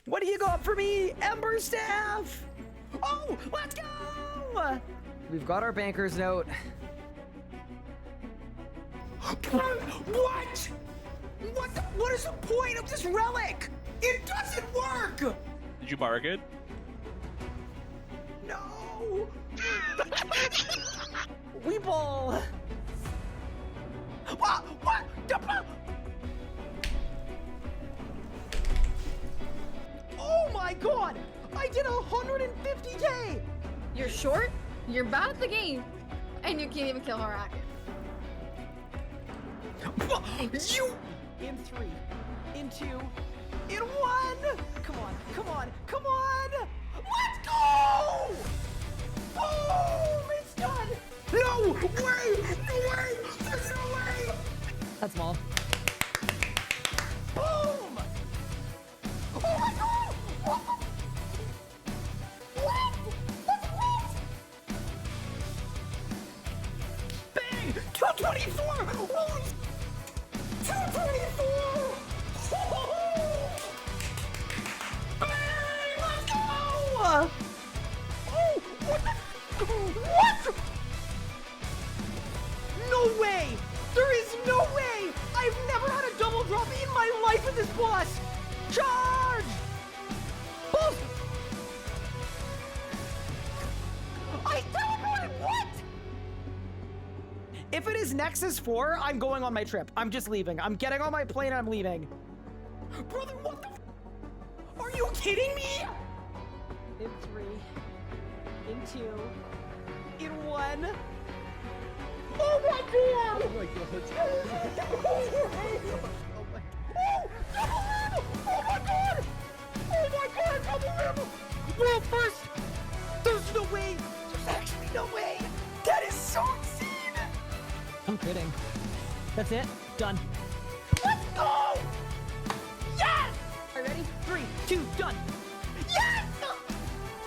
What do you got for me? Ember Staff! Oh, let's go! We've got our banker's note. What? What is the point of this relic? It doesn't work! Did you bargain? No! Weeble! What? Oh my god! I did 150k! You're short, you're bad at the game, and you can't even kill Harak. You! In 3, in 2, in 1! Come on, come on, come on! Let's go! Boom! It's done! No way! No way! There's no way! That's small. Boom! Oh my god! What? Bang! 224! Holy 224! Bang! Let's go! Oh! What? No way! There is no way! I've never had a double drop in my life with this boss! Charge! Boss! I teleported! What? If it is Nexus 4, I'm going on my trip. I'm just leaving. I'm getting on my plane and I'm leaving. Brother, what the Are you kidding me? In 3, in 2, in 1. Oh my god! Oh my god! Oh my god! Oh my god! Double rim! Well, first, there's no way. There's actually no way. That is so insane. I'm kidding. That's it. Done. Let's go! Yes! Are you ready? 3, 2, done. Yes!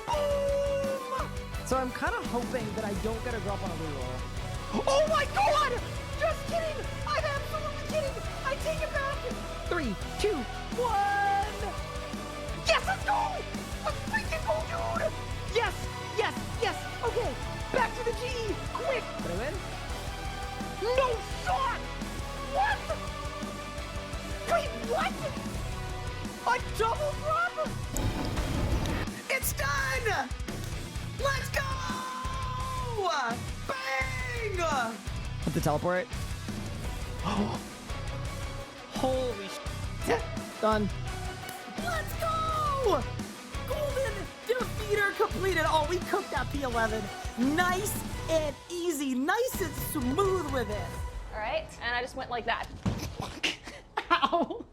Boom! So I'm kind of hoping that I don't get a drop on a reroll. Oh my god! Just kidding! I'm absolutely kidding! I take it back! 3, 2, 1! Yes, let's go! Let's freaking go, dude! Yes! Yes! Yes! Okay! Back to the G! Quick! Did I win? No shot! What? Wait, what? A double drop? It's done! Let's go! Bang! With the teleport. Holy shit. Done. Let's go! Golden defeater completed. Oh, we cooked that P11. Nice and easy. Nice and smooth with it. All right, and I just went like that. Ow.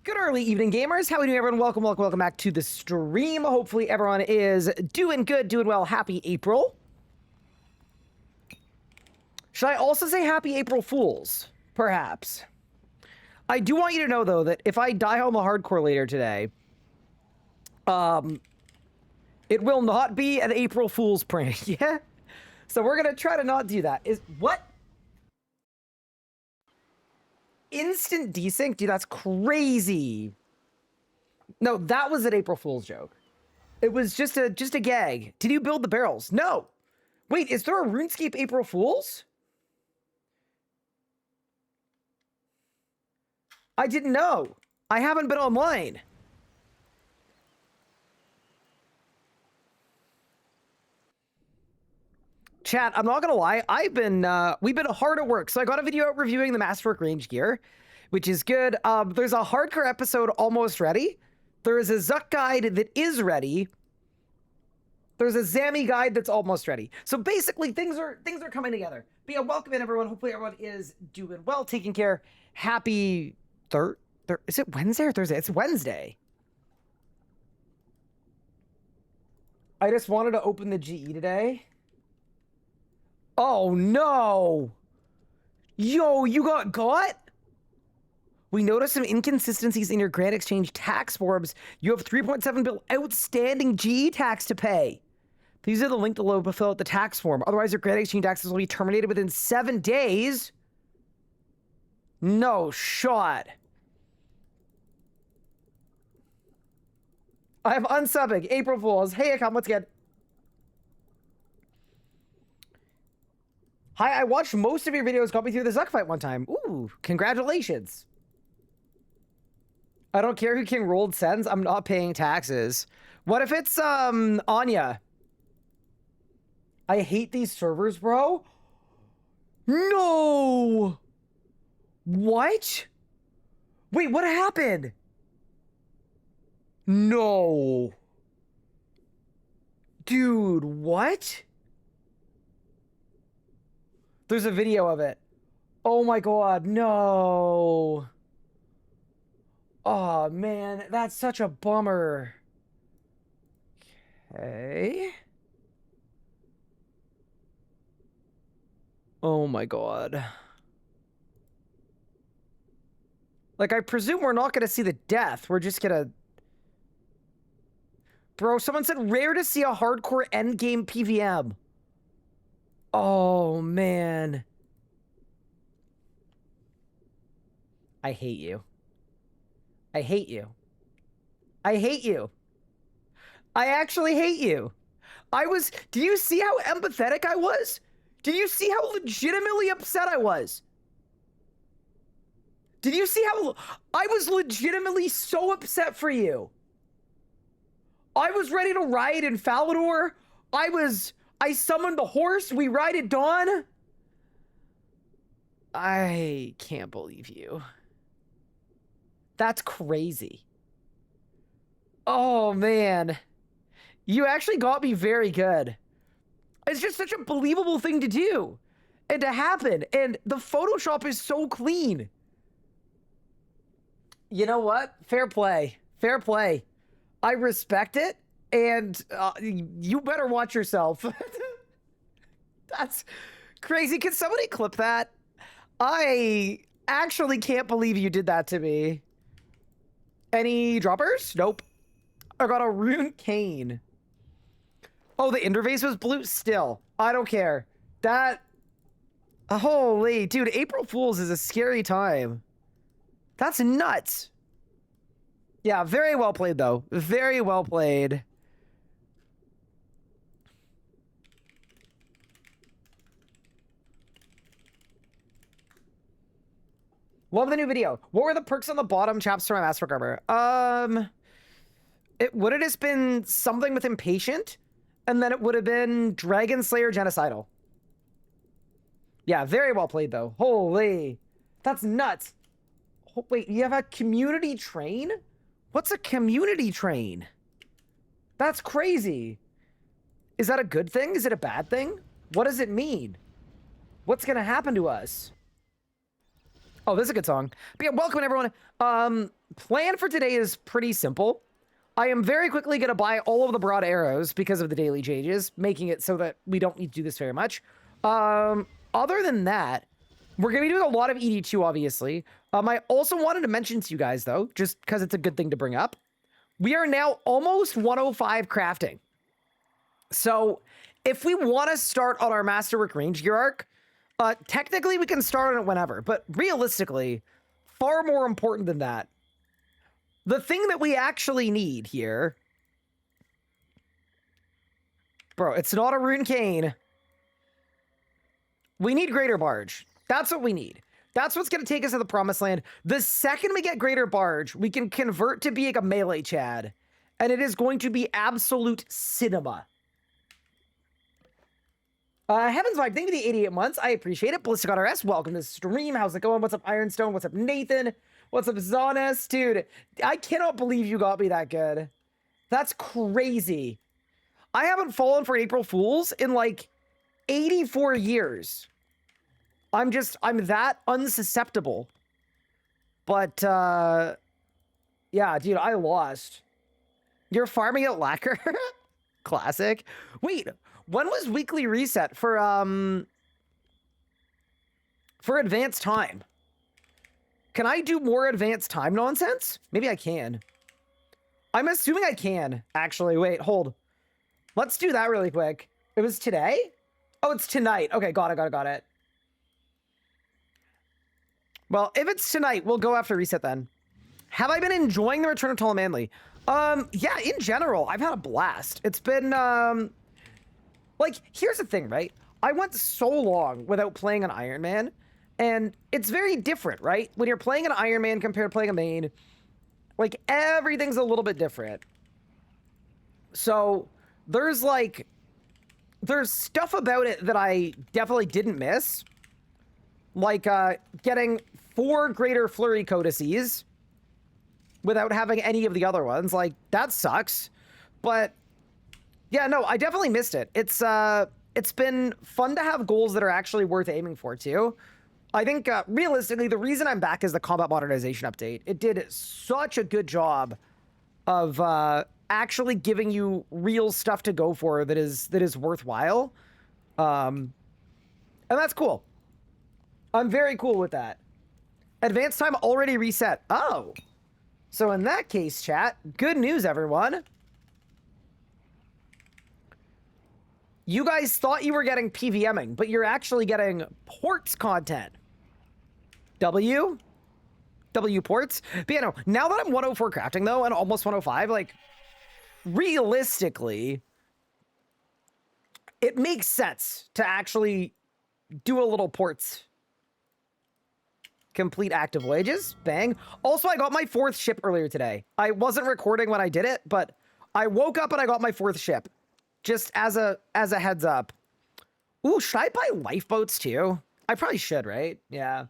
Good early evening, gamers. How are we doing, everyone? Welcome back to the stream. Hopefully everyone is doing good, doing well. Happy April. Should I also say Happy April Fools? Perhaps. I do want you to know, though, that if I die on the hardcore later today, it will not be an April Fool's prank, yeah? So we're gonna try to not do that. What? Instant desync? Dude, that's crazy. No, that was an April Fool's joke. It was just a gag. Did you build the barrels? No. Wait, is there a RuneScape April Fool's? I didn't know. I haven't been online. Chat, I'm not gonna lie, we've been hard at work. So I got a video out reviewing the Masterwork range gear, which is good. There's a hardcore episode almost ready. There is a Zuck guide that is ready. There's a Zammy guide that's almost ready. So basically things are coming together. But yeah, welcome in everyone. Hopefully everyone is doing well, taking care. Happy Is it Wednesday or Thursday? It's Wednesday. I just wanted to open the GE today. Oh, no. Yo, you got? We noticed some inconsistencies in your Grand Exchange tax forms. You have 3.7 bill outstanding GE tax to pay. Please use the link below to fill out the tax form. Otherwise, your Grand Exchange taxes will be terminated within 7 days. No shot. I'm unsubbing. April Fools. Hey, Akam, what's good? Hi, I watched most of your videos, got me through the Zuck fight one time. Ooh, congratulations. I don't care who King rolled sends. I'm not paying taxes. What if it's, Anya? I hate these servers, bro. No! What? Wait, what happened? No. Dude, what? There's a video of it. Oh my god, no. Oh man, that's such a bummer. Okay. Oh my god. Like, I presume we're not gonna see the death. We're just gonna... Bro, someone said rare to see a hardcore endgame PVM. Oh, man. I hate you. I hate you. I hate you. I actually hate you. Do you see how empathetic I was? Did you see how legitimately upset I was? Did you see how I was legitimately so upset for you? I was ready to ride in Falador. I summoned the horse. We ride at dawn. I can't believe you. That's crazy. Oh, man. You actually got me very good. It's just such a believable thing to do and to happen. And the Photoshop is so clean. You know what? Fair play. Fair play. I respect it. And you better watch yourself. That's crazy. Can somebody clip that? I actually can't believe you did that to me. Any droppers? Nope. I got a rune cane. Oh, the interface was blue? Still. I don't care. That... Holy... Dude, April Fool's is a scary time. That's nuts. Yeah, very well played, though. Very well played. Love the new video. What were the perks on the bottom, chaps, for my Master armor? It would have just been something with Impatient, and then it would have been Dragon Slayer Genocidal. Yeah, very well played, though. Holy. That's nuts. Oh, wait, you have a community train? What's a community train? That's crazy. Is that a good thing? Is it a bad thing? What does it mean? What's gonna happen to us? Oh, this is a good song. But yeah, welcome everyone. Plan for today is pretty simple. I am very quickly going to buy all of the broad arrows because of the daily changes, making it so that we don't need to do this very much. Other than that, we're going to be doing a lot of ED2, obviously. I also wanted to mention to you guys, though, just because it's a good thing to bring up, we are now almost 105 crafting. So if we want to start on our Masterwork Range Gear arc, technically we can start on it whenever, but realistically, far more important than that, the thing that we actually need here... Bro, it's not a rune cane. We need Greater Barge. That's what we need. That's what's going to take us to the Promised Land. The second we get Greater Barge, we can convert to being a melee Chad. And it is going to be absolute cinema. Heavens Vibe, thank you for the 88 months. I appreciate it. Ballistic RS, welcome to the stream. How's it going? What's up, Ironstone? What's up, Nathan? What's up, Zonas? Dude, I cannot believe you got me that good. That's crazy. I haven't fallen for April Fools in like 84 years. I'm that unsusceptible. But, yeah, dude, I lost. You're farming at Lacquer? Classic. Wait, when was weekly reset for advanced time? Can I do more advanced time nonsense? Maybe I can. I'm assuming I can, actually. Wait, hold. Let's do that really quick. It was today? Oh, it's tonight. Okay, got it. Well, if it's tonight, we'll go after reset then. Have I been enjoying the return of Tall Manly? Yeah, in general, I've had a blast. It's been, like, here's the thing, right? I went so long without playing an Ironman, and it's very different, right? When you're playing an Ironman compared to playing a main, like, everything's a little bit different. So, there's stuff about it that I definitely didn't miss. Like, getting 4 greater flurry codices without having any of the other ones. Like, that sucks. But, yeah, no, I definitely missed it. It's been fun to have goals that are actually worth aiming for, too. I think, realistically, the reason I'm back is the combat modernization update. It did such a good job of, actually giving you real stuff to go for that is worthwhile. And that's cool. I'm very cool with that. Advanced time already reset. Oh. So in that case, chat, good news, everyone. You guys thought you were getting PVMing, but you're actually getting ports content. W ports. But yeah, no, now that I'm 104 crafting, though, and almost 105, like, realistically, it makes sense to actually do a little ports. Complete active voyages. Bang. Also, I got my 4th ship earlier today. I wasn't recording when I did it, but I woke up and I got my 4th ship. Just as a heads up. Ooh, should I buy lifeboats too? I probably should, right? Yeah.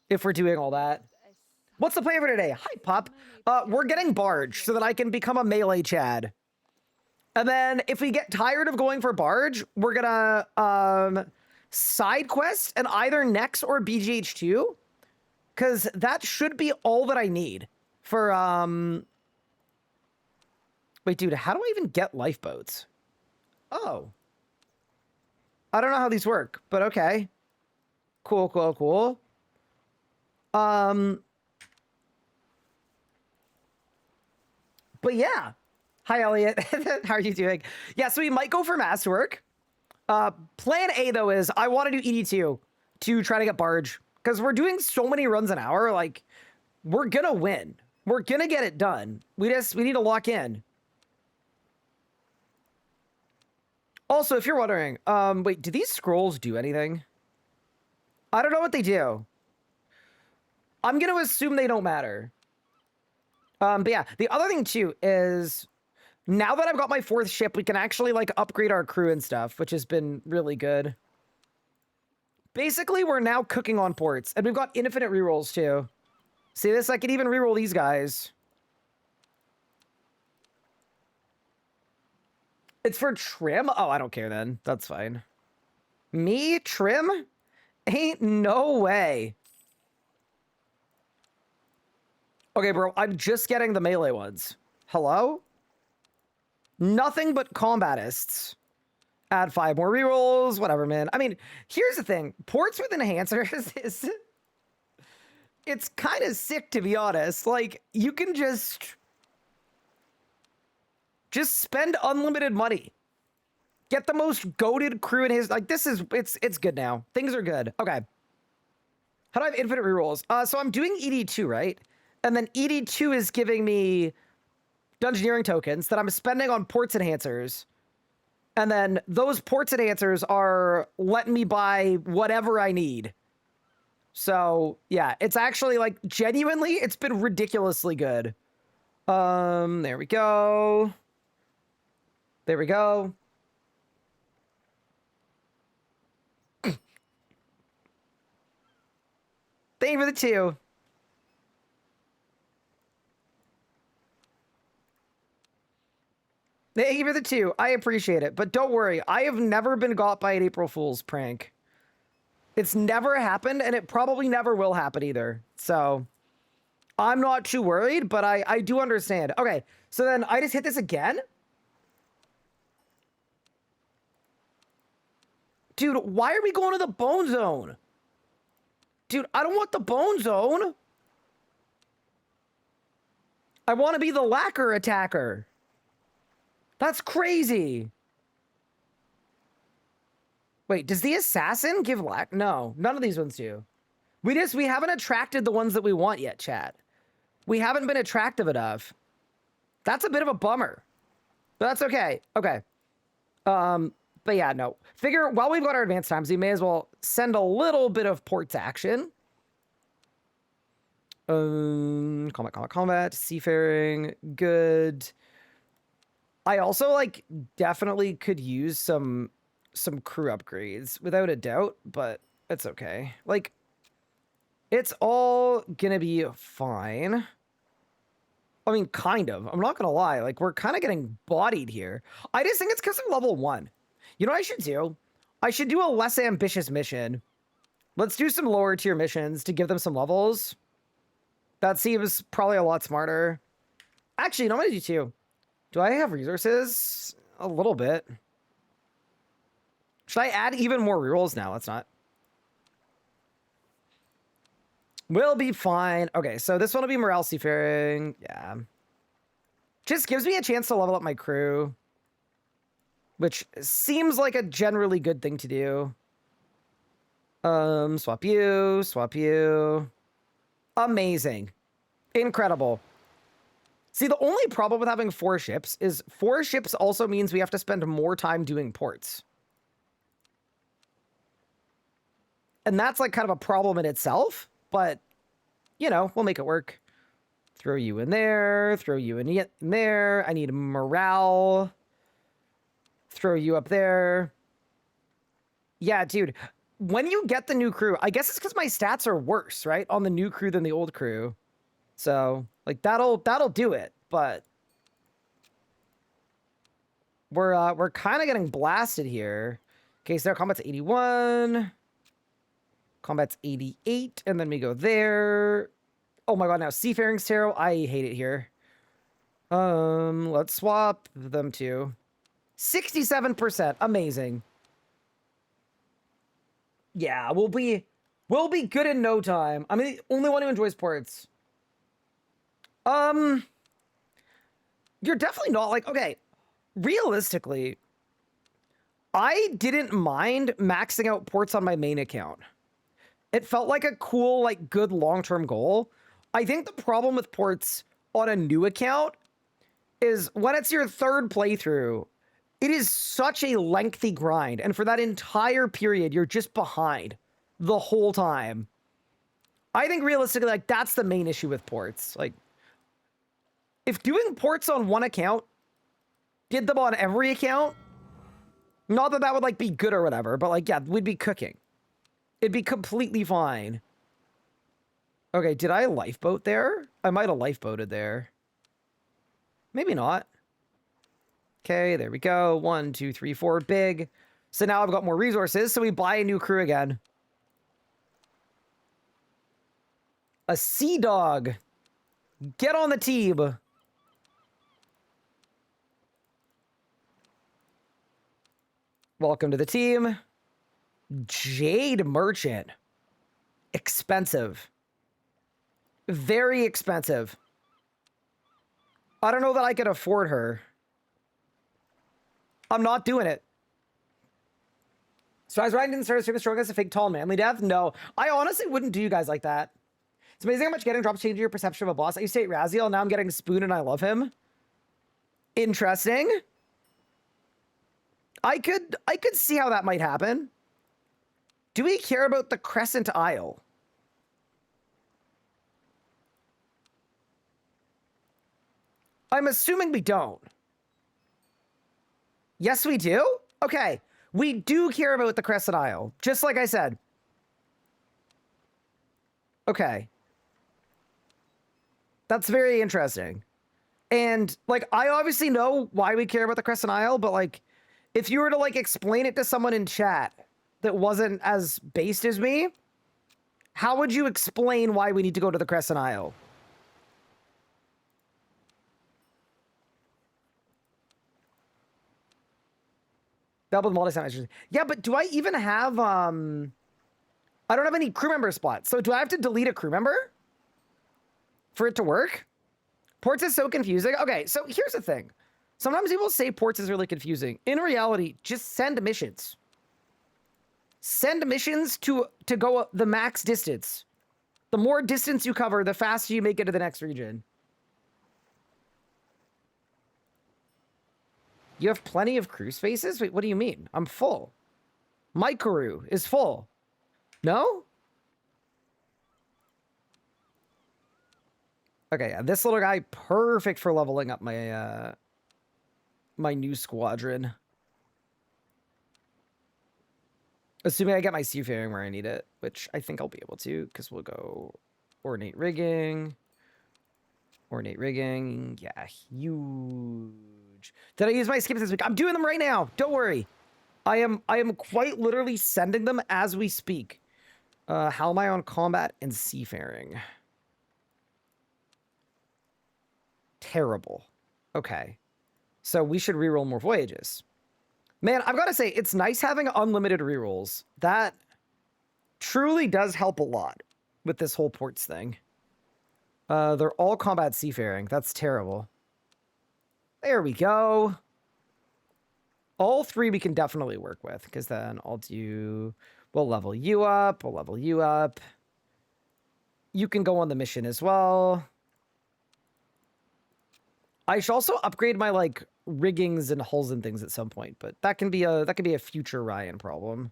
If we're doing all that. What's the plan for today? Hi, Pop. We're getting barge so that I can become a melee Chad. And then if we get tired of going for barge, we're gonna side quest and either Nex or BGH2. Because that should be all that I need for, wait, dude, how do I even get lifeboats? Oh. I don't know how these work, but okay. Cool. But yeah. Hi, Elliot. How are you doing? Yeah, so we might go for masterwork. Plan A, though, is I want to do ED2 to try to get barge. Because we're doing so many runs an hour, like, we're gonna win. We're gonna get it done. We need to lock in. Also, if you're wondering, wait, do these scrolls do anything? I don't know what they do. I'm gonna assume they don't matter. But yeah, the other thing, too, is now that I've got my 4th ship, we can actually, like, upgrade our crew and stuff, which has been really good. Basically, we're now cooking on ports, and we've got infinite rerolls, too. See this? I can even reroll these guys. It's for trim? Oh, I don't care then. That's fine. Me? Trim? Ain't no way. Okay, bro, I'm just getting the melee ones. Hello? Nothing but combatists. Add 5 more rerolls, whatever, man. I mean, here's the thing. Ports with enhancers is... It's kind of sick, to be honest. Like, you can just spend unlimited money. Get the most goated crew in his... Like, this is... It's good now. Things are good. Okay. How do I have infinite rerolls? So I'm doing ED2, right? And then ED2 is giving me dungeoneering tokens that I'm spending on ports enhancers. And then those ports enhancers are letting me buy whatever I need. So, yeah, it's actually, like, genuinely, it's been ridiculously good. There we go. There we go. Thank you for the 2. Thank you for the 2. I appreciate it. But don't worry, I have never been got by an April Fool's prank. It's never happened, and it probably never will happen either. So, I'm not too worried, but I do understand. Okay, so then I just hit this again? Dude, why are we going to the bone zone? Dude, I don't want the bone zone. I want to be the lacquer attacker. That's crazy. Wait, does the assassin give lack? No, none of these ones do. We haven't attracted the ones that we want yet, chat. We haven't been attractive enough. That's a bit of a bummer. But that's okay. Okay. But yeah, no. Figure, while we've got our advanced times, we may as well send a little bit of ports action. Combat, seafaring, good. I also, like, definitely could use some crew upgrades, without a doubt, but it's okay. Like, it's all gonna be fine. I mean, kind of. I'm not gonna lie. Like, we're kind of getting bodied here. I just think it's because I'm level 1. You know what I should do? I should do a less ambitious mission. Let's do some lower tier missions to give them some levels. That seems probably a lot smarter. Actually, you know what I'm gonna do too? Do I have resources? A little bit. Should I add even more rerolls? No, let's not. We'll be fine. Okay, so this one will be morale seafaring. Yeah. Just gives me a chance to level up my crew, which seems like a generally good thing to do. Swap you, swap you. Amazing. Incredible. See, the only problem with having 4 ships is 4 ships also means we have to spend more time doing ports. And that's like kind of a problem in itself, but you know, we'll make it work. Throw you in there, throw you in there. I need morale. Throw you up there. Yeah, dude, when you get the new crew, I guess it's because my stats are worse, right? On the new crew than the old crew. So, like, that'll do it, but we're kind of getting blasted here. Okay, so their combat's 81. Combat's 88, and then we go there. Oh my god, now Seafaring's Tarot. I hate it here. Let's swap them to 67%. Amazing. Yeah, we'll be good in no time. I'm the only one who enjoys ports. You're definitely not like, okay, realistically, I didn't mind maxing out ports on my main account. It felt like a cool, like, good long-term goal. I think the problem with ports on a new account is when it's your 3rd playthrough, it is such a lengthy grind. And for that entire period, you're just behind the whole time. I think realistically, like, that's the main issue with ports. Like, if doing ports on one account did them on every account, not that that would, like, be good or whatever, but, like, yeah, we'd be cooking. It'd be completely fine. Okay, did I lifeboat there? I might have lifeboated there. Maybe not. Okay, there we go. 1, 2, 3, 4, big. So now I've got more resources, so we buy a new crew again. A sea dog. Get on the team. Welcome to the team. Jade Merchant. Expensive. Very expensive. I don't know that I could afford her. I'm not doing it. So I was riding didn't start streaming strong as a fake tall manly death? No. I honestly wouldn't do you guys like that. It's amazing how much getting drops change your perception of a boss. I used to hate Raziel, now I'm getting Spoon and I love him. Interesting. I could see how that might happen. Do we care about the Crescent Isle? I'm assuming we don't. Yes, we do? Okay. We do care about the Crescent Isle, just like I said. Okay. That's very interesting. And, like, I obviously know why we care about the Crescent Isle, but, like, if you were to, like, explain it to someone in chat that wasn't as based as me, how would you explain why we need to go to the Crescent Isle? Double the multi-site. Yeah, but do I even have, I don't have any crew member spots. So do I have to delete a crew member for it to work? Ports is so confusing. Okay, so here's the thing. Sometimes people say ports is really confusing. In reality, just send missions. Send missions to go the max distance. The more distance you cover, the faster you make it to the next region. You have plenty of crew spaces? Wait, what do you mean? I'm full. My crew is full. No? Okay, yeah, this little guy, perfect for leveling up my, my new squadron. Assuming I get my seafaring where I need it, which I think I'll be able to, because we'll go ornate rigging. Ornate rigging, yeah, huge. Did I use my skips this week? I'm doing them right now. Don't worry. I am quite literally sending them as we speak. How am I on combat and seafaring? Terrible. Okay. So we should reroll more voyages. Man, I've got to say, it's nice having unlimited rerolls. That truly does help a lot with this whole ports thing. They're all combat seafaring. That's terrible. There we go. All three we can definitely work with, because then we'll level you up. We'll level you up. You can go on the mission as well. I should also upgrade my like riggings and hulls and things at some point, but that can be a future Ryan problem.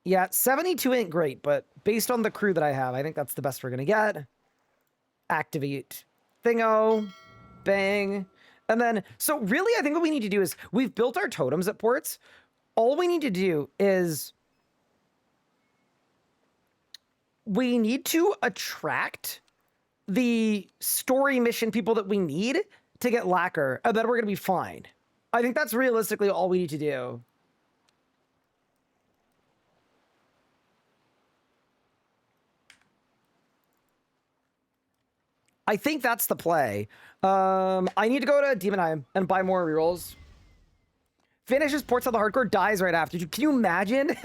Yeah, 72 ain't great, but based on the crew that I have, I think that's the best we're gonna get. Activate thingo, bang. And then, so really I think what we need to do is, we've built our totems at ports. All we need to do is we need to attract the story mission people that we need to get lacquer, and then we're gonna be fine. I think that's realistically all we need to do. I think that's the play. I need to go to Demon Eye and buy more rerolls. Finishes ports on the hardcore, dies right after. Can you imagine?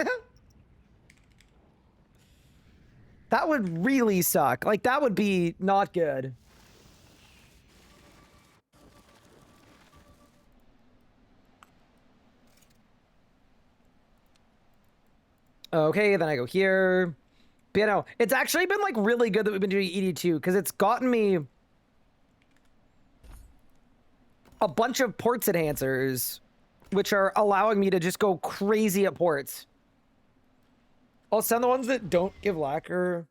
That would really suck. Like, that would be not good. Okay, then I go here. But, you know, it's actually been, like, really good that we've been doing ED2, because it's gotten me a bunch of ports enhancers, which are allowing me to just go crazy at ports. I'll send the ones that don't give lacquer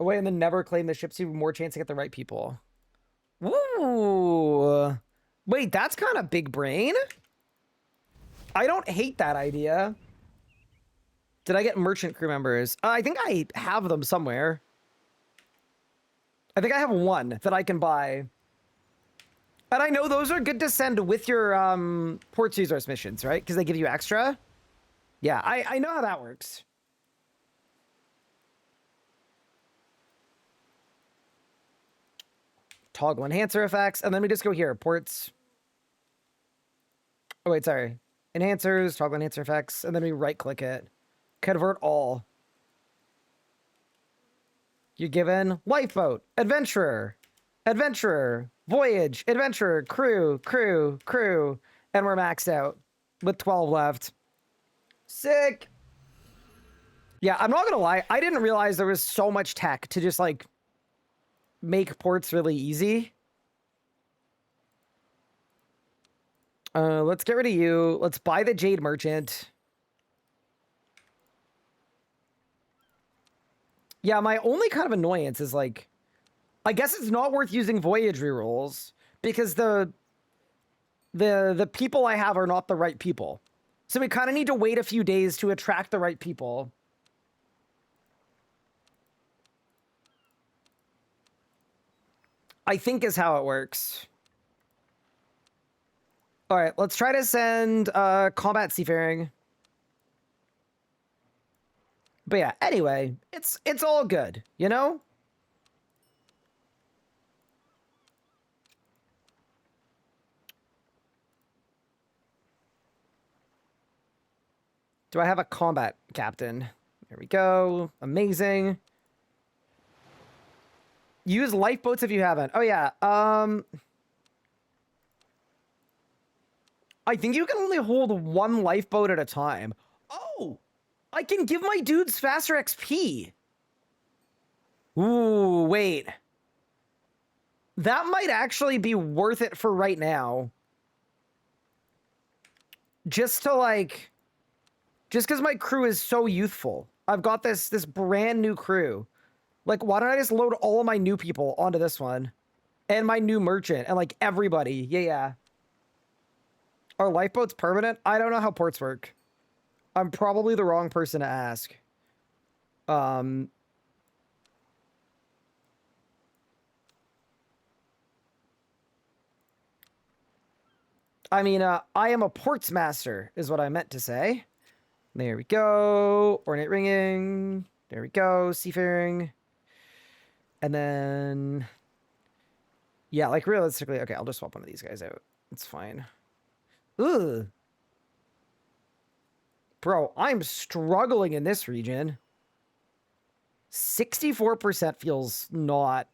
away and then never claim the ships, even more chance to get the right people. Ooh. Wait, that's kind of big brain. I don't hate that idea. Did I get merchant crew members? I think I have them somewhere. I think I have one that I can buy. And I know those are good to send with your ports resource missions, right? Because they give you extra. Yeah, I know how that works. Toggle enhancer effects, and then we just go here, ports. Oh wait, sorry. Enhancers, toggle enhancer effects, and then we right click it. Convert all. You're given lifeboat, adventurer, adventurer, voyage, adventurer, crew, crew, crew, and we're maxed out with 12 left. Sick. Yeah, I'm not gonna lie, I didn't realize there was so much tech to just like make ports really easy. Let's get rid of you. Let's buy the Jade Merchant. Yeah, my only kind of annoyance is like, I guess it's not worth using voyage rerolls because the people I have are not the right people. So we kind of need to wait a few days to attract the right people. I think is how it works. All right, let's try to send combat seafaring. But yeah, anyway, it's all good, you know? Do I have a combat captain? There we go. Amazing. Use lifeboats if you haven't. Oh, yeah. I think you can only hold one lifeboat at a time. Oh! I can give my dudes faster XP. Ooh, wait. That might actually be worth it for right now. Just to, like... Just because my crew is so youthful. I've got this brand new crew. Like, why don't I just load all of my new people onto this one? And my new merchant, and, like, everybody. Yeah. Are lifeboats permanent? I don't know how ports work. I'm probably the wrong person to ask. I mean, I am a ports master, is what I meant to say. There we go. Ornate ringing. There we go. Seafaring. And then... Yeah, like, realistically... Okay, I'll just swap one of these guys out. It's fine. Ugh. Bro, I'm struggling in this region. 64% feels not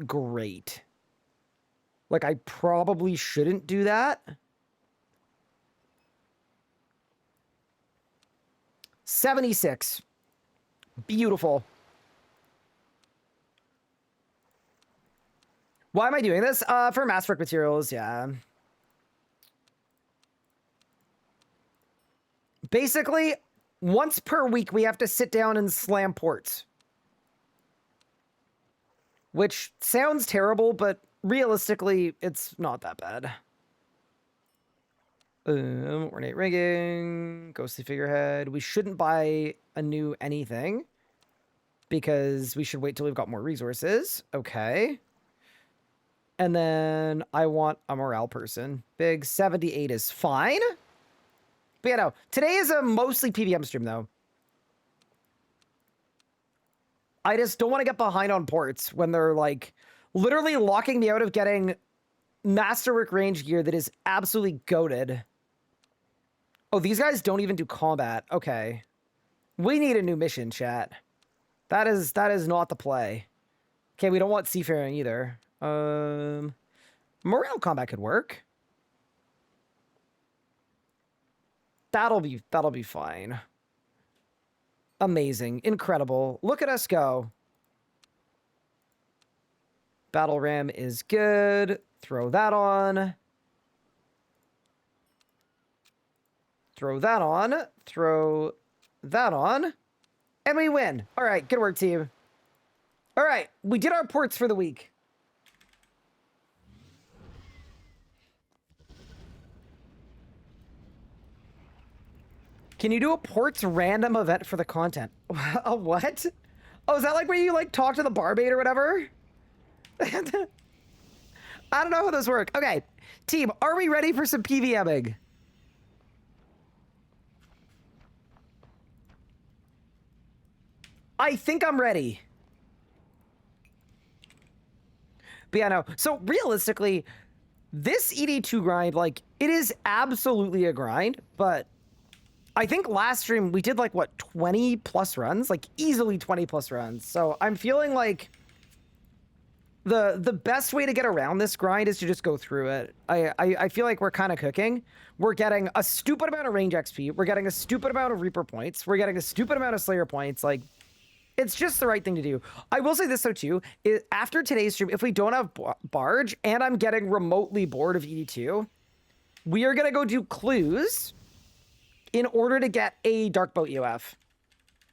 great. Like, I probably shouldn't do that. 76. Beautiful. Why am I doing this? For mass work materials, yeah. Basically, once per week, we have to sit down and slam ports. Which sounds terrible, but realistically, it's not that bad. Ornate rigging, ghostly figurehead. We shouldn't buy a new anything because we should wait till we've got more resources. Okay. And then I want a morale person. Big 78 is fine. But yeah, no. Today is a mostly PvM stream, though. I just don't want to get behind on ports when they're, like, literally locking me out of getting masterwork range gear that is absolutely goated. Oh, these guys don't even do combat. Okay. We need a new mission, chat. That is not the play. Okay, we don't want seafaring either. Morale combat could work. That'll be fine. Amazing. Incredible. Look at us go. Battle ram is good. Throw that on. Throw that on. Throw that on. And we win. All right. Good work, team. All right. We did our ports for the week. Can you do a ports random event for the content? A what? Oh, is that like where you like talk to the barbate or whatever? I don't know how those work. Okay, team, are we ready for some PvMing? I think I'm ready. But yeah, no. So realistically, this ED2 grind, like, it is absolutely a grind, but I think last stream we did like, what, 20 plus runs? Like, easily 20 plus runs. So I'm feeling like the best way to get around this grind is to just go through it. I feel like we're kind of cooking. We're getting a stupid amount of range XP. We're getting a stupid amount of Reaper points. We're getting a stupid amount of Slayer points. Like, it's just the right thing to do. I will say this, though, too. After today's stream, if we don't have Barge and I'm getting remotely bored of ED2, we are going to go do clues in order to get a Dark Boat UF.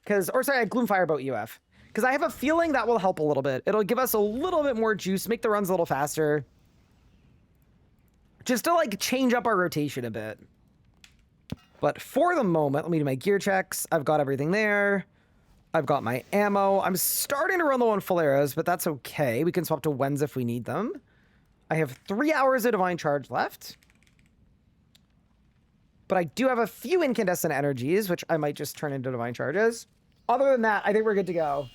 Or sorry, a Gloomfire Boat UF. Because I have a feeling that will help a little bit. It'll give us a little bit more juice, make the runs a little faster. Just to, like, change up our rotation a bit. But for the moment, let me do my gear checks. I've got everything there. I've got my ammo. I'm starting to run low on full arrows, but that's okay. We can swap to Wens if we need them. I have 3 hours of Divine Charge left. But I do have a few incandescent energies, which I might just turn into Divine Charges. Other than that, I think we're good to go.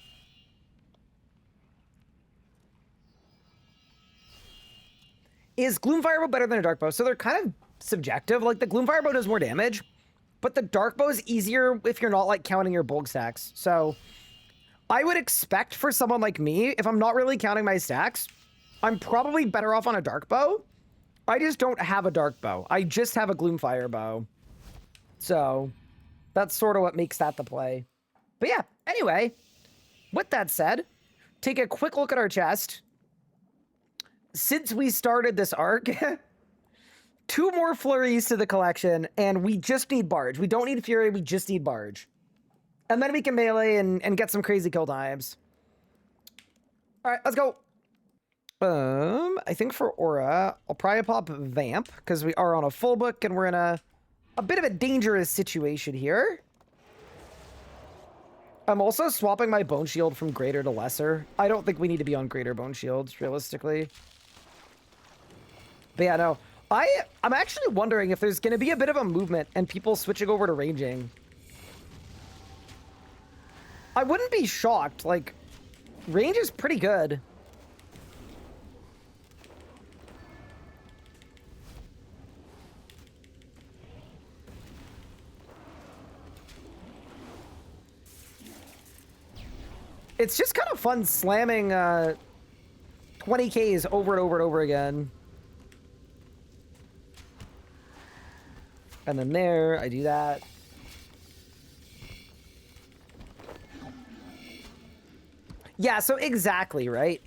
Is Gloomfire Bow better than a Dark Bow? So they're kind of subjective. Like, the Gloomfire Bow does more damage, but the dark bow is easier if you're not like counting your bulk stacks. So I would expect for someone like me, if I'm not really counting my stacks, I'm probably better off on a dark bow. I just don't have a dark bow. I just have a Gloomfire bow. So that's sort of what makes that the play. But yeah, anyway, with that said, take a quick look at our chest. Since we started this arc, 2 more flurries to the collection, and we just need Barge. We don't need Fury, we just need Barge. And then we can melee and get some crazy kill times. All right, let's go. I think for Aura, I'll probably pop Vamp, because we are on a full book, and we're in a bit of a dangerous situation here. I'm also swapping my Bone Shield from Greater to Lesser. I don't think we need to be on Greater Bone Shields, realistically. But yeah, no. I'm actually wondering if there's going to be a bit of a movement and people switching over to ranging. I wouldn't be shocked. Like, range is pretty good. It's just kind of fun slamming 20Ks over and over and over again. And then there, I do that. Yeah, so exactly, right?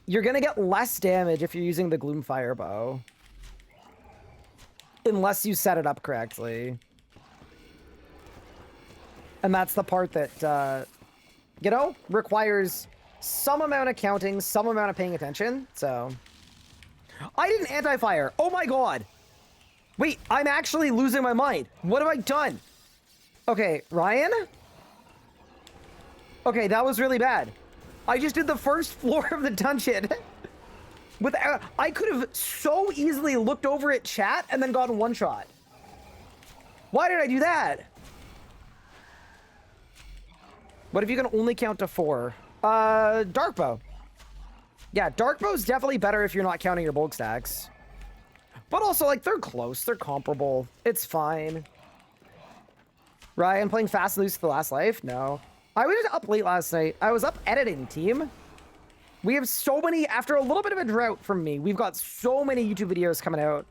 You're gonna get less damage if you're using the Gloomfire bow. Unless you set it up correctly. And that's the part that, you know, requires some amount of counting, some amount of paying attention, so. I didn't anti-fire. Oh my god. Wait, I'm actually losing my mind. What have I done? Okay, Ryan? Okay, that was really bad. I just did the first floor of the dungeon. I could have so easily looked over at chat and then gotten one shot. Why did I do that? What if you can only count to 4? Dark bow. Yeah, dark bow's definitely better if you're not counting your bulk stacks. But also, like, they're close. They're comparable. It's fine. Ryan playing Fast and Loose for the last life? No. I was up late last night. I was up editing, team. We have so many, after a little bit of a drought from me, we've got so many YouTube videos coming out.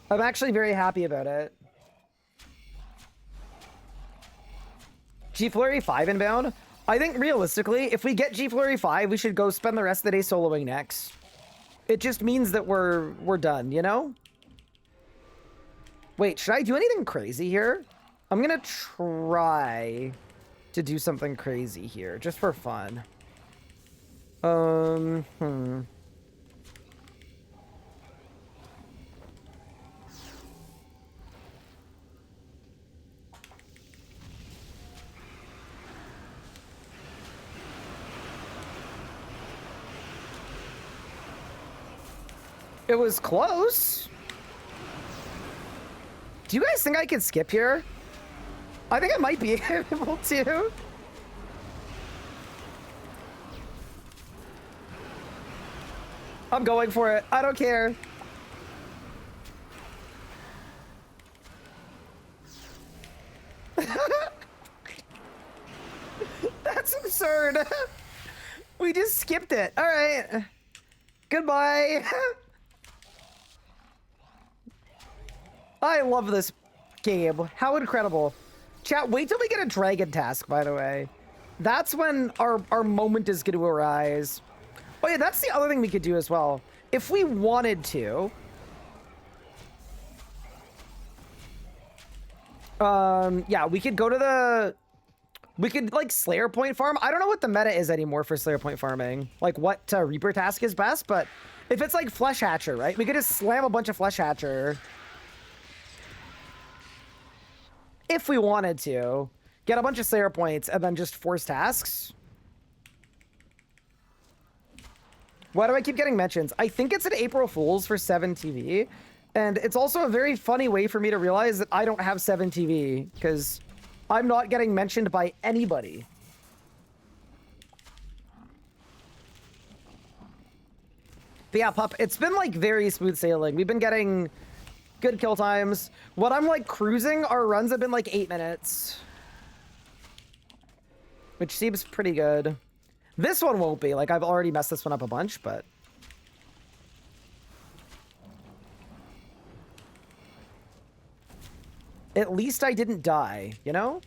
I'm actually very happy about it. G Flurry 5 inbound? I think realistically, if we get G Flurry 5, we should go spend the rest of the day soloing next. It just means that we're done, you know? Wait, should I do anything crazy here? I'm gonna try to do something crazy here, just for fun. It was close. Do you guys think I could skip here? I think I might be able to. I'm going for it. I don't care. That's absurd. We just skipped it. All right. Goodbye. I love this game. How incredible. Chat, wait till we get a dragon task, by the way. That's when our moment is going to arise. Oh yeah, that's the other thing we could do as well. If we wanted to. Yeah, we could go to the... We could, like, Slayer Point farm. I don't know what the meta is anymore for Slayer Point farming. Like, what Reaper task is best, but if it's, like, Flesh Hatcher, right? We could just slam a bunch of Flesh Hatcher. If we wanted to. Get a bunch of Slayer Points and then just force tasks. Why do I keep getting mentions? I think it's an April Fool's for 7TV. And it's also a very funny way for me to realize that I don't have 7TV. Because I'm not getting mentioned by anybody. But yeah, Pup, it's been like very smooth sailing. We've been getting Good kill times. When I'm like cruising, our runs have been like 8 minutes. Which seems pretty good. This one won't be. Like, I've already messed this one up a bunch, but... At least I didn't die, you know?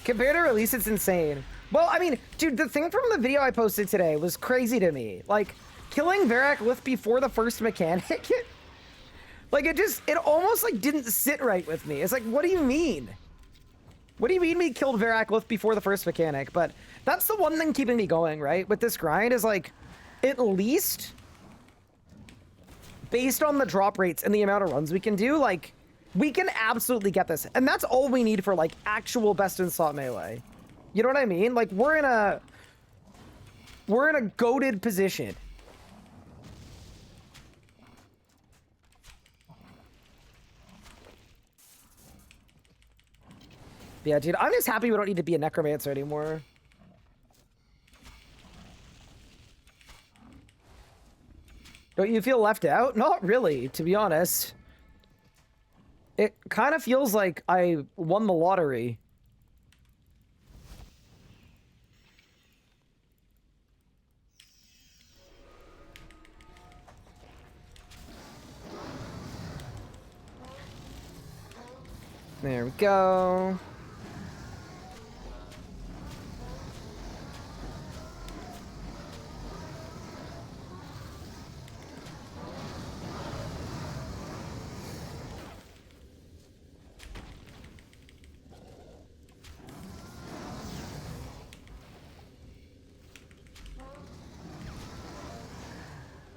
Compared to release, it's insane. Well, I mean, dude, the thing from the video I posted today was crazy to me. Like, killing Varrock Lith before the first mechanic, like, it almost, like, didn't sit right with me. It's like, what do you mean? What do you mean we killed Varrock Lith before the first mechanic? But that's the one thing keeping me going, right? With this grind is, like, at least, based on the drop rates and the amount of runs we can do, like, we can absolutely get this. And that's all we need for, like, actual best-in-slot melee. You know what I mean? Like, we're in a goated position. Yeah, dude, I'm just happy we don't need to be a necromancer anymore. Don't you feel left out? Not really, to be honest. It kind of feels like I won the lottery. There we go.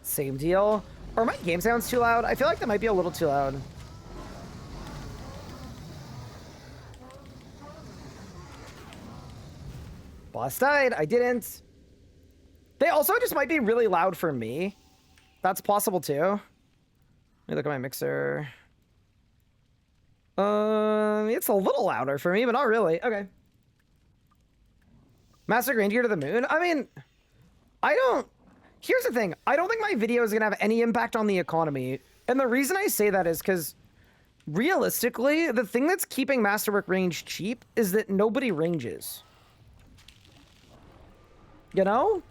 Same deal. Or my game sounds too loud? I feel like that might be a little too loud. Boss died. I didn't. They also just might be really loud for me. That's possible too. Let me look at my mixer. It's a little louder for me, but not really. Okay. Master Reindeer to the moon? I mean, I don't... Here's the thing. I don't think my video is going to have any impact on the economy. And the reason I say that is because, realistically, the thing that's keeping Masterwork range cheap is that nobody ranges. You know?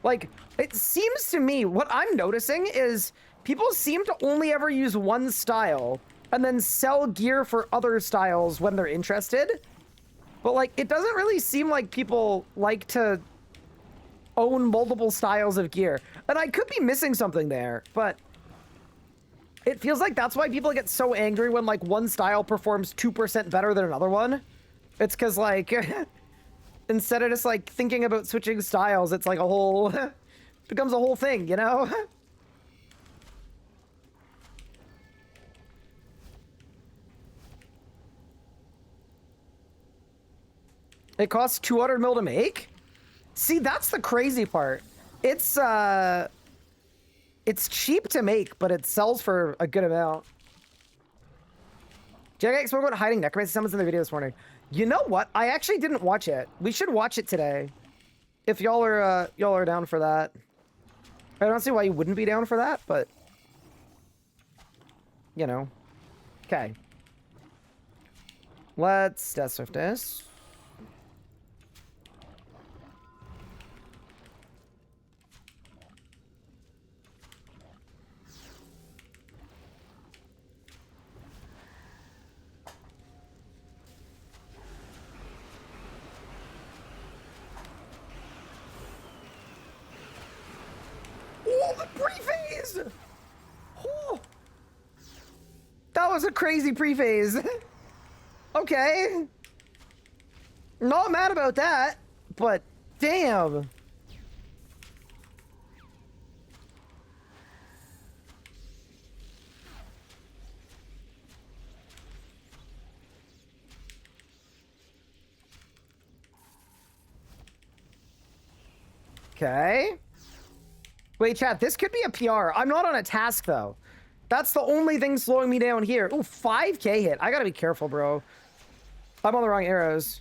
Like, it seems to me, what I'm noticing is people seem to only ever use one style and then sell gear for other styles when they're interested. But, like, it doesn't really seem like people like to own multiple styles of gear. And I could be missing something there, but it feels like that's why people get so angry when, like, one style performs 2% better than another one. It's because, like, instead of just, like, thinking about switching styles, it's like a whole... becomes a whole thing, you know? It costs 200 mil to make? See, that's the crazy part. It's cheap to make, but it sells for a good amount. Jack spoke about hiding necromancy summons in the video this morning. You know what? I actually didn't watch it. We should watch it today. If y'all are down for that. I don't see why you wouldn't be down for that, but you know. Okay. Let's Death Swift this. Oh, the pre-phase! Oh. That was a crazy pre-phase. Okay. Not mad about that, but damn. Okay. Wait, chat, this could be a PR. I'm not on a task, though. That's the only thing slowing me down here. Ooh, 5K hit. I gotta be careful, bro. I'm on the wrong arrows.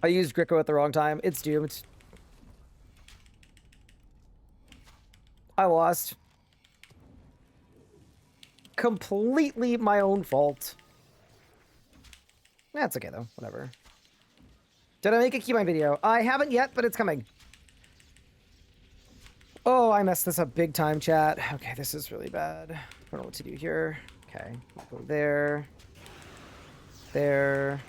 I used Gricko at the wrong time. It's doomed. I lost. Completely my own fault. That's okay, though. Whatever. Did I make a keybind video? I haven't yet, but it's coming. Oh, I messed this up big time, chat. Okay, this is really bad. I don't know what to do here. Okay, go there. There.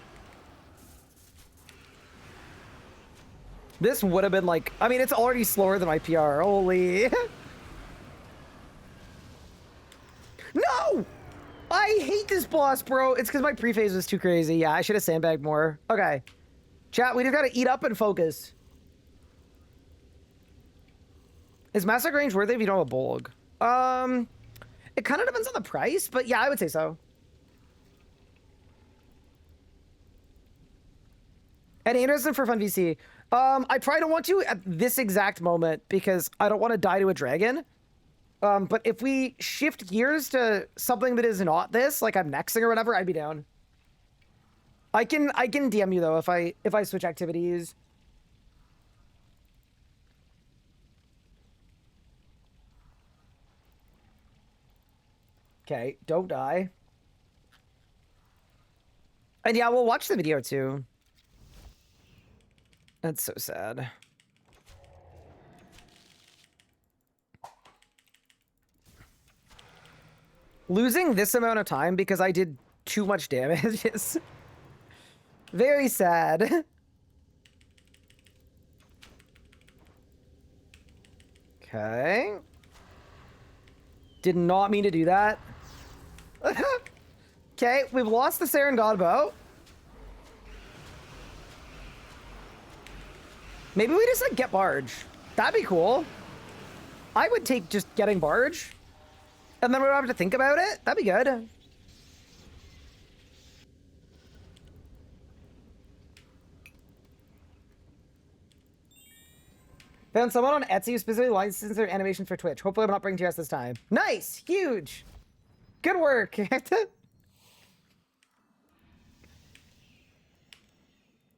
This would have been like... I mean, it's already slower than my PR. Holy... No! I hate this boss, bro. It's because my pre-phase was too crazy. Yeah, I should have sandbagged more. Okay. Chat, we just gotta eat up and focus. Is Massacre Range worth it if you don't have a Bolg? It kind of depends on the price, but yeah, I would say so. Any interested for Fun VC? I probably don't want to at this exact moment because I don't want to die to a dragon. But if we shift gears to something that is not this, like I'm nexting or whatever, I'd be down. I can DM you though if I switch activities. Okay, don't die. And yeah, we'll watch the video too. That's so sad. Losing this amount of time because I did too much damage is very sad. Okay. Did not mean to do that. Okay, we've lost the Saren Godbow. Maybe we just like get Barge. That'd be cool. I would take just getting Barge. And then we don't have to think about it. That'd be good. Found someone on Etsy who specifically licensed their animation for Twitch. Hopefully I'm not bringing to us this time. Nice! Huge! Good work!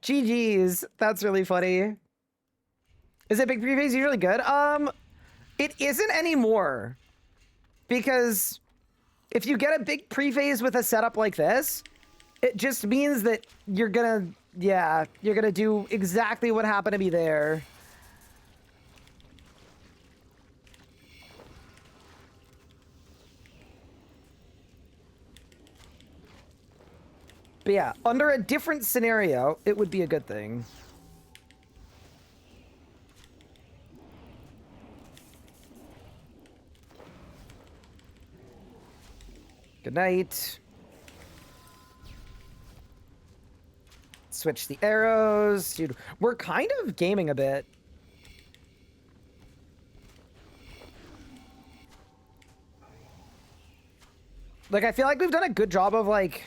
GG's. That's really funny. Is it big pre-phase usually good? It isn't anymore. Because if you get a big pre-phase with a setup like this, it just means that you're gonna, yeah, you're gonna do exactly what happened to me there. But yeah, under a different scenario, it would be a good thing. Good night. Switch the arrows. Dude, we're kind of gaming a bit. Like, I feel like we've done a good job of, like...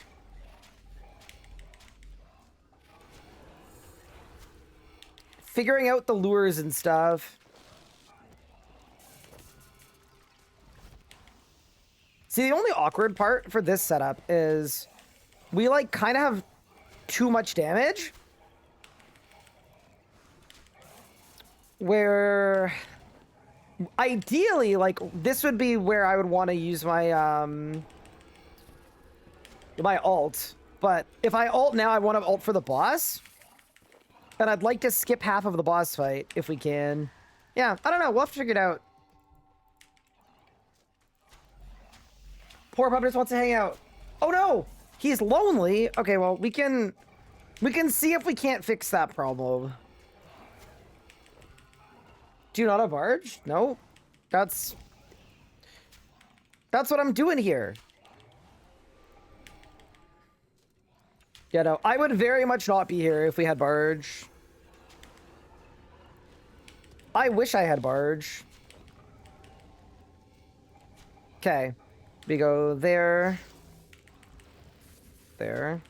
figuring out the lures and stuff. See, the only awkward part for this setup is we, like, kind of have too much damage. Where... ideally, like, this would be where I would want to use my, my ult. But if I ult now, I want to ult for the boss. And I'd like to skip half of the boss fight, if we can. Yeah, I don't know. We'll have to figure it out. Poor pup just wants to hang out. Oh no! He's lonely. Okay, well, we can see if we can't fix that problem. Do you not have Barge? No. That's what I'm doing here. Yeah, no, I would very much not be here if we had Barge. I wish I had Barge. Okay. We go there. There.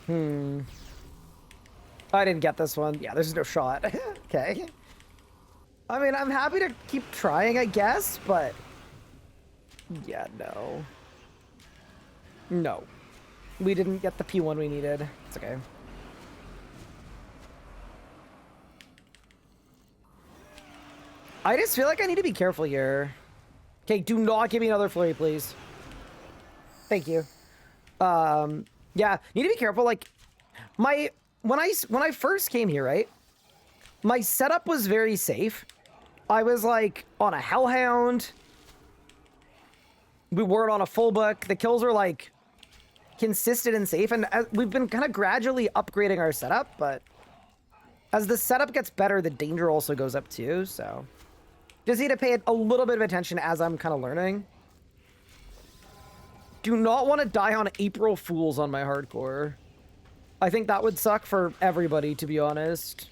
Hmm. I didn't get this one. Yeah, there's no shot. Okay. I mean, I'm happy to keep trying, I guess, but... Yeah, no. No. We didn't get the P1 we needed. It's okay. I just feel like I need to be careful here. Okay, do not give me another flurry, please. Thank you. Yeah, need to be careful. Like, when I first came here, right? My setup was very safe. I was like on a Hellhound. We weren't on a full book. The kills were like consistent and safe, and we've been kind of gradually upgrading our setup. But as the setup gets better, the danger also goes up too. So just need to pay a little bit of attention as I'm kind of learning. Do not want to die on April Fools on my hardcore. I think that would suck for everybody, to be honest.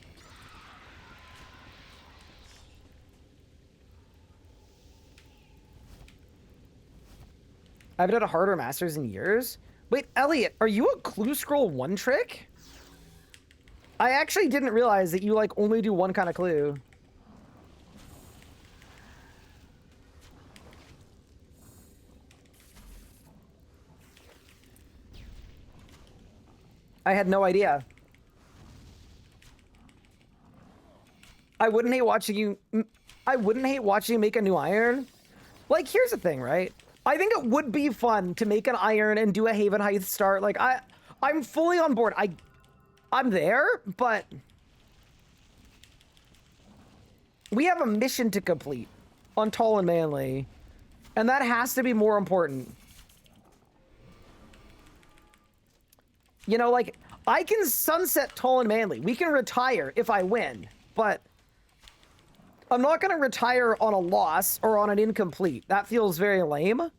I haven't done a harder masters in years. Wait, Elliot, are you a clue scroll one trick? I actually didn't realize that you like only do one kind of clue. I had no idea. I wouldn't hate watching you make a new iron. Like, here's the thing, right? I think it would be fun to make an iron and do a Haven Heights start. Like, I'm fully on board. I'm there, but we have a mission to complete on Tall and Manly, and that has to be more important. You know, like, I can sunset Tall and Manly. We can retire if I win, but I'm not going to retire on a loss or on an incomplete. That feels very lame.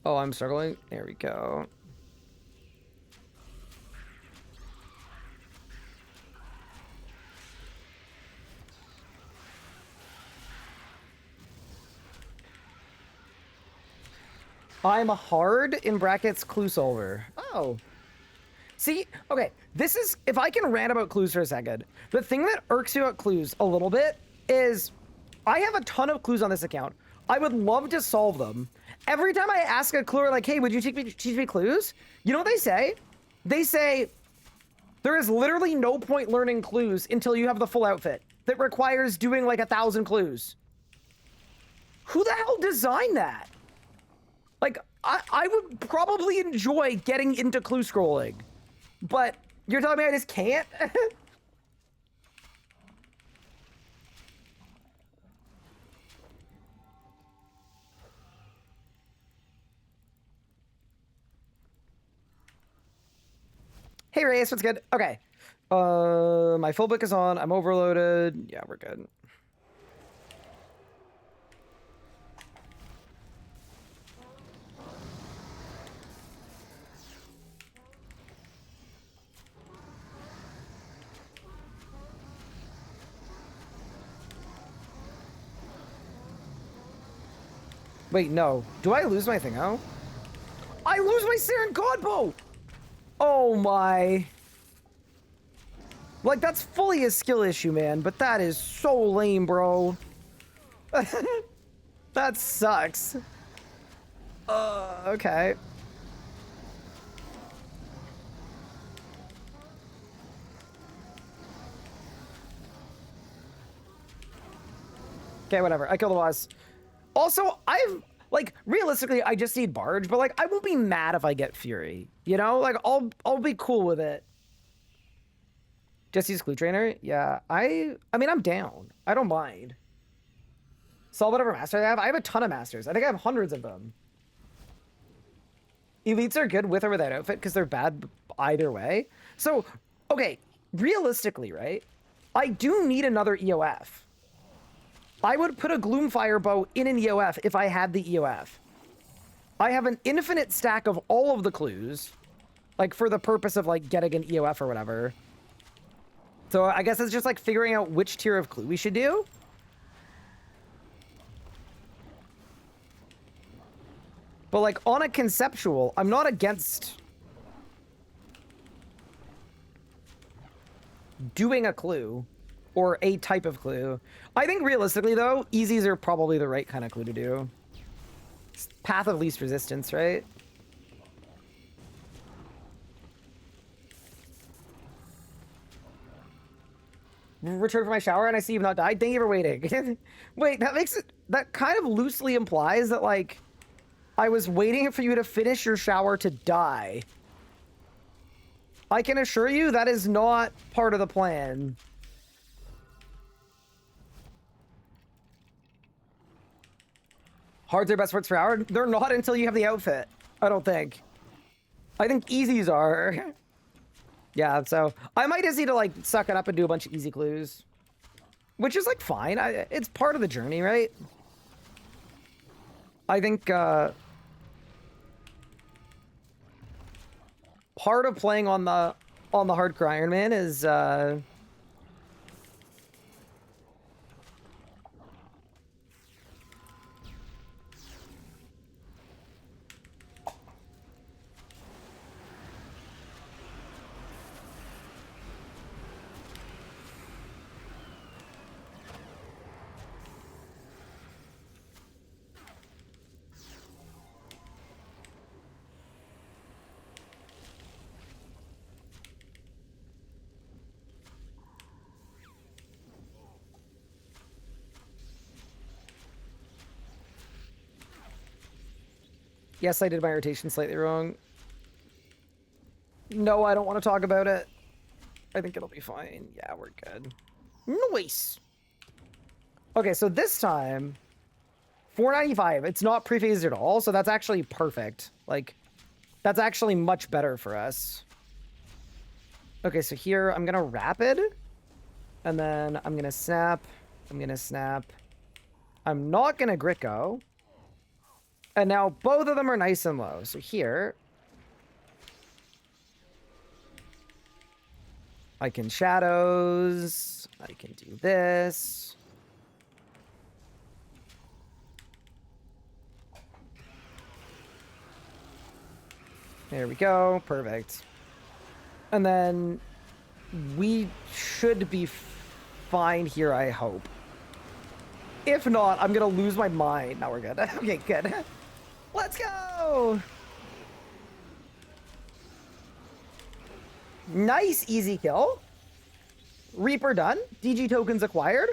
Oh, I'm struggling. There we go. I'm a hard, in brackets, clue solver. Oh. See, okay, this is, if I can rant about clues for a second, the thing that irks you about clues a little bit is I have a ton of clues on this account. I would love to solve them. Every time I ask a cluer, like, hey, would you teach me clues? You know what they say? They say, there is literally no point learning clues until you have the full outfit. That requires doing like 1,000 clues. Who the hell designed that? Like, I would probably enjoy getting into clue scrolling. But you're telling me I just can't? Hey, Reyes, what's good? Okay. My full book is on. I'm overloaded. Yeah, we're good. Wait, no. Do I lose my thing? Oh, I lose my Saren Godbow! Oh my. Like, that's fully a skill issue, man, but that is so lame, bro. That sucks. Okay. Okay, whatever. I killed the boss. Also, like, realistically, I just need Barge, but, like, I won't be mad if I get Fury. You know? Like, I'll be cool with it. Just use Clue Trainer? Yeah, I mean, I'm down. I don't mind. Solve whatever master I have. I have a ton of masters. I think I have hundreds of them. Elites are good with or without outfit because they're bad either way. So, okay, realistically, right? I do need another EOF. I would put a Gloomfire bow in an EOF if I had the EOF. I have an infinite stack of all of the clues, like for the purpose of like getting an EOF or whatever. So I guess it's just like figuring out which tier of clue we should do. But like on a conceptual, I'm not against doing a clue or a type of clue. I think realistically though, easies are probably the right kind of clue to do. It's path of least resistance, right? Return from my shower and I see you've not died. Thank you for waiting. Wait, that kind of loosely implies that like I was waiting for you to finish your shower to die. I can assure you that is not part of the plan. Hards are best parts for hour. They're not until you have the outfit. I don't think. I think easies are. Yeah, so I might just need to like suck it up and do a bunch of easy clues, which is like fine. It's part of the journey, right? I think part of playing on the hardcore Ironman is yes, I did my rotation slightly wrong. No, I don't want to talk about it. I think it'll be fine. Yeah, we're good. Nice. Okay, so this time, 495. It's not pre-phased at all, so that's actually perfect. Like, that's actually much better for us. Okay, so here, I'm gonna rapid. And then I'm gonna snap. I'm gonna snap. I'm not gonna grit go. And now both of them are nice and low. So here, I can shadows. I can do this. There we go. Perfect. And then we should be fine here, I hope. If not, I'm going to lose my mind. Now we're good. Okay, good. Let's go! Nice, easy kill. Reaper done. DG tokens acquired.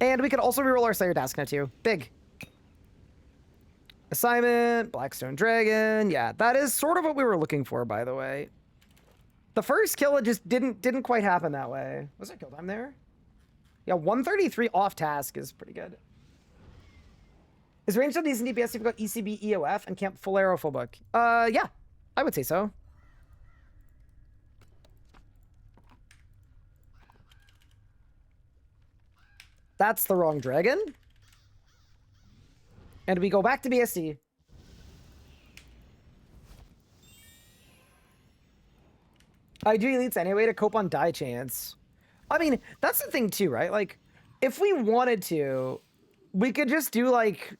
And we can also reroll our Slayer task now too. Big. Assignment, Blackstone Dragon. Yeah, that is sort of what we were looking for, by the way. The first kill, it just didn't quite happen that way. Was there kill time there? Yeah, 133 off task is pretty good. Is range still decent DPS if you've got ECB, EOF, and camp full arrow full book? Yeah, I would say so. That's the wrong dragon. And we go back to BSD. I do elites anyway to cope on die chance. I mean, that's the thing too, right? Like, if we wanted to, we could just do like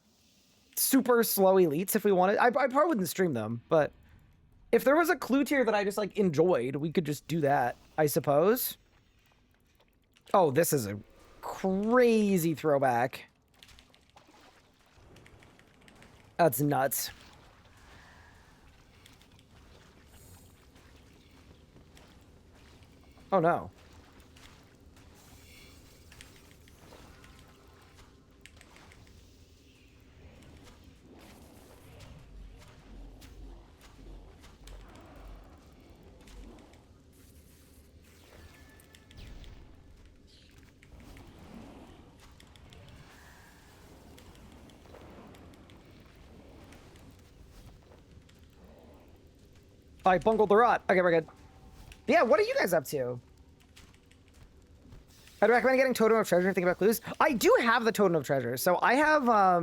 super slow elites if we wanted. I probably wouldn't stream them, but if there was a clue tier that I just like enjoyed, we could just do that, I suppose. Oh, this is a crazy throwback. That's nuts. Oh no. I bungled the rot. Okay, we're good. Yeah, what are you guys up to? I'd recommend getting Totem of Treasure and think about clues. I do have the Totem of Treasure. So I have, I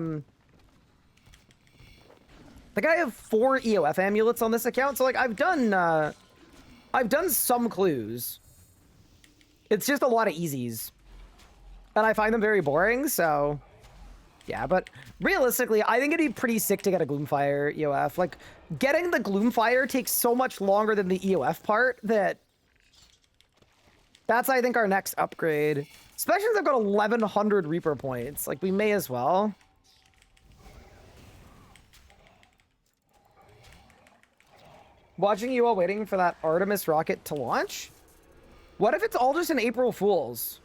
think I have 4 EOF amulets on this account. So like I've done some clues. It's just a lot of easies. And I find them very boring, so... Yeah, but realistically, I think it'd be pretty sick to get a Gloomfire EOF. Like, getting the Gloomfire takes so much longer than the EOF part that... That's, I think, our next upgrade. Especially since I've got 1,100 Reaper points. Like, we may as well. Watching you all waiting for that Artemis rocket to launch? What if it's all just an April Fool's?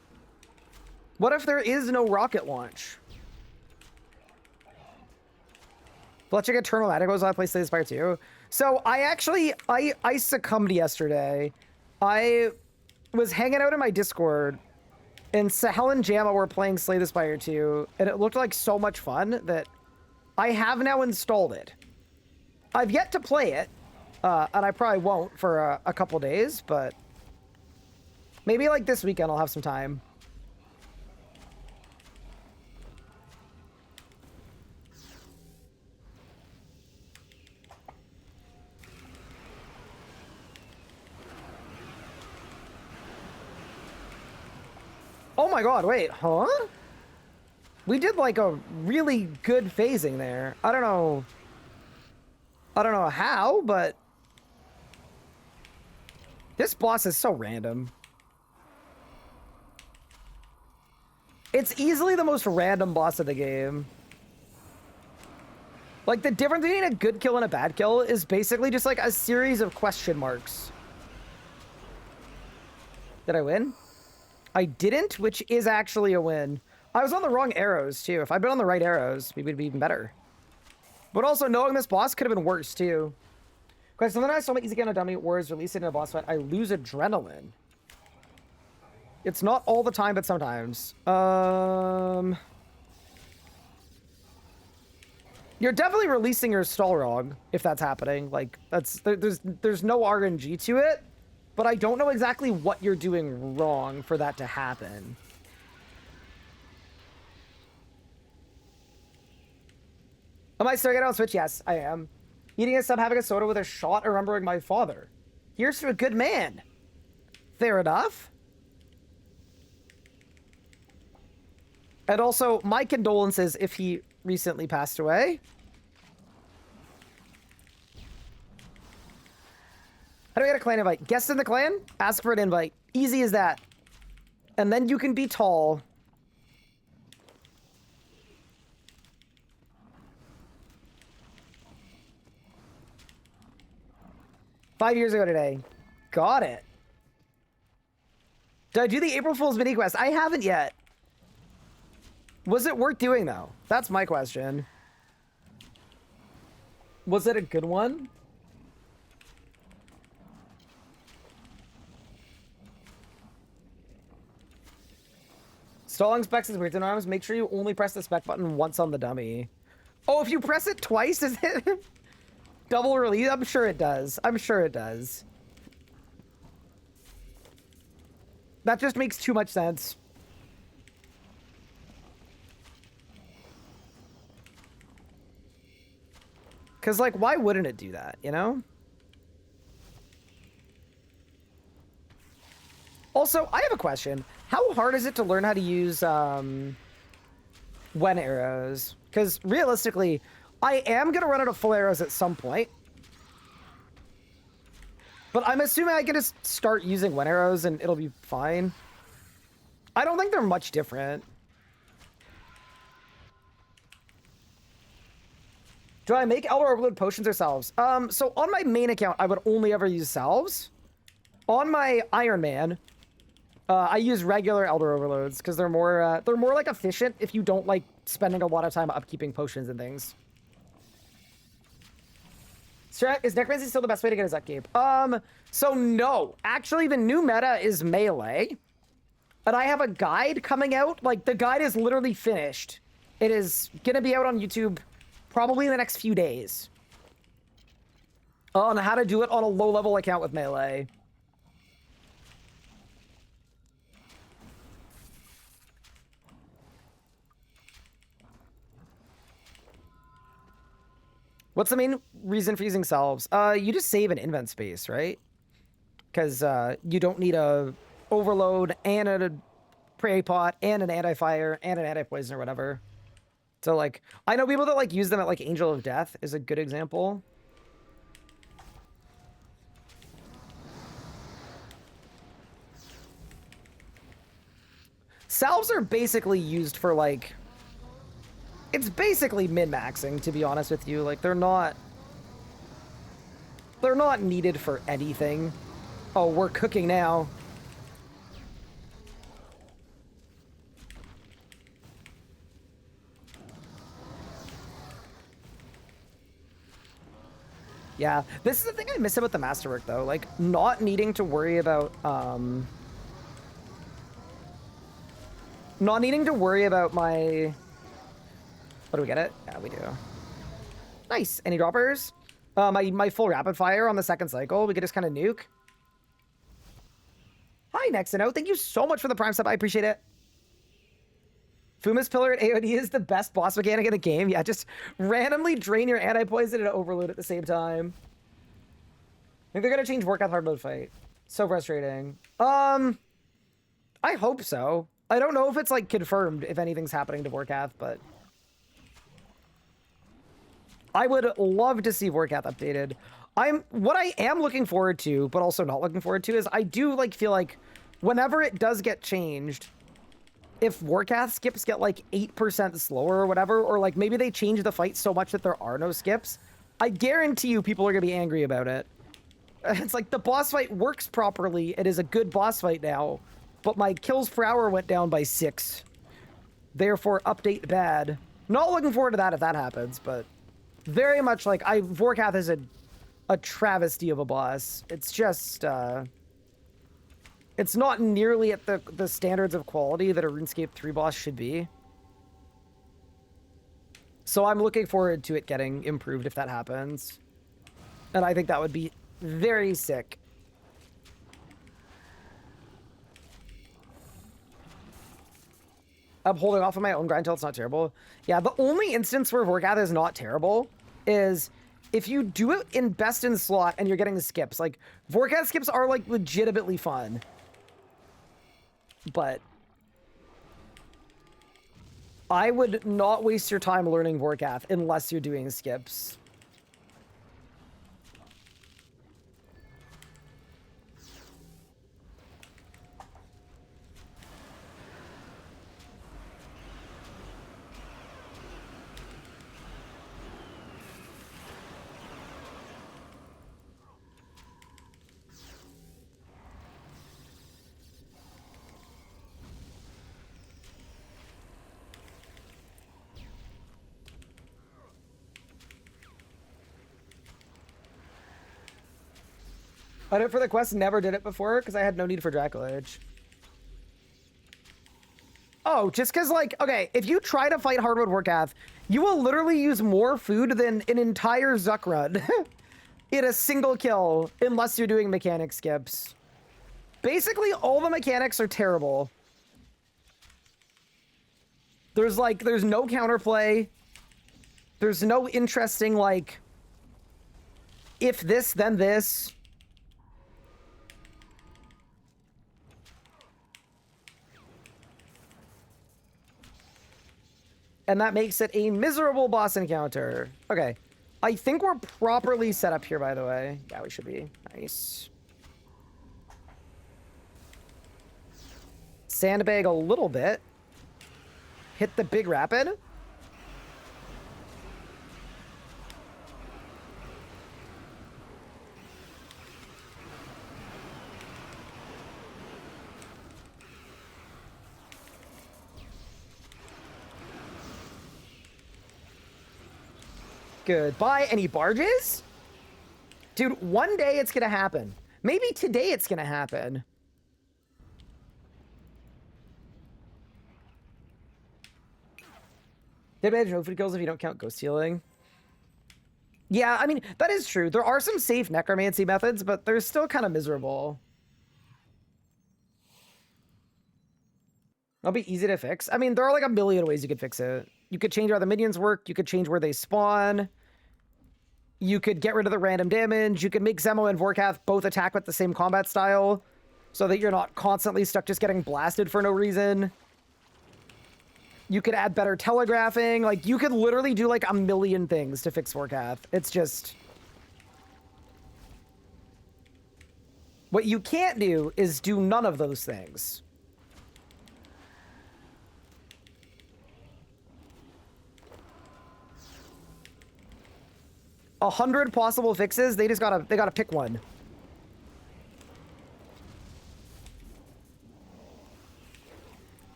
What if there is no rocket launch? Let's check Eternal Atticos. I play Slay the Spire too. So I actually, I succumbed yesterday. I was hanging out in my Discord, and Sahel and Jamma were playing Slay the Spire 2, and it looked like so much fun that I have now installed it. I've yet to play it, and I probably won't for a couple days, but maybe like this weekend I'll have some time. Oh my god, wait, huh? We did like a really good phasing there. I don't know how, but this boss is so random. It's easily the most random boss of the game. Like, the difference between a good kill and a bad kill is basically just like a series of question marks. Did I win? I didn't, which is actually a win. I was on the wrong arrows, too. If I'd been on the right arrows, maybe it'd be even better. But also, knowing this boss could have been worse, too. Because something I saw my easy game on dummy wars released in a boss fight, I lose adrenaline. It's not all the time, but sometimes. You're definitely releasing your Stalrog, if that's happening. Like, there's no RNG to it. But I don't know exactly what you're doing wrong for that to happen. Am I still getting on Switch? Yes, I am. Eating a sub, having a soda with a shot, remembering my father. Here's to a good man. Fair enough. And also, my condolences if he recently passed away. How do I get a clan invite? Guest in the clan? Ask for an invite. Easy as that. And then you can be tall. Five years ago today. Got it. Did I do the April Fool's mini quest? I haven't yet. Was it worth doing, though? That's my question. Was it a good one? Stalling specs is weird. Anonymous, make sure you only press the spec button once on the dummy. Oh, if you press it twice, is it double release? I'm sure it does. I'm sure it does. That just makes too much sense. Because, like, why wouldn't it do that, you know? Also, I have a question. How hard is it to learn how to use when arrows? Because realistically, I am going to run out of full arrows at some point. But I'm assuming I can just start using when arrows and it'll be fine. I don't think they're much different. Do I make Elder Overload potions or salves? So on my main account, I would only ever use salves. On my Ironman, I use regular Elder Overloads because they're more like efficient if you don't like spending a lot of time upkeeping potions and things. So is Necromancy still the best way to get his upkeep? So no. Actually, the new meta is melee. And I have a guide coming out. Like, the guide is literally finished. It is going to be out on YouTube probably in the next few days. On how to do it on a low-level account with melee. What's the main reason for using salves? You just save an invent space, right? Because you don't need a... overload and a prey pot and an anti-fire and an anti-poison or whatever. So like, I know people that like use them at like Angel of Death is a good example. Salves are basically used for like, it's basically min-maxing, to be honest with you. Like they're not needed for anything. Oh, we're cooking now. Yeah, this is the thing I miss about the Masterwork, though. Like, not needing to worry about, not needing to worry about my... What do we get it? Yeah, we do. Nice. Any droppers? My full rapid fire on the second cycle. We could just kind of nuke. Hi, Nexino. Thank you so much for the Prime sub. I appreciate it. Fuma's Pillar at AOD is the best boss mechanic in the game. Yeah, just randomly drain your anti-poison and overload at the same time. I think they're gonna change Warcath hard mode fight. So frustrating. I hope so. I don't know if it's like confirmed if anything's happening to Warcath, but I would love to see Warcath updated. What I am looking forward to, but also not looking forward to, is I do like feel like whenever it does get changed, if Warcath skips get like 8% slower or whatever, or like maybe they change the fight so much that there are no skips, I guarantee you people are gonna be angry about it. It's like the boss fight works properly. It is a good boss fight now, but my kills per hour went down by 6. Therefore, update bad. Not looking forward to that if that happens, but very much like Vorkath is a travesty of a boss. It's just it's not nearly at the standards of quality that a RuneScape 3 boss should be. So I'm looking forward to it getting improved if that happens. And I think that would be very sick. I'm holding off on my own grind until it's not terrible. Yeah, the only instance where Vorkath is not terrible is if you do it in best in slot and you're getting the skips. Like, Vorkath skips are, like, legitimately fun. But I would not waste your time learning Vorkath unless you're doing skips. I did it for the quest, never did it before because I had no need for Draculage. Oh, just because, like, okay, if you try to fight hard mode Warcath, you will literally use more food than an entire Zuck run in a single kill, unless you're doing mechanic skips. Basically, all the mechanics are terrible. There's no counterplay. There's no interesting, like, if this, then this. And that makes it a miserable boss encounter. Okay. I think we're properly set up here, by the way. Yeah, we should be. Nice. Sandbag a little bit. Hit the big rapid. Goodbye. Any barges? Dude, one day it's gonna happen. Maybe today it's gonna happen. They manage no food kills if you don't count ghost healing. Yeah, I mean, that is true. There are some safe necromancy methods, but they're still kind of miserable. That'll be easy to fix. I mean, there are like a million ways you could fix it. You could change how the minions work. You could change where they spawn. You could get rid of the random damage. You could make Zemo and Vorkath both attack with the same combat style. so that you're not constantly stuck just getting blasted for no reason. You could add better telegraphing. Like, you could literally do, like, a million things to fix Warcath. It's just... What you can't do is do none of those things. 100 possible fixes. They gotta pick one.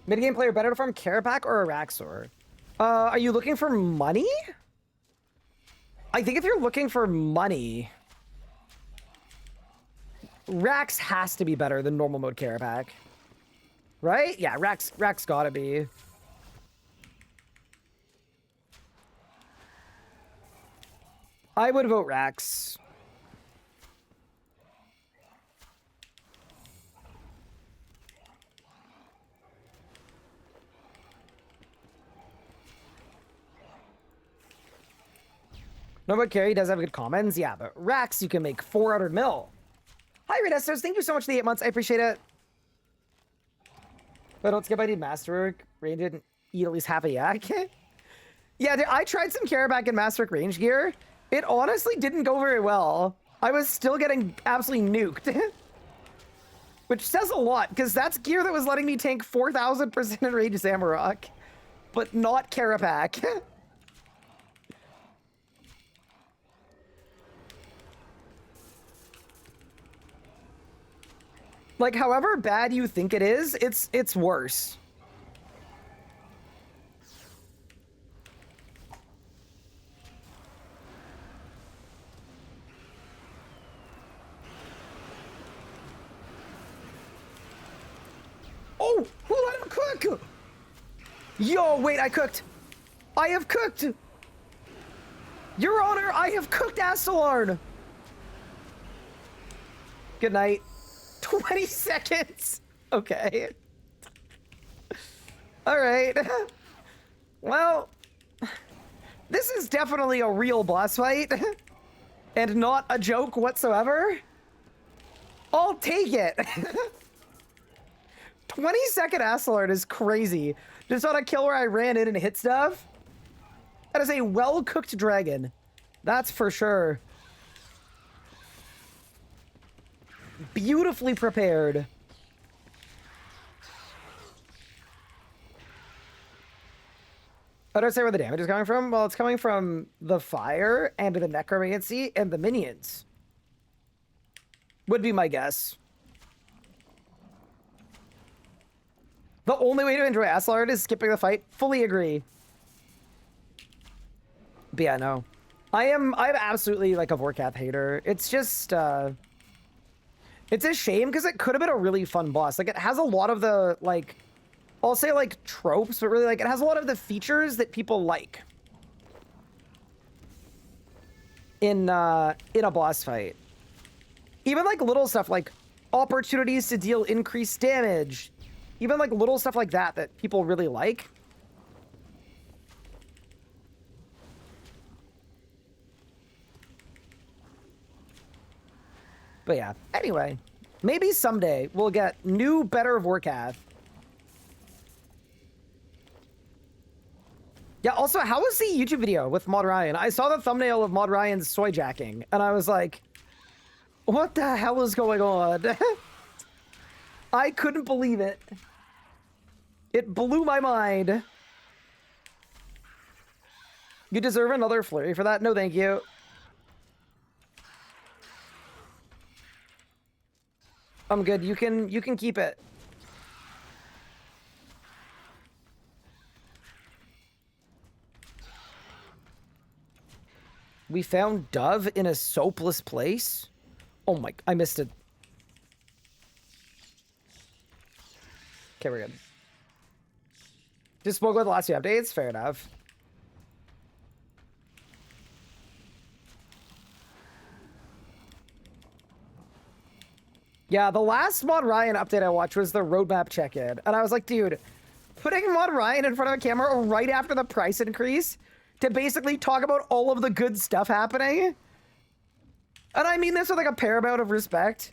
Mid-game player better to farm Carapac or a Raxor? Are you looking for money? I think if you're looking for money, Rax has to be better than normal mode Carapac. Right? Yeah, Rax gotta be. I would vote Rax. No, but Carrie does have good comments. Yeah, but Rax, you can make 400 mil. Hi, Redestos. Thank you so much for the 8 months. I appreciate it. But don't skip, I need Masterwork. Rain didn't eat at least half a yak. Yeah, I tried some Carapac and Masterwork range gear. It honestly didn't go very well. I was still getting absolutely nuked. Which says a lot, because that's gear that was letting me tank 4,000% in range Zamorak. But not Carapac. Like, however bad you think it is, it's worse. Oh, who let him cook? Yo, wait, I cooked. I have cooked. Your Honor, I have cooked Astelarn. Good night. 20 seconds. Okay. All right. Well, this is definitely a real boss fight and not a joke whatsoever. I'll take it. 20-second Astelarn is crazy. Just on a kill where I ran in and hit stuff. That is a well-cooked dragon. That's for sure. Beautifully prepared. How do I say where the damage is coming from? Well, it's coming from the fire and the necromancy and the minions. Would be my guess. The only way to enjoy Astelarn is skipping the fight. Fully agree. But yeah, no. I'm absolutely like a Vorkath hater. It's just it's a shame because it could have been a really fun boss. Like, it has a lot of the, like, I'll say, like, tropes, but really, like, it has a lot of the features that people like in a boss fight. Even, like, little stuff like opportunities to deal increased damage. Even, like, little stuff like that that people really like. But yeah, anyway, maybe someday we'll get new, better Vorkath. Yeah, also, how was the YouTube video with Mod Ryan? I saw the thumbnail of Mod Ryan's soy jacking, and I was like, what the hell is going on? I couldn't believe it. It blew my mind. You deserve another flurry for that? No, thank you. I'm good. You can keep it. We found Dove in a soapless place? Oh my, I missed it. Okay, we're good. Just spoke about the last few updates? Fair enough. Yeah, the last Mod Ryan update I watched was the roadmap check-in. And I was like, dude, putting Mod Ryan in front of a camera right after the price increase to basically talk about all of the good stuff happening. And I mean this with like a paramount of respect.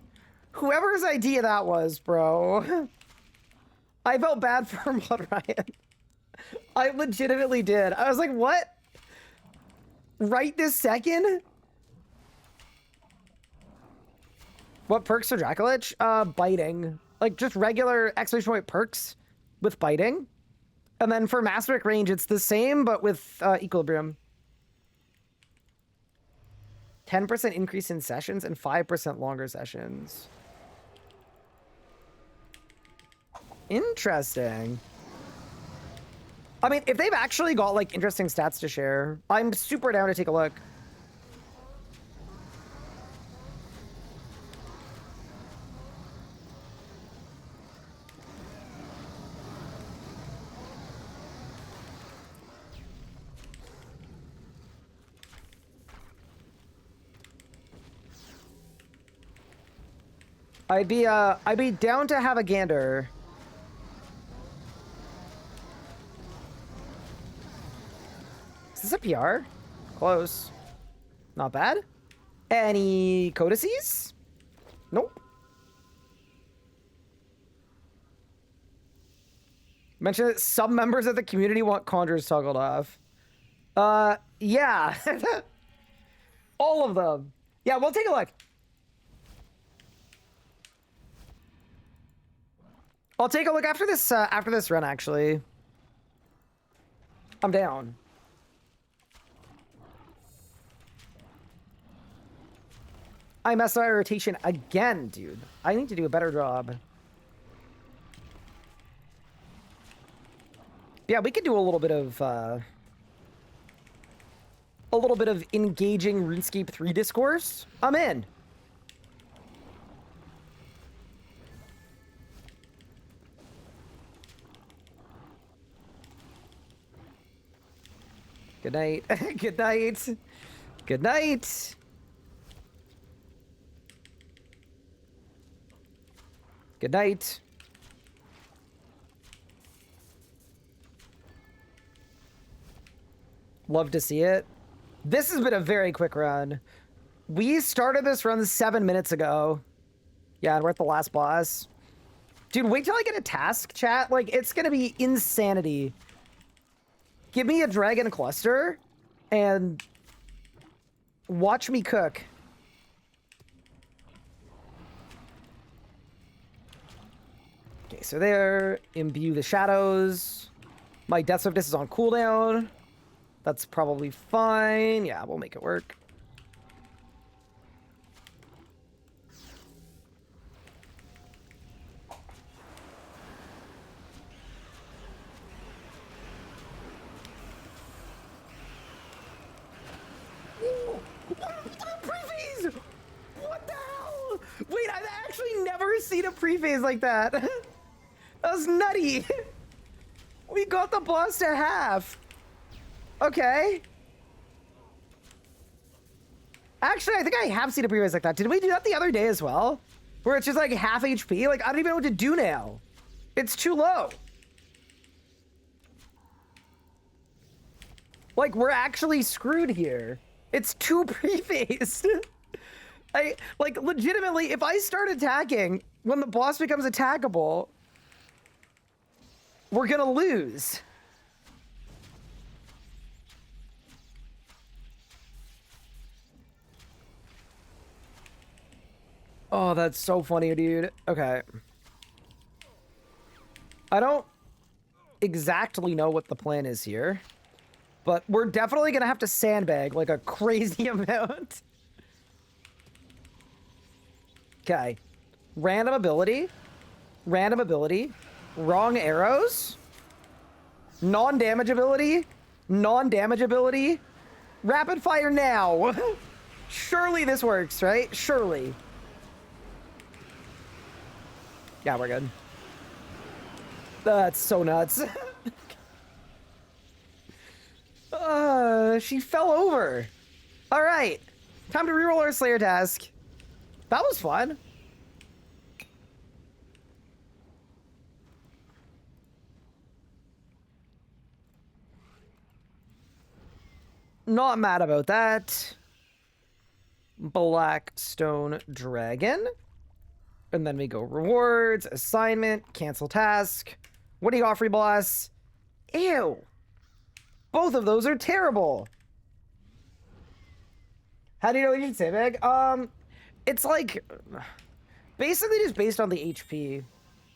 Whoever's idea that was, bro. I felt bad for Mod Ryan. I legitimately did. I was like, what? Right this second? What perks for Dracolich? Biting. Like, just regular exclamation point perks with biting. And then for Master range, it's the same, but with Equilibrium. 10% increase in sessions and 5% longer sessions. Interesting. I mean, if they've actually got, like, interesting stats to share, I'm super down to take a look. I'd be down to have a gander. Is this a PR? Close. Not bad. Any codices? Nope. Mention that some members of the community want conjures toggled off. Yeah. All of them. Yeah, we'll take a look. I'll take a look after this run, actually. I'm down. I messed up my rotation again, dude. I need to do a better job. Yeah, we could do a little bit of engaging RuneScape 3 discourse. I'm in. Good night. Good night. Good night. Good night. Love to see it. This has been a very quick run. We started this run 7 minutes ago. Yeah, and we're at the last boss. Dude, wait till I get a task, chat. Like, it's gonna be insanity. Give me a dragon cluster and watch me cook. Okay, so there, imbue the shadows. My Death Swiftness is on cooldown. That's probably fine. Yeah, we'll make it work. Pre-phase! What the hell? Wait, I've actually never seen a pre-phase like that. That was nutty. We got the boss to half. Okay. Actually, I think I have seen a pre-phase like that. Did we do that the other day as well? Where it's just like half HP? Like, I don't even know what to do now. It's too low. Like, we're actually screwed here. It's too pre-phased. Like, legitimately, if I start attacking when the boss becomes attackable, we're gonna lose. Oh, that's so funny, dude. Okay. I don't exactly know what the plan is here, but we're definitely gonna have to sandbag like a crazy amount. Okay. Random ability. Random ability. Wrong arrows. Non-damage ability. Non-damage ability. Rapid fire now. Surely this works, right? Surely. Yeah, we're good. That's so nuts. She fell over. All right. Time to reroll our Slayer task. That was fun. Not mad about that. Blackstone Dragon. And then we go rewards, assignment, cancel task. What do you got, free boss? Ew. Both of those are terrible. How do you know what you should say, Meg? It's like basically just based on the HP.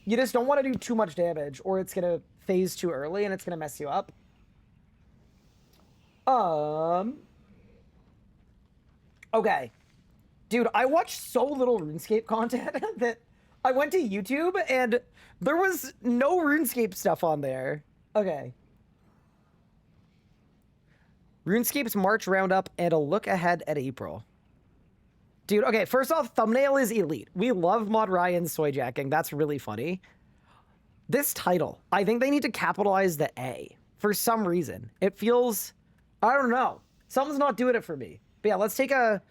You just don't want to do too much damage or it's gonna phase too early and it's gonna mess you up. Okay. Dude, I watched so little RuneScape content that I went to YouTube and there was no RuneScape stuff on there. Okay. RuneScape's March roundup and a look ahead at April. Dude, okay, first off, thumbnail is elite. We love Mod Ryan's soy jacking. That's really funny. This title, I think they need to capitalize the A for some reason. It feels, I don't know. Something's not doing it for me. But yeah, let's take a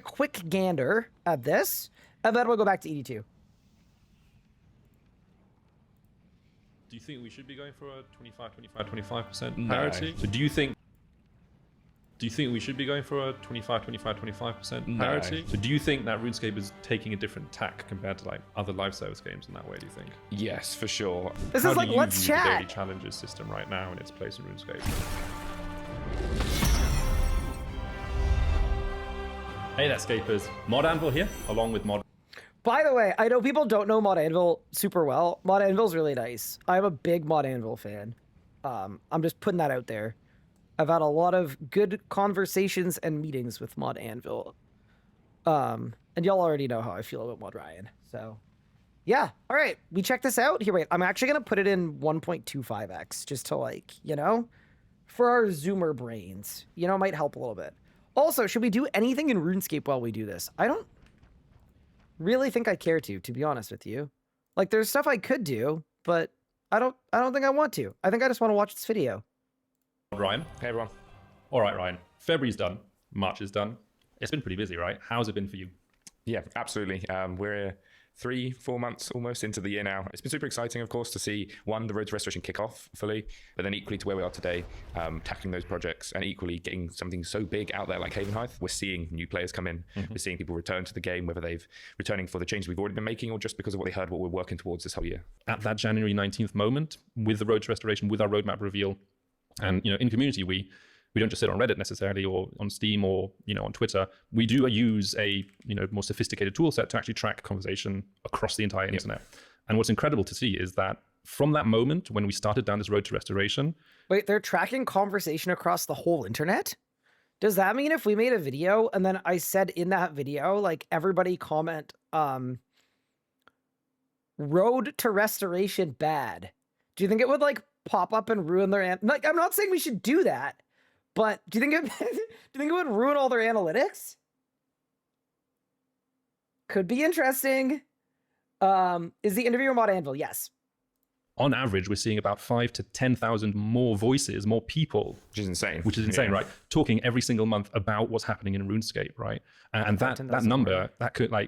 quick gander at this, and then we'll go back to ED2. Do you think we should be going for a 25% parity? So do you think we should be going for a 25% parity? So do you think that RuneScape is taking a different tack compared to like other live service games in that way, do you think? Yes, for sure. This is like, let's the chat. daily challenges system right now in its place in RuneScape? Hey there, Scapers. Mod Anvil here, along with Mod... By the way, I know people don't know Mod Anvil super well. Mod Anvil's really nice. I'm a big Mod Anvil fan. I'm just putting that out there. I've had a lot of good conversations and meetings with Mod Anvil. And y'all already know how I feel about Mod Ryan. So, yeah. All right. We check this out. Here, wait. I'm actually going to put it in 1.25x just to, like, you know, for our Zoomer brains. You know, it might help a little bit. Also, should we do anything in RuneScape while we do this? I don't really think I care to be honest with you. Like, there's stuff I could do, but I don't think I want to. I think I just want to watch this video. Ryan. Hey, everyone. All right, Ryan. February's done. March is done. It's been pretty busy, right? How's it been for you? Yeah, absolutely. We're 3-4 months almost into the year now. It's been super exciting, of course, to see, one, the Road to Restoration kick off fully, but then equally to where we are today, tackling those projects and equally getting something so big out there like Havenheim. We're seeing new players come in. We're seeing people return to the game, whether they've returning for the changes we've already been making or just because of what they heard, what we're working towards this whole year. At that January 19th moment, with the Road to Restoration, with our roadmap reveal, and, you know, in community, we don't just sit on Reddit necessarily or on Steam or, you know, on Twitter. We do use a, you know, more sophisticated tool set to actually track conversation across the entire internet. And what's incredible to see is that from that moment when we started down this road to restoration. Wait, they're tracking conversation across the whole internet? Does that mean if we made a video and then I said in that video, like, everybody comment, road to restoration bad, do you think it would, like, pop up and ruin their, like, I'm not saying we should do that, but do you think it would ruin all their analytics? Could be interesting. Is the interviewer Mod Anvil? Yes. On average, we're seeing about 5,000 to 10,000 more voices, more people. Which is insane. Which is insane, right? Talking every single month about what's happening in RuneScape, right? And that number,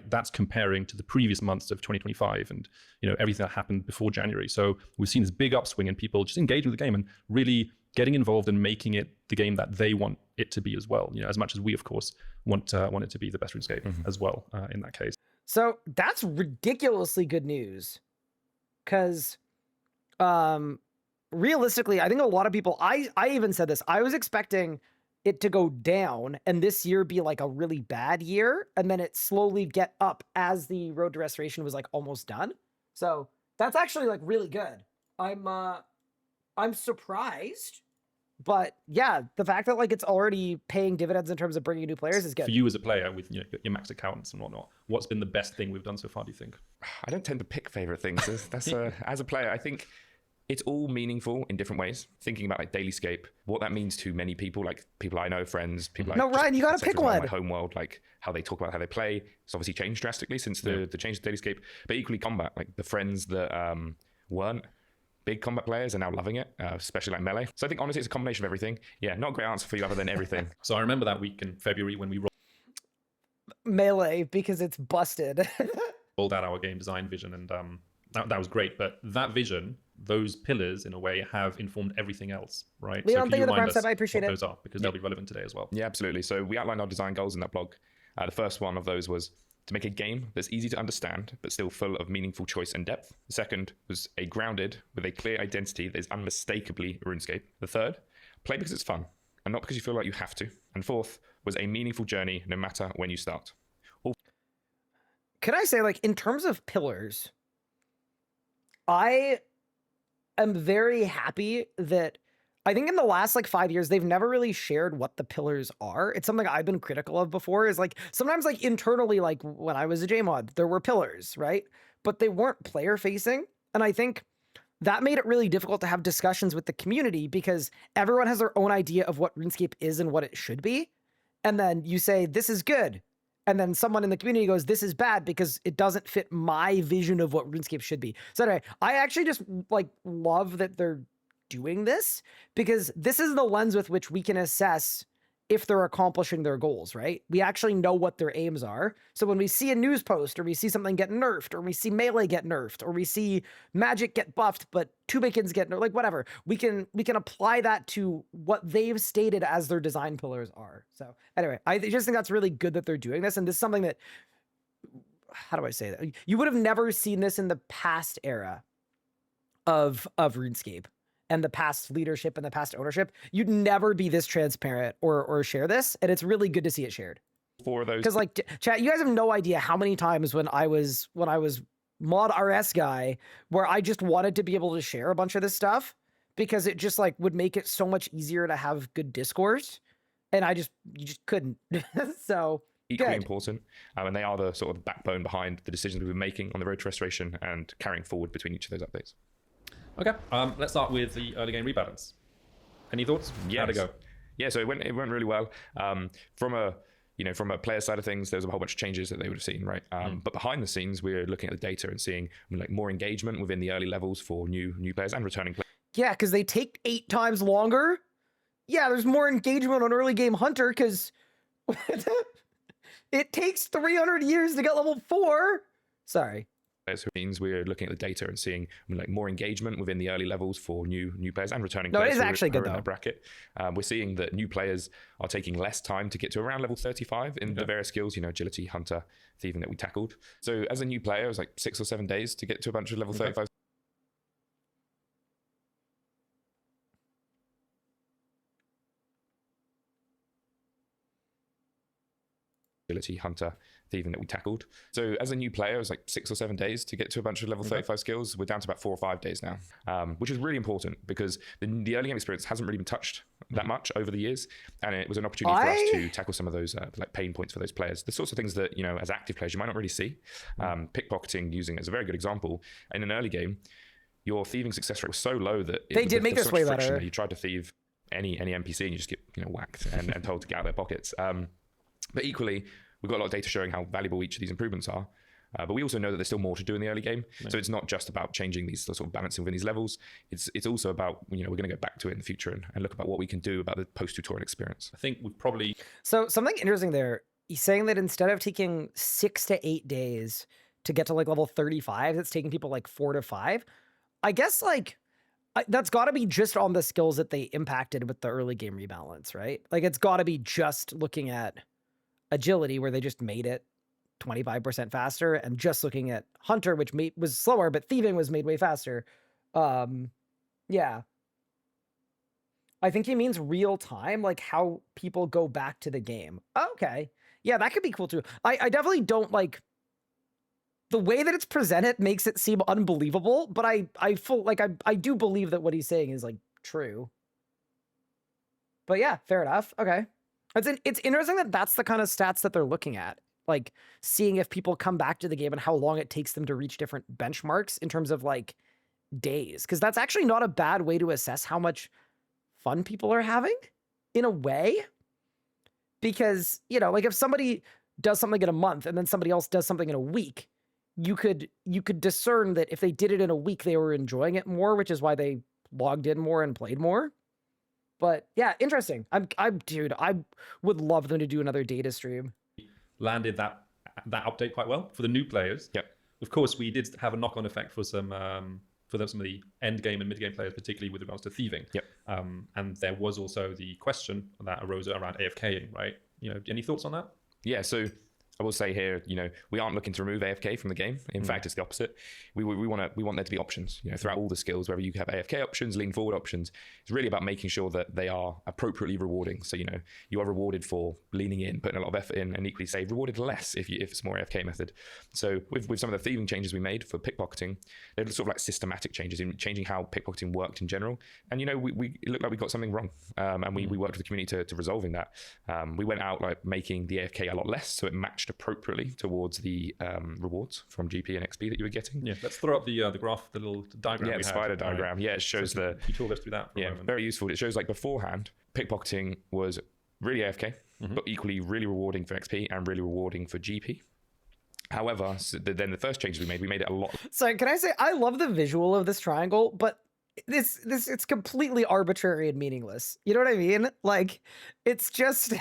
that's comparing to the previous months of 2025 and, you know, everything that happened before January. So we've seen this big upswing in people just engaging with the game and really getting involved and making it the game that they want it to be as well. You know, as much as we, of course, want it to be the best RuneScape as well in that case. So that's ridiculously good news, because realistically, I think a lot of people, I even said this, I was expecting it to go down and this year be like a really bad year and then it slowly get up as the road to restoration was like almost done. So that's actually like really good. I'm surprised, but yeah, the fact that like it's already paying dividends in terms of bringing new players is good. For you as a player with, you know, your max accountants and whatnot, what's been the best thing we've done so far, do you think? I don't tend to pick favorite things. That's as a player, I think it's all meaningful in different ways. Thinking about like Dailyscape, what that means to many people, like people I know, friends, people like... No, Ryan, you gotta pick one. My home world, like how they talk about how they play. It's obviously changed drastically since the change to Dailyscape, but equally combat, like the friends that weren't big combat players are now loving it, especially like Melee. So I think honestly it's a combination of everything. Yeah, not a great answer for you other than everything. So I remember that week in February when we Melee, because it's busted. rolled out our game design vision, and that was great. But that vision those pillars in a way have informed everything else, right? Leon, so thank you for the remind prime us step. I appreciate what it. those are, because they'll be relevant today as well. Yeah, absolutely. So we outlined our design goals in that blog. The first one of those was to make a game that's easy to understand, but still full of meaningful choice and depth. The second was a grounded with a clear identity that is unmistakably RuneScape. The third, play because it's fun, and not because you feel like you have to. And fourth was a meaningful journey, no matter when you start. Can I say, like, in terms of pillars, I am very happy that I think in the last like 5 years, they've never really shared what the pillars are. It's something I've been critical of before, is like sometimes like internally, like when I was a JMod, there were pillars, right? But they weren't player facing. And I think that made it really difficult to have discussions with the community because everyone has their own idea of what RuneScape is and what it should be. And then you say, this is good. And then someone in the community goes, this is bad because it doesn't fit my vision of what RuneScape should be. So anyway, I actually just like love that they're doing this because this is the lens with which we can assess if they're accomplishing their goals, right? We actually know what their aims are. So when we see a news post or we see something get nerfed or we see melee get nerfed or we see magic get buffed, but Tubikins get nerfed, like whatever, we can apply that to what they've stated as their design pillars are. So anyway, I just think that's really good that they're doing this. And this is something that, how do I say that? You would have never seen this in the past era of RuneScape and the past leadership and the past ownership. You'd never be this transparent or share this. And it's really good to see it shared. For those, because like chat, you guys have no idea how many times when I was mod RS guy, where I just wanted to be able to share a bunch of this stuff because it just like would make it so much easier to have good discourse. And you just couldn't. So equally good. important, and they are the sort of backbone behind the decisions we've been making on the road to restoration and carrying forward between each of those updates. Okay, let's start with the early game rebalance. Any thoughts? Yes. How'd it go? Yeah, so it went really well. From a player side of things, there's a whole bunch of changes that they would have seen, right? But behind the scenes, we're looking at the data and seeing like more engagement within the early levels for new players and returning players. Yeah, because they take 8 times longer. Yeah, there's more engagement on early game Hunter because it takes 300 years to get level 4. Sorry. So it means we're looking at the data and seeing like more engagement within the early levels for new players and returning No, players. it is actually good in though. that bracket. We're seeing that new players are taking less time to get to around level 35 in the various skills, agility, hunter, thieving that we tackled. So as a new player, it was like 6 or 7 days to get to a bunch of level 35. Agility, hunter, thieving that we tackled. So as a new player, it was like 6 or 7 days to get to a bunch of level 35 skills. We're down to about 4 or 5 days now, which is really important because the early game experience hasn't really been touched that much over the years, and it was an opportunity for us to tackle some of those like pain points for those players. The sorts of things that as active players you might not really see. Pickpocketing, using it as a very good example. In an early game, your thieving success rate was so low that They did make this way better. You tried to thieve any NPC and you just get whacked and told to get out of their pockets. But equally, we've got a lot of data showing how valuable each of these improvements are. But we also know that there's still more to do in the early game. Right. So it's not just about changing these sort of balancing within these levels. It's also about, we're going to go back to it in the future and look about what we can do about the post-tutorial experience. I think we've probably... So something interesting there, he's saying that instead of taking 6 to 8 days to get to like level 35, it's taking people like 4 to 5. I guess like that's got to be just on the skills that they impacted with the early game rebalance, right? Like it's got to be just looking at agility where they just made it 25% faster, and just looking at hunter, which was slower, but thieving was made way faster. Yeah. I think he means real time, like how people go back to the game. Okay. Yeah, that could be cool too. I definitely don't like the way that it's presented makes it seem unbelievable, but I do believe that what he's saying is like true. But yeah, fair enough. Okay. It's interesting that that's the kind of stats that they're looking at, like seeing if people come back to the game and how long it takes them to reach different benchmarks in terms of like days. Because that's actually not a bad way to assess how much fun people are having in a way. Because, like if somebody does something in a month and then somebody else does something in a week, you could discern that if they did it in a week, they were enjoying it more, which is why they logged in more and played more. But yeah, interesting. Dude, I would love them to do another data stream. Landed that update quite well for the new players. Yep. Of course, we did have a knock-on effect for some for some of the end game and mid game players, particularly with regards to thieving. Yep. And there was also the question that arose around AFKing, right? Any thoughts on that? Yeah, so I will say here, we aren't looking to remove AFK from the game. In fact, it's the opposite. We want there to be options, throughout all the skills, whether you have AFK options, lean forward options. It's really about making sure that they are appropriately rewarding. So, you are rewarded for leaning in, putting a lot of effort in, and equally say rewarded less if it's more AFK method. So with some of the thieving changes we made for pickpocketing, they're sort of like systematic changes in changing how pickpocketing worked in general. And, it looked like we got something wrong. And we worked with the community to resolving that. We went out like making the AFK a lot less, so it matched appropriately towards the rewards from GP and XP that you were getting. Yeah, let's throw up the graph, the little diagram. Yeah, the spider diagram. Yeah, it shows Can you talk us through that for a moment? Very useful. It shows like beforehand, pickpocketing was really AFK, but equally really rewarding for XP and really rewarding for GP. However, then the first changes we made it a lot. Sorry, can I say I love the visual of this triangle, but this it's completely arbitrary and meaningless. You know what I mean? Like, it's just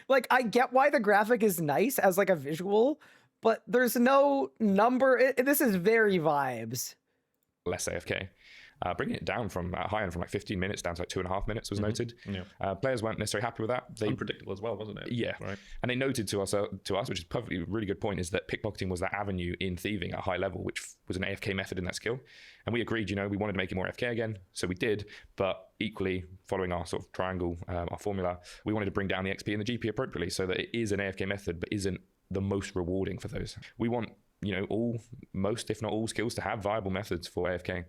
like, I get why the graphic is nice as like a visual, but there's no number. This is very vibes. Less AFK. Bringing it down from high end from like 15 minutes down to like 2.5 minutes was noted. Yeah. Players weren't necessarily happy with that. They unpredictable as well, wasn't it? Yeah. Right. And they noted to us, which is perfectly really good point, is that pickpocketing was that avenue in thieving at a high level, which was an AFK method in that skill. And we agreed, we wanted to make it more AFK again, so we did. But equally, following our sort of triangle, our formula, we wanted to bring down the XP and the GP appropriately so that it is an AFK method, but isn't the most rewarding for those. We want, most, if not all, skills to have viable methods for AFK.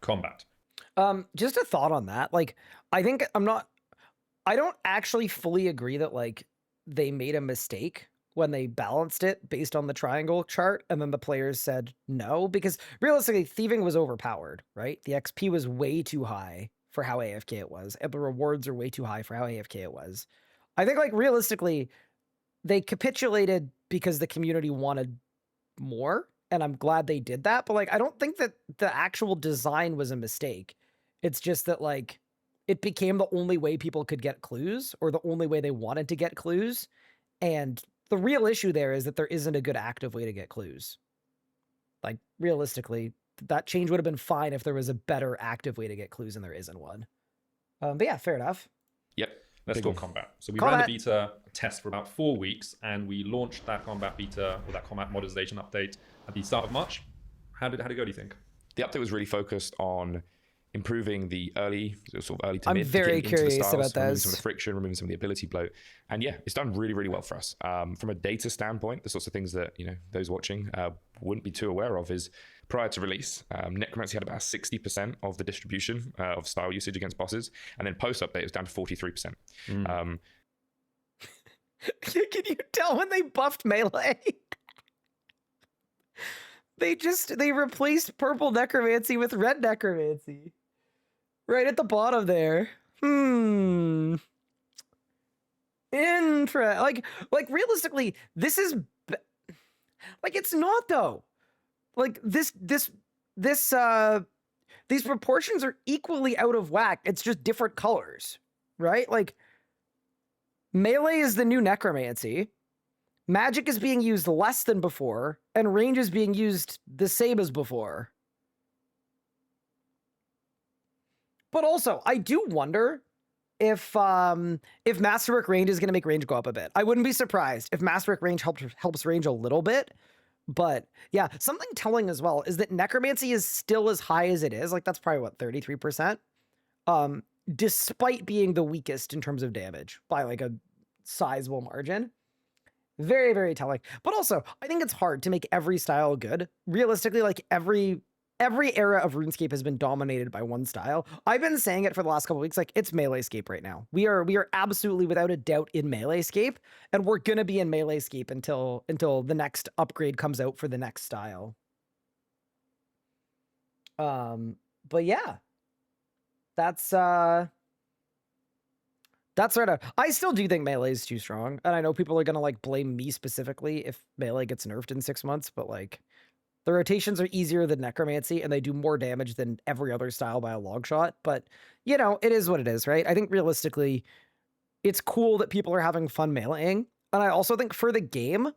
Combat. Just a thought on that. Like, I don't actually fully agree that like they made a mistake when they balanced it based on the triangle chart and then the players said no, because realistically thieving was overpowered, right? The XP was way too high for how AFK it was, and the rewards are way too high for how AFK it was. I think like realistically they capitulated because the community wanted more, and I'm glad they did that, but like I don't think that the actual design was a mistake. It's just that like it became the only way people could get clues, or the only way they wanted to get clues. And the real issue there is that there isn't a good active way to get clues. Like realistically, that change would have been fine if there was a better active way to get clues, and there isn't one. But yeah, fair enough. Yep. Let's talk combat. So we ran the beta test for about 4 weeks, and we launched that combat beta, or that combat modernization update, at the start of March. How did it go, do you think? The update was really focused on improving the early to mid. I'm very curious about removing those. some of the friction, removing some of the ability bloat, and yeah, it's done really, really well for us. From a data standpoint, the sorts of things that those watching wouldn't be too aware of is prior to release, Necromancy had about 60% of the distribution of style usage against bosses, and then post update it was down to 43%. Can you tell when they buffed melee? They replaced purple necromancy with red necromancy. Right at the bottom there. Like realistically, this is like, it's not though. Like these proportions are equally out of whack. It's just different colors, right? Like melee is the new necromancy. Magic is being used less than before, and range is being used the same as before. But also, I do wonder if Masterwork range is going to make range go up a bit. I wouldn't be surprised if Masterwork range helps range a little bit. But yeah, something telling as well is that Necromancy is still as high as it is. Like that's probably what, 33%? Despite being the weakest in terms of damage by like a sizable margin. Very, very telling. But also, I think it's hard to make every style good. Realistically, like every era of RuneScape has been dominated by one style. I've been saying it for the last couple of weeks, like it's Meleescape right now. We are absolutely without a doubt in Meleescape, and we're gonna be in Meleescape until the next upgrade comes out for the next style. But yeah. That's sort of, I still do think melee is too strong, and I know people are gonna like blame me specifically if melee gets nerfed in 6 months, but like the rotations are easier than necromancy, and they do more damage than every other style by a long shot. But it is what it is, right? I think realistically, it's cool that people are having fun meleeing, and I also think for the game,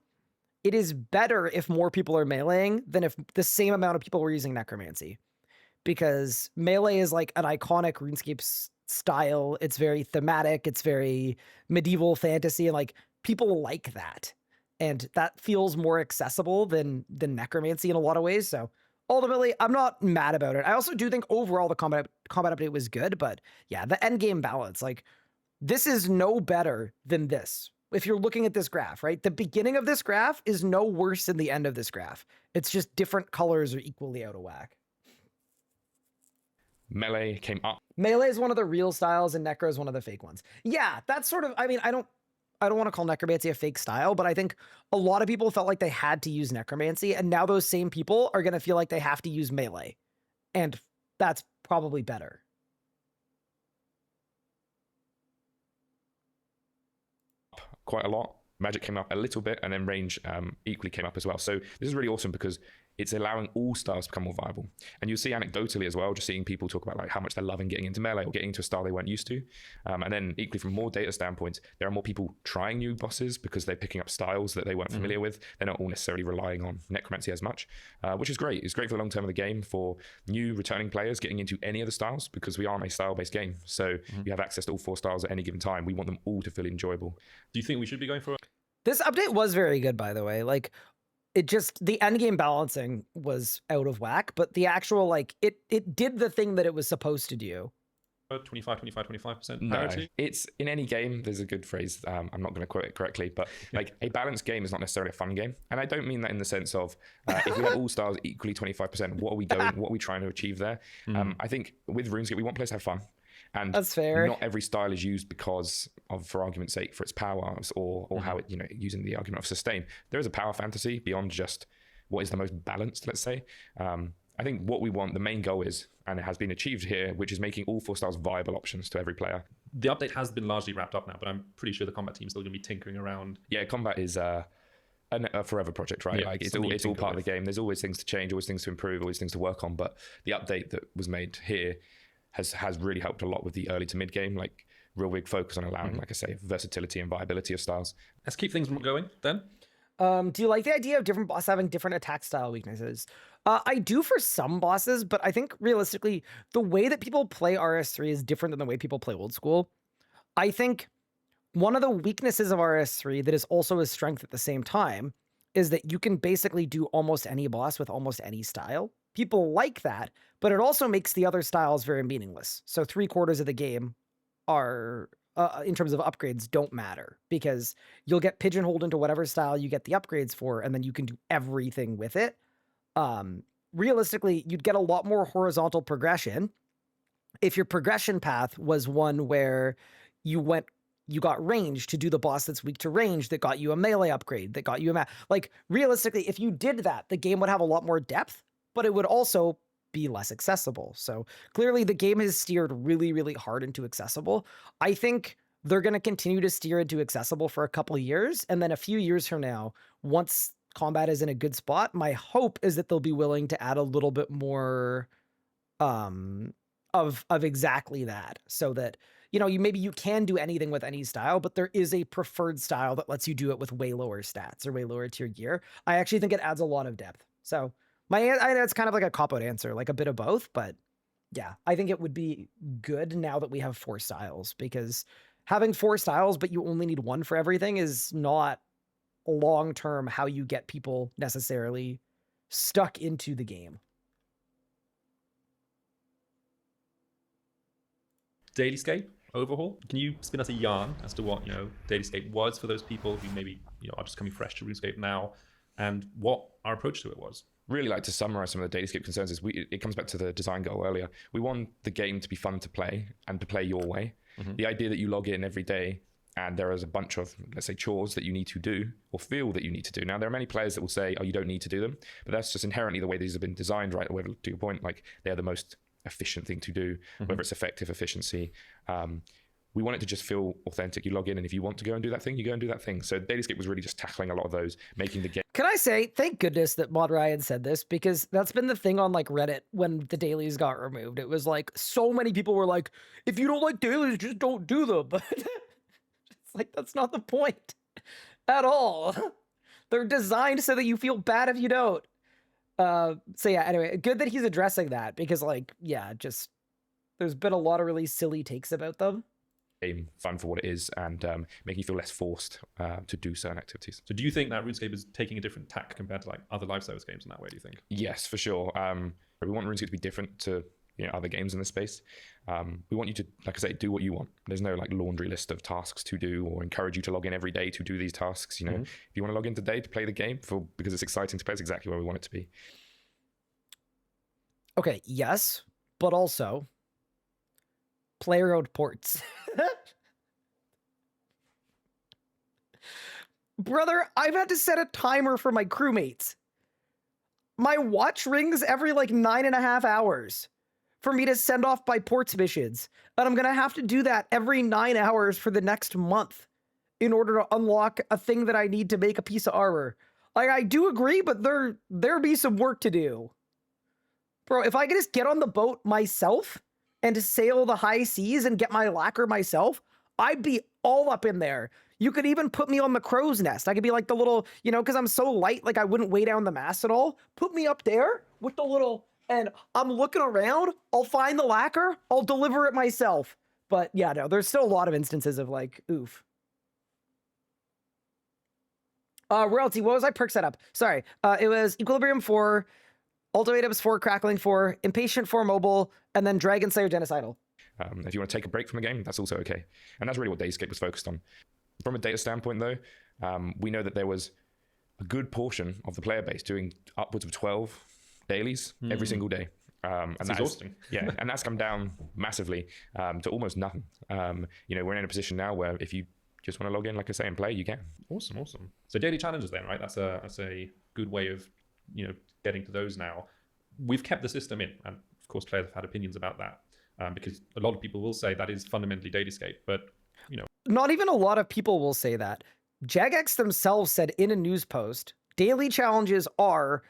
it is better if more people are meleeing than if the same amount of people were using necromancy. because Melee is like an iconic RuneScape style. It's very thematic. It's very medieval fantasy, and like people like that, and that feels more accessible than necromancy in a lot of ways. So ultimately, I'm not mad about it. I also do think overall the combat update was good, but yeah, the end game balance, like this is no better than this. If you're looking at this graph, right? The beginning of this graph is no worse than the end of this graph. It's just different colors are equally out of whack. Melee came up. Melee is one of the real styles and Necro is one of the fake ones. Yeah, that's sort of, I mean, I don't want to call necromancy a fake style, but I think a lot of people felt like they had to use necromancy, and now those same people are going to feel like they have to use Melee. And that's probably better. Quite a lot. Magic came up a little bit, and then range equally came up as well. So this is really awesome because it's allowing all styles to become more viable. And you'll see anecdotally as well, just seeing people talk about like how much they're loving getting into Melee or getting into a style they weren't used to. And then equally from more data standpoints, there are more people trying new bosses because they're picking up styles that they weren't familiar with. They're not all necessarily relying on necromancy as much, which is great. It's great for the long term of the game for new returning players getting into any of the styles, because we aren't a style-based game. So you have access to all 4 styles at any given time. We want them all to feel enjoyable. Do you think we should be going for it? This update was very good, by the way. Like, it just, the end game balancing was out of whack, but the actual, like, it did the thing that it was supposed to do. 25% No, parity? it's in any game. There's a good phrase. I'm not going to quote it correctly, but like a balanced game is not necessarily a fun game. And I don't mean that in the sense of if we have all stars equally 25%, what are we trying to achieve there? I think with RuneScape, we want players to have fun. And that's fair. Not every style is used because of, for argument's sake, for its powers or how it, using the argument of sustain. There is a power fantasy beyond just what is the most balanced, let's say. I think what we want, the main goal is, and it has been achieved here, which is making all 4 styles viable options to every player. The update has been largely wrapped up now, but I'm pretty sure the combat team's still going to be tinkering around. Yeah, combat is a forever project, right? Yeah, like it's all part of the game. There's always things to change, always things to improve, always things to work on. But the update that was made here has really helped a lot with the early to mid game, like real big focus on allowing, like I say, versatility and viability of styles. Let's keep things going then. Do you like the idea of different bosses having different attack style weaknesses? I do for some bosses, but I think realistically, the way that people play RS3 is different than the way people play old school. I think one of the weaknesses of RS3 that is also a strength at the same time is that you can basically do almost any boss with almost any style. People like that, but it also makes the other styles very meaningless. So 3/4 of the game are, in terms of upgrades, don't matter, because you'll get pigeonholed into whatever style you get the upgrades for, and then you can do everything with it. Realistically, you'd get a lot more horizontal progression if your progression path was one where you got range to do the boss that's weak to range, that got you a melee upgrade, that got you a like, realistically, if you did that, the game would have a lot more depth, but it would also be less accessible. So clearly the game has steered really, really hard into accessible. I think they're going to continue to steer into accessible for a couple of years. And then a few years from now, once combat is in a good spot, my hope is that they'll be willing to add a little bit more of exactly that, so that, maybe you can do anything with any style, but there is a preferred style that lets you do it with way lower stats or way lower tier gear. I actually think it adds a lot of depth. So it's kind of like a cop-out answer, like a bit of both, but yeah, I think it would be good now that we have 4 styles, because having 4 styles, but you only need 1 for everything is not long-term how you get people necessarily stuck into the game. Dailyscape overhaul. Can you spin us a yarn as to what, Dailyscape was for those people who maybe, are just coming fresh to RuneScape now, and what our approach to it was? Really like to summarize some of the Dailyscape concerns is it comes back to the design goal earlier. We want the game to be fun to play and to play your way. The idea that you log in every day and there is a bunch of, let's say, chores that you need to do or feel that you need to do. Now, there are many players that will say, oh, you don't need to do them, but that's just inherently the way these have been designed, right? Whether, to your point, like they're the most efficient thing to do, whether it's effective efficiency. We want it to just feel authentic. You log in, and if you want to go and do that thing, you go and do that thing. So Dailyscape was really just tackling a lot of those, making the game. Can I say, thank goodness that Mod Ryan said this, because that's been the thing on like Reddit when the dailies got removed. It was like, so many people were like, if you don't like dailies, just don't do them. But it's like, that's not the point at all. They're designed so that you feel bad if you don't. So yeah, anyway, good that he's addressing that because like, yeah, just there's been a lot of really silly takes about them. Game fun for what it is and making you feel less forced to do certain activities. So do you think that RuneScape is taking a different tack compared to like other live service games in that way, do you think? Yes, for sure. We want RuneScape to be different to other games in this space. We want you to, like I say, do what you want. There's no like laundry list of tasks to do or encourage you to log in every day to do these tasks. If you want to log in today to play the game because it's exciting to play, it's exactly where we want it to be. Okay, yes, but also player-owned ports. Brother, I've had to set a timer for my crewmates. My watch rings every like 9.5 hours for me to send off by ports missions. And I'm going to have to do that every 9 hours for the next month in order to unlock a thing that I need to make a piece of armor. Like, I do agree, but there be some work to do. Bro, if I could just get on the boat myself and to sail the high seas and get my lacquer myself, I'd be all up in there. You could even put me on the crow's nest. I could be like the little, because I'm so light, like I wouldn't weigh down the mast at all. Put me up there with the little, and I'm looking around. I'll find the lacquer. I'll deliver it myself. But yeah, no, there's still a lot of instances of like, oof. Royalty, what was my perk setup? Sorry, it was Equilibrium 4, Ultimatums 4, Crackling 4, Impatient 4 Mobile, and then Dragon Slayer Genocidal. If you want to take a break from the game, that's also okay. And that's really what Dayscape was focused on. From a data standpoint, though, we know that there was a good portion of the player base doing upwards of 12 dailies every single day. And that's exhausting. Yeah, and that's come down massively to almost nothing. We're in a position now where if you just want to log in, like I say, and play, you can. Awesome. So daily challenges then, right? That's a good way of getting to those now. We've kept the system in, and of course players have had opinions about that because a lot of people will say that is fundamentally Dailyscape, but not even a lot of people will say that. Jagex themselves said in a news post, daily challenges are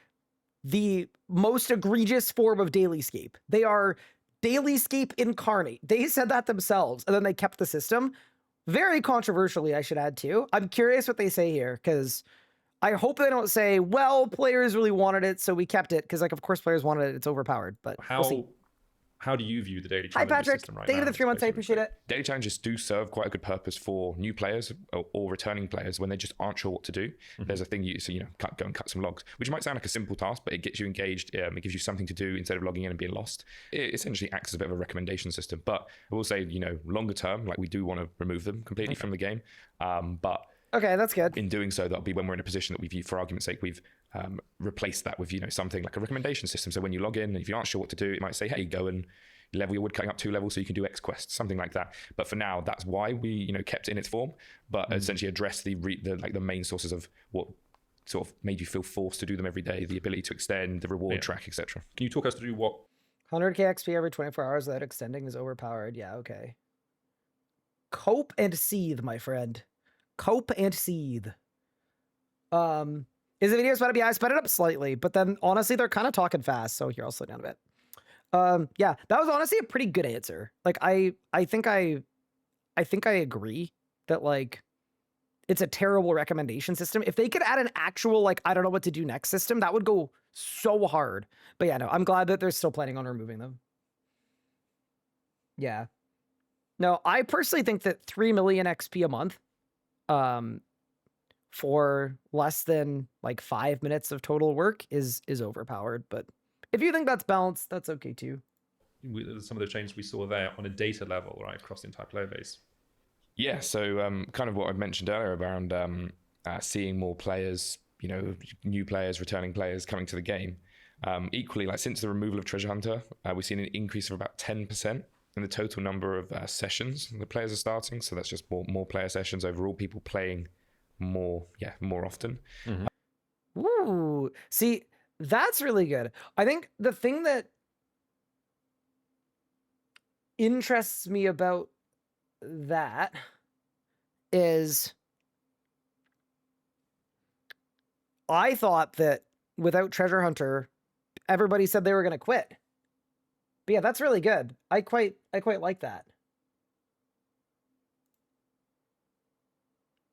the most egregious form of Dailyscape. They are Dailyscape incarnate. They said that themselves, and then they kept the system. Very controversially, I should add too. I'm curious what they say here, because I hope they don't say, well, players really wanted it, so we kept it, because like, of course players wanted it, it's overpowered, but we'll see. How do you view the daily Hi, challenges Patrick. system right Thank you now? for the 3 months. I appreciate it. Daily challenges do serve quite a good purpose for new players or returning players when they just aren't sure what to do. There's a thing go and cut some logs, which might sound like a simple task, but it gets you engaged. It gives you something to do instead of logging in and being lost. It essentially acts as a bit of a recommendation system. But I will say, longer term, like we do want to remove them completely from the game. But okay, that's good. in doing so, that'll be when we're in a position that we've, for argument's sake, we've replaced that with something like a recommendation system. So when you log in, if you aren't sure what to do, it might say, hey, go and level your woodcutting up 2 levels so you can do X quests, something like that. But for now, that's why we kept it in its form, but essentially address the main sources of what sort of made you feel forced to do them every day, the ability to extend, the reward track, etc. Can you talk us through what 100k XP every 24 hours without extending is overpowered. Yeah, okay. Cope and seethe, my friend. Cope and seethe. Is the video sped up? Yeah, I sped it up slightly, but then honestly, they're kind of talking fast. So here, I'll slow down a bit. Yeah, that was honestly a pretty good answer. Like, I think I agree that like it's a terrible recommendation system. If they could add an actual like I don't know what to do next system, that would go so hard. But yeah, no, I'm glad that they're still planning on removing them. Yeah. No, I personally think that 3 million XP a month, for less than like 5 minutes of total work is overpowered. But if you think that's balanced, that's okay too. Some of the changes we saw there on a data level, right, across the entire player base. Yeah, so kind of what I mentioned earlier around seeing more players, new players, returning players coming to the game. Equally, like since the removal of Treasure Hunter, we've seen an increase of about 10% in the total number of sessions the players are starting. So that's just more player sessions overall, people playing more often. Ooh, see, that's really good. I think the thing that interests me about that is I thought that without Treasure Hunter, everybody said they were going to quit. But yeah, that's really good. I quite like that.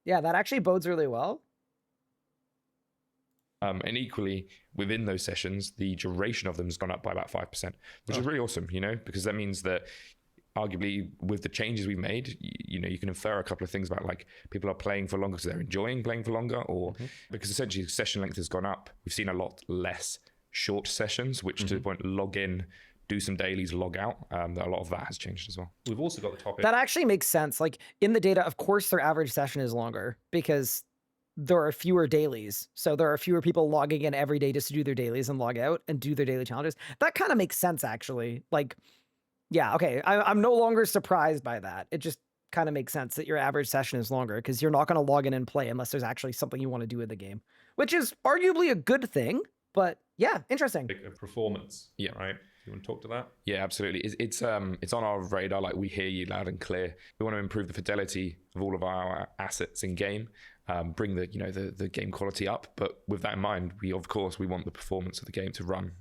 Yeah, that actually bodes really well. And equally, within those sessions, the duration of them has gone up by about 5%, which is really awesome, because that means that arguably with the changes we've made, you can infer a couple of things about like people are playing for longer because they're enjoying playing for longer, or because essentially session length has gone up. We've seen a lot less short sessions, which to the point, log in, do some dailies, log out. A lot of that has changed as well. We've also got the topic. That actually makes sense. Like in the data, of course, their average session is longer because there are fewer dailies. So there are fewer people logging in every day just to do their dailies and log out and do their daily challenges. That kind of makes sense, actually. Like, yeah, okay. I'm no longer surprised by that. It just kind of makes sense that your average session is longer because you're not going to log in and play unless there's actually something you want to do in the game, which is arguably a good thing. But yeah, interesting. Performance. Yeah. Right. You want to talk to that? Yeah, absolutely. It's on our radar. Like, we hear you loud and clear. We want to improve the fidelity of all of our assets in game, bring the game quality up. But with that in mind, we want the performance of the game to run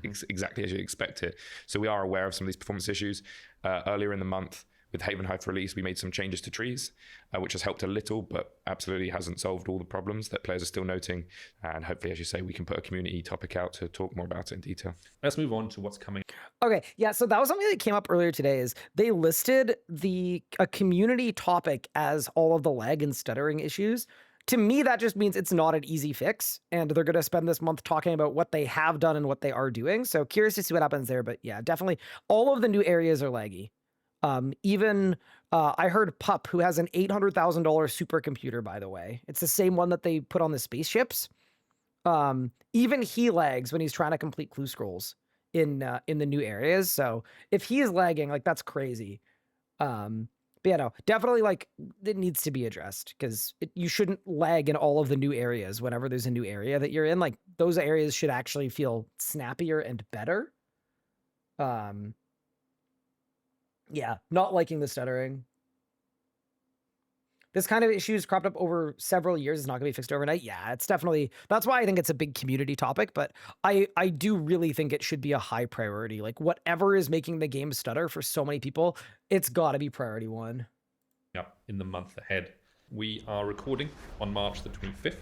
exactly as you expect it. So we are aware of some of these performance issues. Earlier in the month, with Haven Hive release, we made some changes to trees, which has helped a little, but absolutely hasn't solved all the problems that players are still noting. And hopefully, as you say, we can put a community topic out to talk more about it in detail. Let's move on to what's coming. Okay, yeah, so that was something that came up earlier today is they listed a community topic as all of the lag and stuttering issues. To me, that just means it's not an easy fix, and they're going to spend this month talking about what they have done and what they are doing. So curious to see what happens there, but yeah, definitely all of the new areas are laggy. I heard Pup, who has an $800,000 supercomputer, by the way. It's the same one that they put on the spaceships. Even he lags when he's trying to complete clue scrolls in the new areas. So if he is lagging, like, that's crazy. But yeah, no, definitely, like, it needs to be addressed because you shouldn't lag in all of the new areas whenever there's a new area that you're in. Like, those areas should actually feel snappier and better. Yeah, not liking the stuttering. This kind of issues cropped up over several years. It's not going to be fixed overnight. Yeah, it's definitely, that's why I think it's a big community topic, but I do really think it should be a high priority. Like, whatever is making the game stutter for so many people, it's got to be priority one. Yep, in the month ahead. We are recording on March the 25th.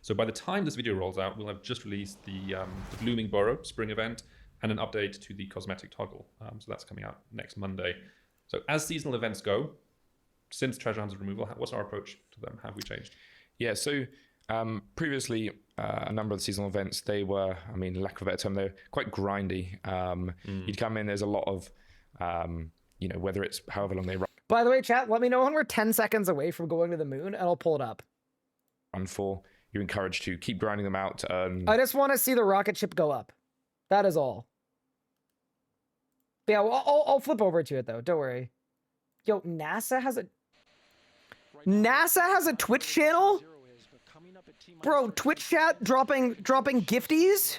So by the time this video rolls out, we'll have just released the Blooming Burrow spring event and an update to the cosmetic toggle. So that's coming out next Monday. So as seasonal events go, since Treasure Hunter's removal, what's our approach to them? How have we changed? Yeah, so previously, a number of the seasonal events, they were, lack of a better term, they're quite grindy. You'd come in, there's a lot of, whether it's however long they By the way, chat, let me know when we're 10 seconds away from going to the moon, and I'll pull it up. run for. You're encouraged to keep grinding them out to earn. I just want to see the rocket ship go up. That is all. Yeah, well, I'll flip over to it, though. Don't worry. Yo, NASA has a Twitch channel? Bro, Twitch chat dropping gifties?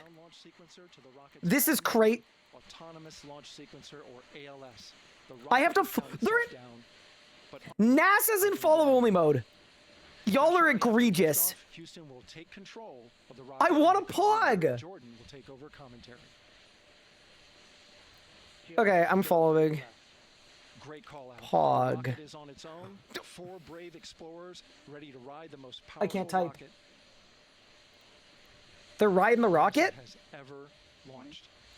This is great. Autonomous launch sequencer, or ALS. I have to NASA's in follow-only mode. Y'all are egregious. I want a pog. Okay, I'm following. Pog. I can't type. They're riding the rocket?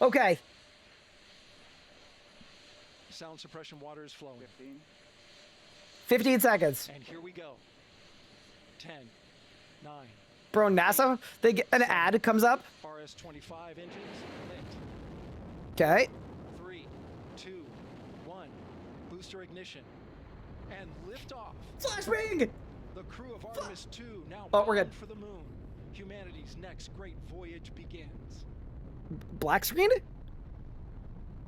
Okay. Sound suppression water is flowing. 15 seconds. And here we go. 10, 9. Bro, NASA, they get an ad comes up. RS-25 engines lit. Okay. 3, 2, 1. Booster ignition. And lift off. Flashbang! The crew of Artemis 2 now we're good. For the moon. Humanity's next great voyage begins. Black screen?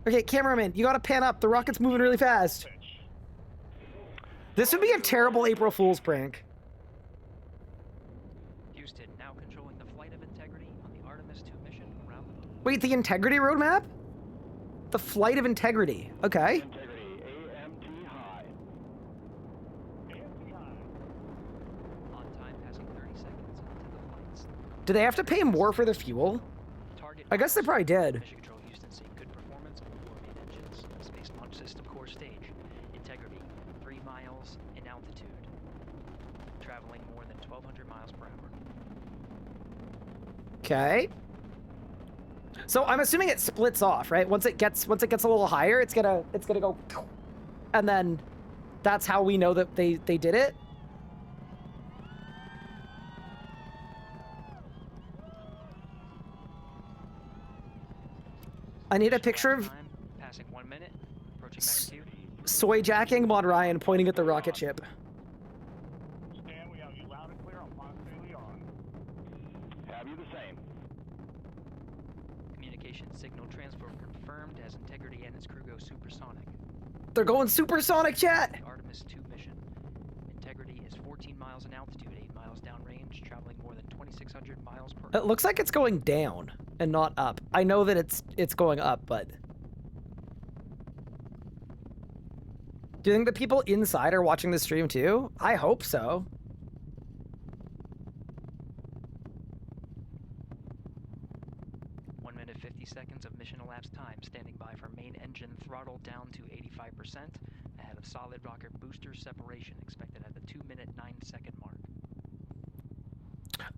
Okay, cameraman, you gotta pan up. The rocket's moving really fast. This would be a terrible April Fool's prank. Houston now controlling the flight of integrity on the Artemis 2 mission around the moon. Wait, the integrity roadmap? The flight of integrity. Okay. Integrity AMT high. AMT high. On time passing 30 seconds into the flights. Do they have to pay more for the fuel? Target I guess they probably did. Mission Control Houston seeing good performance on 4 main engines. Space Launch System core stage. Integrity 3 miles in altitude. Traveling more than 1,200 miles per hour. Okay. So I'm assuming it splits off, right? Once it gets a little higher, it's gonna go, and then that's how we know that they did it. I need a picture of Passing 1 minute. Approaching max Q. soy jacking Mod Ryan pointing at the rocket ship. Stan, we have you loud and clear on Ponce de Leon. Have you the same? Communication signal transfer confirmed as Integrity and its crew go supersonic. They're going supersonic, chat. The Artemis 2 mission. Integrity is 14 miles in altitude, 8 miles downrange, traveling more than 2,600 miles per hour. It looks like it's going down and not up. I know that it's going up, but do you think the people inside are watching the stream too? I hope so. One minute 50 seconds of mission elapsed time. Standing by for main engine throttle down to 85%. Ahead of solid rocket booster separation expected at the 2-minute 9-second mark.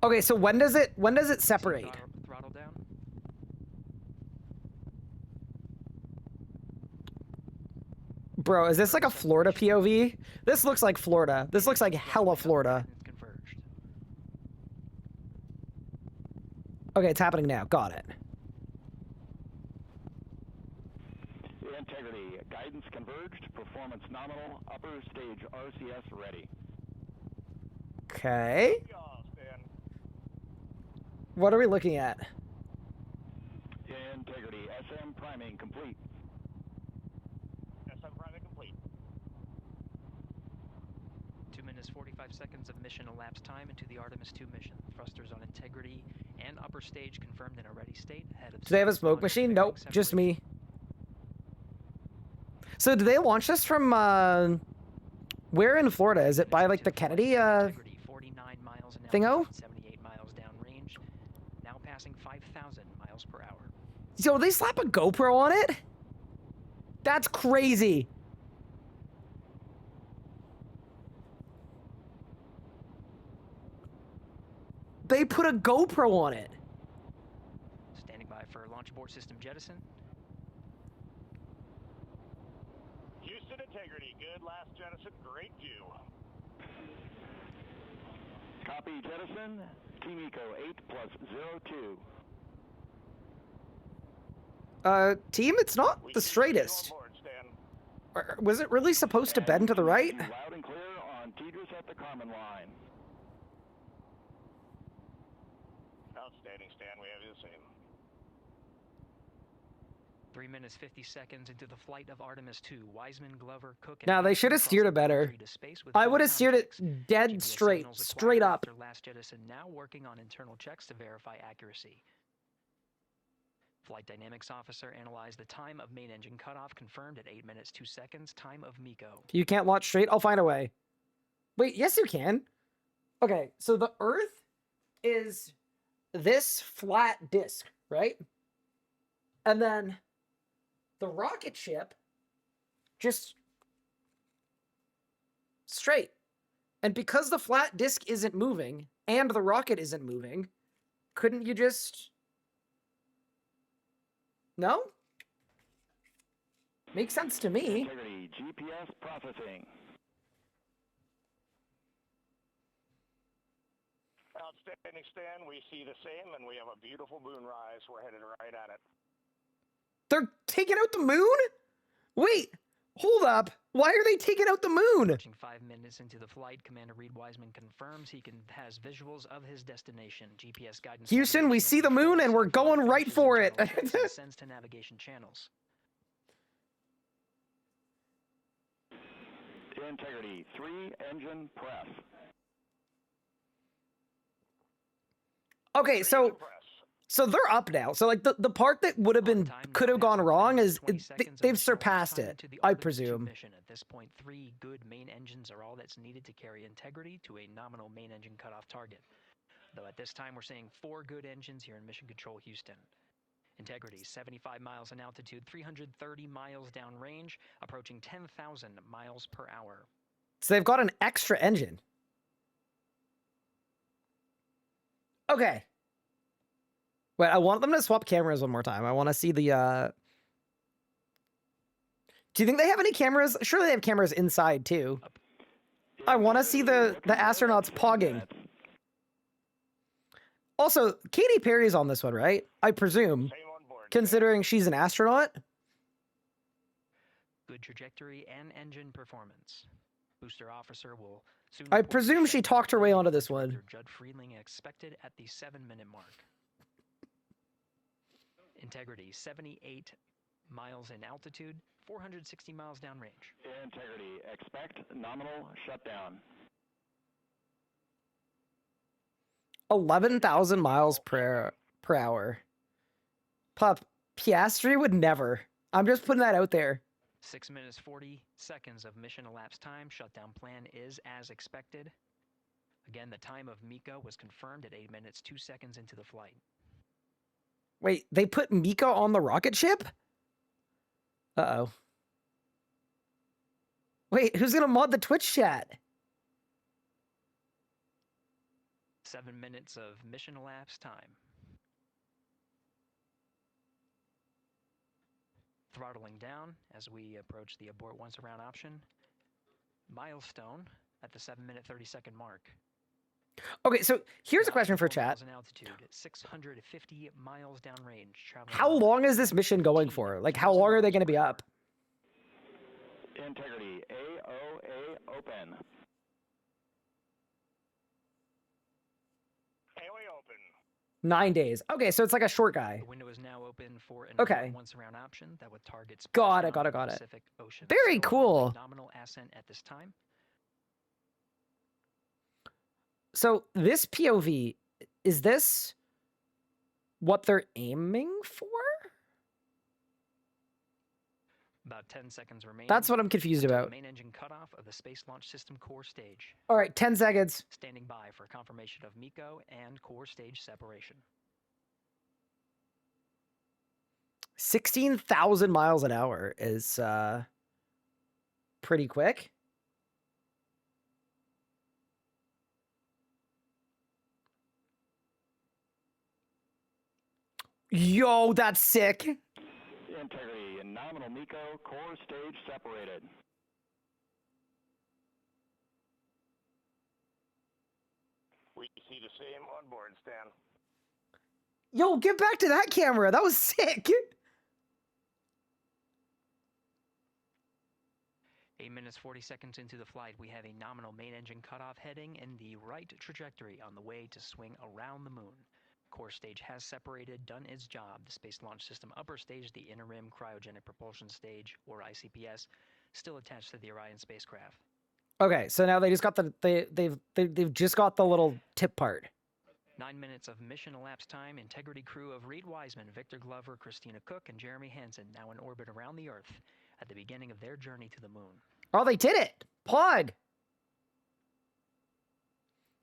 Okay, so when does it separate? Throttle down. Bro, is this like a Florida POV? This looks like Florida. This looks like hella Florida. Converged. Okay, it's happening now. Got it. Integrity, guidance converged, performance nominal, upper stage RCS ready. Okay. Yeah, Stan. What are we looking at? Integrity, SM priming complete. SM priming complete. 2 minutes 45 seconds of mission elapsed time into the Artemis 2 mission. Thrusters on Integrity and upper stage confirmed in a ready state ahead of. Do they have a smoke machine? Nope, just me. So do they launch this from where in Florida? Is it by like the Kennedy 49 miles an thingo? hour, 78 miles downrange, now passing 5,000 miles per hour. So they slap a GoPro on it? That's crazy. They put a GoPro on it. Standing by for launch abort system jettison. Houston Integrity, good last jettison, great view. Copy jettison, Team Eco 8+02. Team, it's not the straightest. Was it really supposed to bend to the right? Loud and clear on Tidris at the Carmen line. Outstanding, Stan. We have you the same. 3 minutes 50 seconds into the flight of Artemis 2, Wiseman, Glover, Cook, and Now they should have steered it better. I would have steered it dead straight up. After last jettison, now working on internal checks to verify accuracy. Flight dynamics officer analyzed the time of main engine cutoff, confirmed at 8 minutes 2 seconds. Time of MECO. You can't launch straight? I'll find a way. Wait, yes you can. Okay, so the Earth is this flat disk, right? And then the rocket ship just straight. And because the flat disk isn't moving and the rocket isn't moving, couldn't you just... No? Makes sense to me. Integrity, GPS processing. Outstanding, Stan. We see the same, and we have a beautiful moonrise. We're headed right at it. They're taking out the moon? Wait, hold up. Why are they taking out the moon? Approaching 5 minutes into the flight, Commander Reed Wiseman confirms he has visuals of his destination. GPS guidance. Houston, we see the moon and we're going right for it. Sends to navigation channels. Integrity, 3 engine press. Okay, so they're up now. So like the part that would have been could have gone wrong is they've surpassed it, I presume. At this point, 3 good main engines are all that's needed to carry Integrity to a nominal main engine cutoff target. Though at this time we're seeing 4 good engines here in Mission Control Houston. Integrity, 75 miles in altitude, 330 miles downrange, approaching 10,000 miles per hour. So they've got an extra engine. Okay. Wait, I want them to swap cameras one more time. I want to see the. Do you think they have any cameras? Surely they have cameras inside too. I want to see the astronauts pogging. Also, Katy Perry's on this one, right? I presume, Same on board. considering she's an astronaut. Good trajectory and engine performance. Booster officer will soon. I report the presume she shutdown talked her way plan. onto this one. Director Judd Friedling expected at the 7-minute mark. Integrity 78 miles in altitude, 460 miles downrange. Integrity, expect nominal shutdown. 11,000 miles per hour. Pup, Piastri would never. I'm just putting that out there. 6 minutes 40 seconds of mission elapsed time. Shutdown plan is as expected. Again, the time of Miko was confirmed at 8 minutes 2 seconds into the flight. Wait, they put Miko on the rocket ship? Uh-oh. Wait, who's gonna mod the Twitch chat? 7 minutes of mission elapsed time. Throttling down as we approach the abort once around option. Milestone at the 7-minute 30-second mark. Okay, so here's a question for 94 chat. miles in altitude, 650 miles downrange. Traveling How about long is this mission going for? Like, how long are they gonna be up? Integrity, AOA open. AOA open. 9 days. Okay, so it's like a short guy. The window is now open for an Okay. once around option that would target Got it, splashdown in got the it. Pacific Ocean. Very Still cool. a nominal ascent at this time. So this POV, is this what they're aiming for? About 10 seconds remaining. That's what I'm confused until the about. Main engine cutoff of the Space Launch System core stage. All right, 10 seconds. Standing by for confirmation of Miko and core stage separation. 16,000 miles an hour is pretty quick. Yo, that's sick. Integrity and nominal Miko core stage separated. We see the same on board, Stan. Yo, get back to that camera. That was sick. 8 minutes 40 seconds into the flight, we have a nominal main engine cutoff heading in the right trajectory on the way to swing around the moon. Core stage has separated, done its job. The Space Launch System upper stage, the Inner Rim Cryogenic Propulsion Stage, or ICPS, still attached to the Orion spacecraft. Okay, so now they just got the they've just got the little tip part. 9 minutes of mission elapsed time. Integrity crew of Reed Wiseman, Victor Glover, Christina Cook, and Jeremy Hansen now in orbit around the Earth at the beginning of their journey to the moon. Oh, they did it. Pod.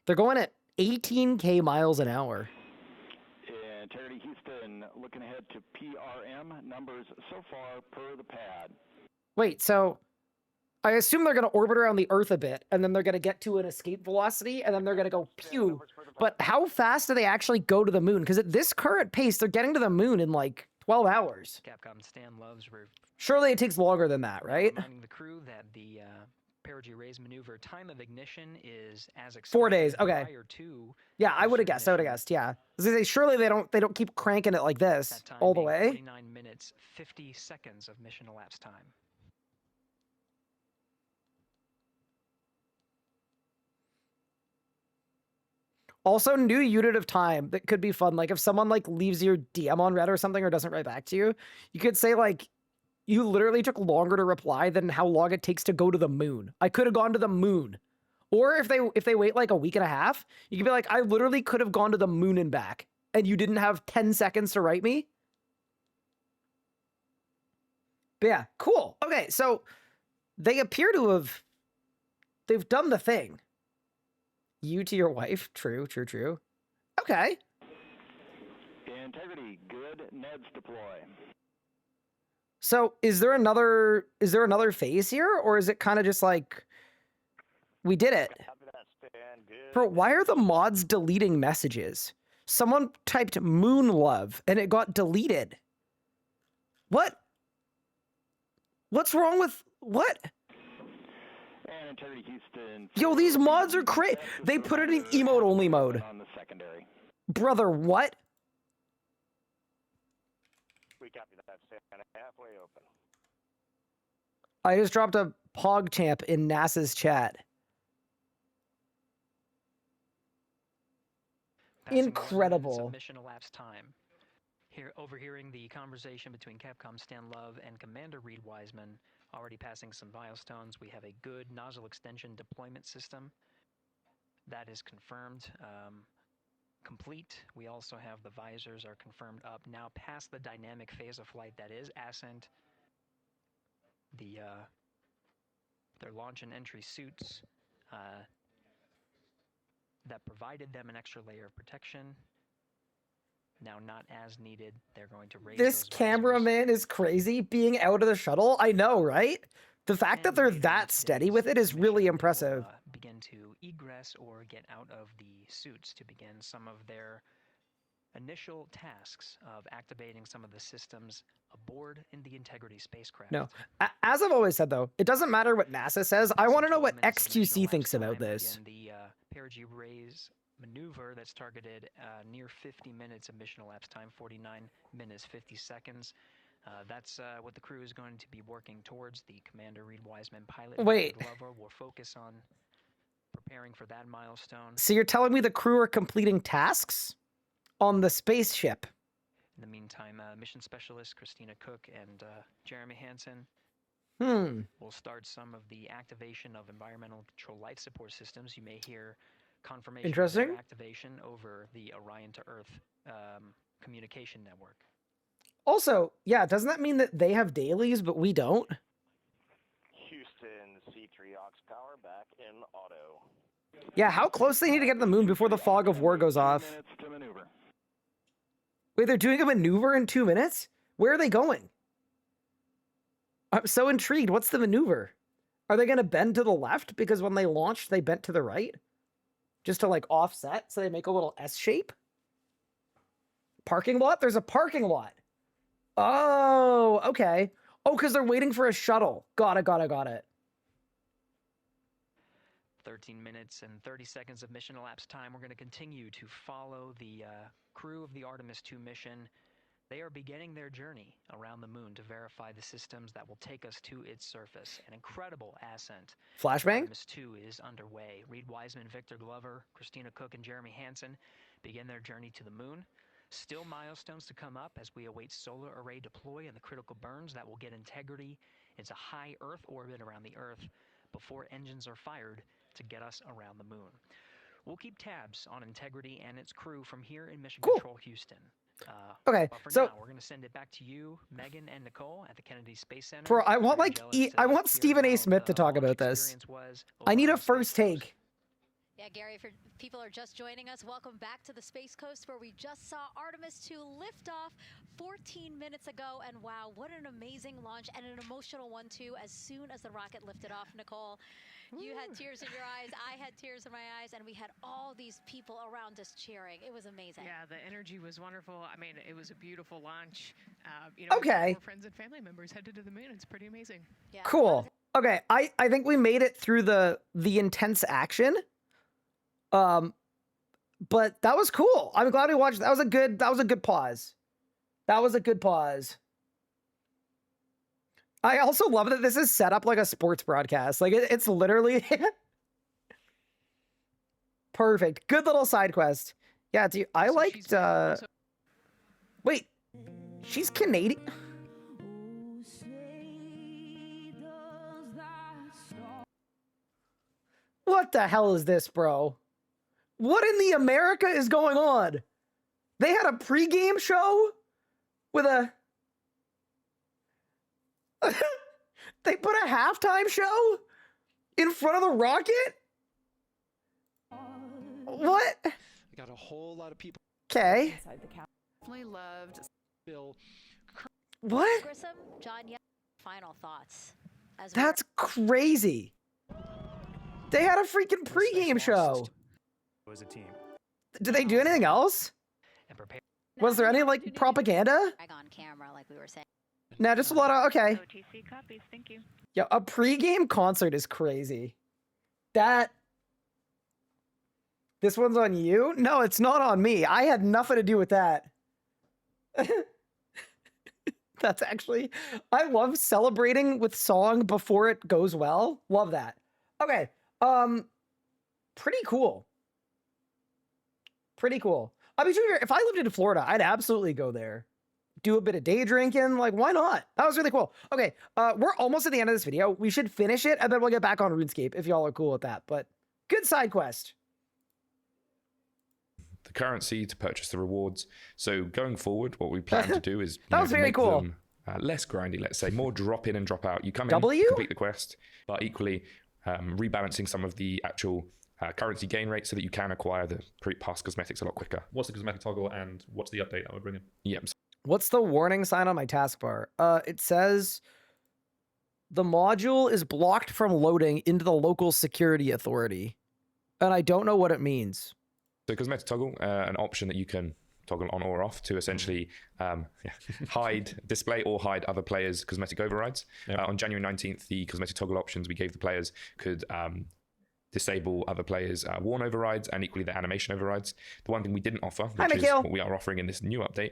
They're going at 18k miles an hour. Integrity Houston looking ahead to PRM numbers so far per the pad. Wait, so I assume they're going to orbit around the Earth a bit, and then they're going to get to an escape velocity, and then they're going to go pew. But how fast do they actually go to the moon? Because at this current pace, they're getting to the moon in like 12 hours. Capcom Stan Loves Surely it takes longer than that, right? reminding the crew that the perigee raise maneuver time of ignition is as expected 4 days. Okay. prior to Yeah, I would have guessed. I would have guessed. Yeah. I was gonna say, surely they don't keep cranking it like this that time all the being way. 49 minutes 50 seconds of mission elapsed time. Also, new unit of time that could be fun. Like if someone like leaves your DM on red or something or doesn't write back to you, you could say like, you literally took longer to reply than how long it takes to go to the moon. I could have gone to the moon. Or if they wait like a week and a half, you could be like, I literally could have gone to the moon and back, and you didn't have 10 seconds to write me. But yeah, cool. Okay, so they appear to have, they've done the thing. You to your wife. True, true, true. Okay. Integrity, good Neds deploy. So is there another phase here, or is it kind of just like we did it? Copy that, Stan. Good. Bro, why are the mods deleting messages? Someone typed moon love and it got deleted. What? What's wrong with what? And Integrity Houston. Yo, these mods are crazy. They put it in emote only mode. On the secondary. Brother, what? We copy that. Stand halfway open. I just dropped a PogChamp in NASA's chat. Passing Incredible. 1 minute of mission elapsed time. Here, overhearing the conversation between Capcom Stan Love and Commander Reed Wiseman, already passing some milestones. We have a good nozzle extension deployment system. That is confirmed. Complete. We also have the visors are confirmed up. Now past the dynamic phase of flight, that is ascent. Their launch and entry suits that provided them an extra layer of protection. Now not as needed. They're going to raise This those visors. cameraman is crazy being out of the shuttle. I know, right? The fact that And they're later in that steady today's with it is mission, really they will, impressive. Begin to egress or get out of the suits to begin some of their initial tasks of activating some of the systems aboard in the Integrity spacecraft. No. As I've always said, though, it doesn't matter what NASA says. I Some want to know 12 what minutes of mission XQC elapsed thinks about time. this. Again, the perigee raise maneuver that's targeted near 50 minutes of mission elapsed time, 49 minutes 50 seconds. That's what the crew is going to be working towards. The Commander Reed Wiseman pilot Wait. Glover will focus on preparing for that milestone. So you're telling me the crew are completing tasks on the spaceship? In the meantime, mission specialist Christina Cook and Jeremy Hansen will start some of the activation of environmental control life support systems. You may hear confirmation of Interesting. their activation over the Orion to Earth communication network. Also, yeah, doesn't that mean that they have dailies, but we don't? Houston, C3 aux power back in auto. Yeah, how close they need to get to the moon before the fog of war goes off? 2 minutes to maneuver. Wait, they're doing a maneuver in 2 minutes? Where are they going? I'm so intrigued. What's the maneuver? Are they going to bend to the left? Because when they launched, they bent to the right? Just to like offset so they make a little S shape? Parking lot? There's a parking lot. Oh, okay. Oh, because they're waiting for a shuttle. Got it. 13 minutes and 30 seconds of mission elapsed time. We're going to continue to follow the crew of the Artemis 2 mission. They are beginning their journey around the moon to verify the systems that will take us to its surface. An incredible ascent. Flashbang? Artemis 2 is underway. Reed Wiseman, Victor Glover, Christina Cook, and Jeremy Hansen begin their journey to the moon. Still milestones to come up as we await solar array deploy and the critical burns that will get Integrity into high Earth orbit around the Earth before engines are fired to get us around the moon. We'll keep tabs on Integrity and its crew from here in Mission Cool. Control Houston. Okay, But for so now, we're going to send it back to you, Megan and Nicole at the Kennedy Space Center. bro, I want Very like jealous I to want hear Stephen A. how Smith to the talk launch about this. experience was I need over a on Space first Coast. take. Yeah, Gary, if people are just joining us, welcome back to the Space Coast where we just saw Artemis 2 lift off 14 minutes ago. And wow, what an amazing launch and an emotional one too. As soon as the rocket lifted off, Nicole, you had tears in your eyes, I had tears in my eyes, and we had all these people around us cheering. It was amazing. Yeah, the energy was wonderful. I mean, it was a beautiful launch. Okay. Our friends and family members headed to the moon. It's pretty amazing. Yeah. Cool. Okay, I think we made it through the intense action. But that was cool. I'm glad we watched. That was a good pause. That was a good pause. I also love that this is set up like a sports broadcast. Like it's literally perfect. Good little side quest. Yeah, dude, I liked wait. She's Canadian. What the hell is this, bro? What in the America is going on? They had a pregame show with a... They put a halftime show in front of the rocket? What? We got a whole lot of people Okay. inside the cap. Definitely loved Bill. What? Grissom, John, final thoughts. As That's crazy. They had a freaking pregame show. As a team. Did they do anything else? and prepare. Was there any like propaganda? On camera, like we were saying. Nah, just a lot of okay. OTC copies, thank you. Yeah, a pregame concert is crazy. This one's on you? No, it's not on me. I had nothing to do with that. That's actually, I love celebrating with song before it goes well. Love that. Okay. Pretty cool. Pretty cool. I mean, if I lived in Florida, I'd absolutely go there. Do a bit of day drinking. Like, why not? That was really cool. Okay. We're almost at the end of this video. We should finish it and then we'll get back on RuneScape if y'all are cool with that. But good side quest. The currency to purchase the rewards. So going forward, what we plan to do is that was very cool. Them, less grindy, let's say, more drop in and drop out. You come in, W? complete the quest, but equally rebalancing some of the actual currency gain rates so that you can acquire the past cosmetics a lot quicker. What's the cosmetic toggle and what's the update that we're bringing? Yep. What's the warning sign on my taskbar? It says the module is blocked from loading into the local security authority. And I don't know what it means. So cosmetic toggle, an option that you can toggle on or off to essentially display or hide other players' cosmetic overrides. Yep. On January 19th, the cosmetic toggle options we gave the players could disable other players' worn overrides and equally the animation overrides. The one thing we didn't offer, which is what we are offering in this new update,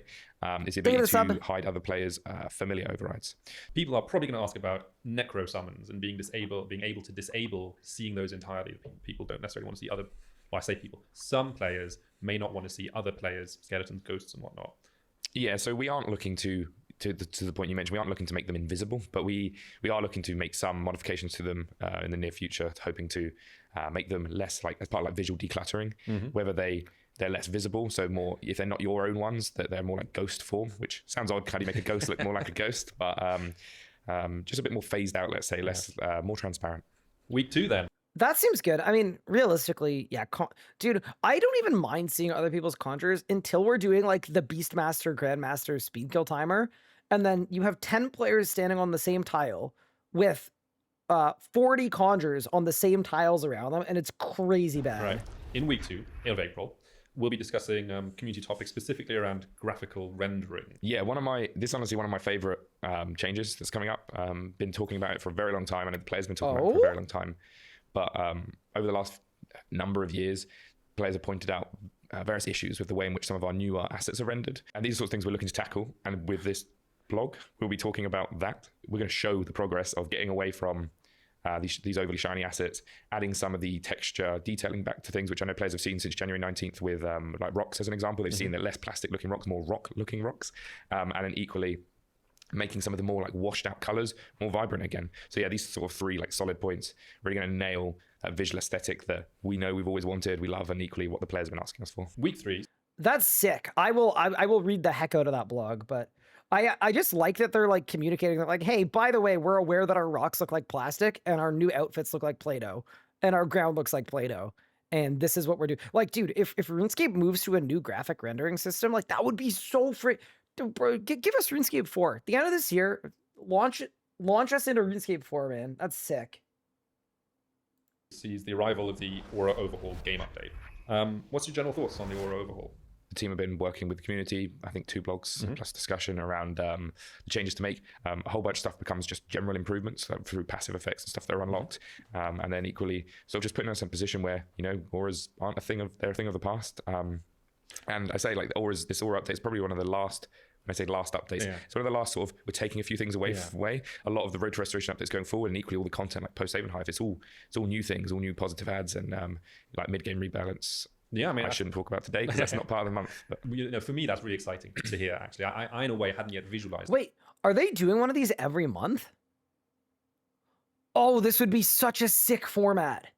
is the ability to hide other players' familiar overrides. People are probably going to ask about necro summons and being able to disable seeing those entirely. People don't necessarily want to see other. Well, I say people. Some players may not want to see other players, skeletons, ghosts, and whatnot. Yeah, so we aren't looking to the point you mentioned, we aren't looking to make them invisible, but we are looking to make some modifications to them in the near future, hoping to make them less like as part of like visual decluttering, whether they're less visible, so more if they're not your own ones, that they're more like ghost form, which sounds odd. How do you make a ghost look more like a ghost? But just a bit more phased out, let's say, less more transparent. Week 2 then. That seems good. I mean, realistically, yeah, dude, I don't even mind seeing other people's conjures until we're doing like the Beastmaster, Grandmaster speed kill timer. And then you have 10 players standing on the same tile with 40 conjures on the same tiles around them. And it's crazy bad. Right. In week 2 of April, we'll be discussing community topics specifically around graphical rendering. Yeah, this is honestly one of my favorite changes that's coming up. Been talking about it for a very long time, and the players have been talking about it for a very long time. But over the last number of years, players have pointed out various issues with the way in which some of our newer assets are rendered. And these are sorts of things we're looking to tackle. And with this blog, we'll be talking about that. We're going to show the progress of getting away from these overly shiny assets, adding some of the texture detailing back to things which I know players have seen since January 19th with like rocks as an example. They've seen the less plastic looking rocks, more rock looking rocks. And then equally making some of the more like washed out colors more vibrant again. So yeah, these sort of 3 like solid points really going to nail that visual aesthetic that we know we've always wanted, we love, and equally what the players have been asking us for. Week 3. That's sick. I will read the heck out of that blog, but I just like that they're like communicating that like, hey, by the way, we're aware that our rocks look like plastic and our new outfits look like Play-Doh and our ground looks like Play-Doh. And this is what we're doing. Like, dude, if RuneScape moves to a new graphic rendering system, like that would be so free. Bro, give us RuneScape 4. At the end of this year, launch us into RuneScape 4, man. That's sick. Sees the arrival of the Aura Overhaul game update. What's your general thoughts on the Aura Overhaul? The team have been working with the community, I think 2 blogs plus discussion around the changes to make. A whole bunch of stuff becomes just general improvements through passive effects and stuff that are unlocked. And then equally, sort of just putting us in a position where, you know, auras aren't they're a thing of the past. And I say like this Aura update is probably one of the last, when I say last updates, it's one of the last sort of, we're taking a few things away. A lot of the Road to Restoration updates going forward, and equally all the content like post-Save and Hive, it's all new things, all new positive ads, and like mid-game rebalance. Yeah, I mean, I shouldn't talk about today because that's not part of the month. But you know, for me, that's really exciting to hear, actually. I in a way, hadn't yet visualized. Wait, are they doing one of these every month? Oh, this would be such a sick format.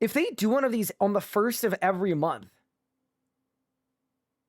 If they do one of these on the 1st of every month,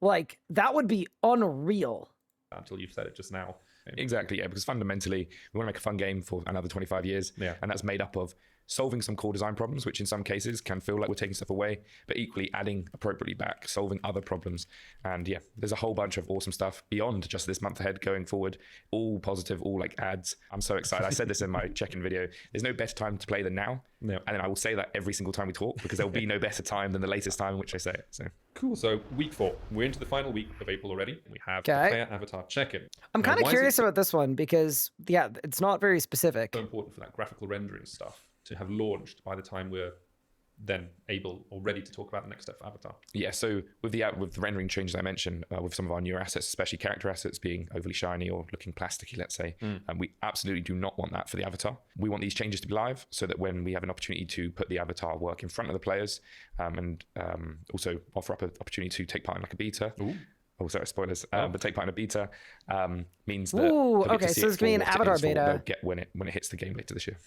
like, that would be unreal. Until you've said it just now. Exactly, yeah, because fundamentally, we want to make a fun game for another 25 years. Yeah. And that's made up of solving some core design problems, which in some cases can feel like we're taking stuff away, but equally adding appropriately back, solving other problems. And yeah, there's a whole bunch of awesome stuff beyond just this month ahead going forward, all positive, all like ads. I'm so excited. I said this in my check-in video. There's no better time to play than now. No. And then I will say that every single time we talk, because there will be no better time than the latest time in which I say it. So cool. So week 4, we're into the final week of April already. We have the player avatar check-in. I'm kind of curious about this one because, yeah, it's not very specific. So important for that graphical rendering stuff to have launched by the time we're then able or ready to talk about the next step for Avatar. Yeah, so with the rendering changes I mentioned, with some of our newer assets, especially character assets being overly shiny or looking plasticky, let's say, and we absolutely do not want that for the Avatar. We want these changes to be live so that when we have an opportunity to put the Avatar work in front of the players and also offer up an opportunity to take part in like a beta. Ooh. Oh, sorry, spoilers. But take part in a beta means that okay, so there's gonna be an Avatar beta. They'll get when it hits the game later this year.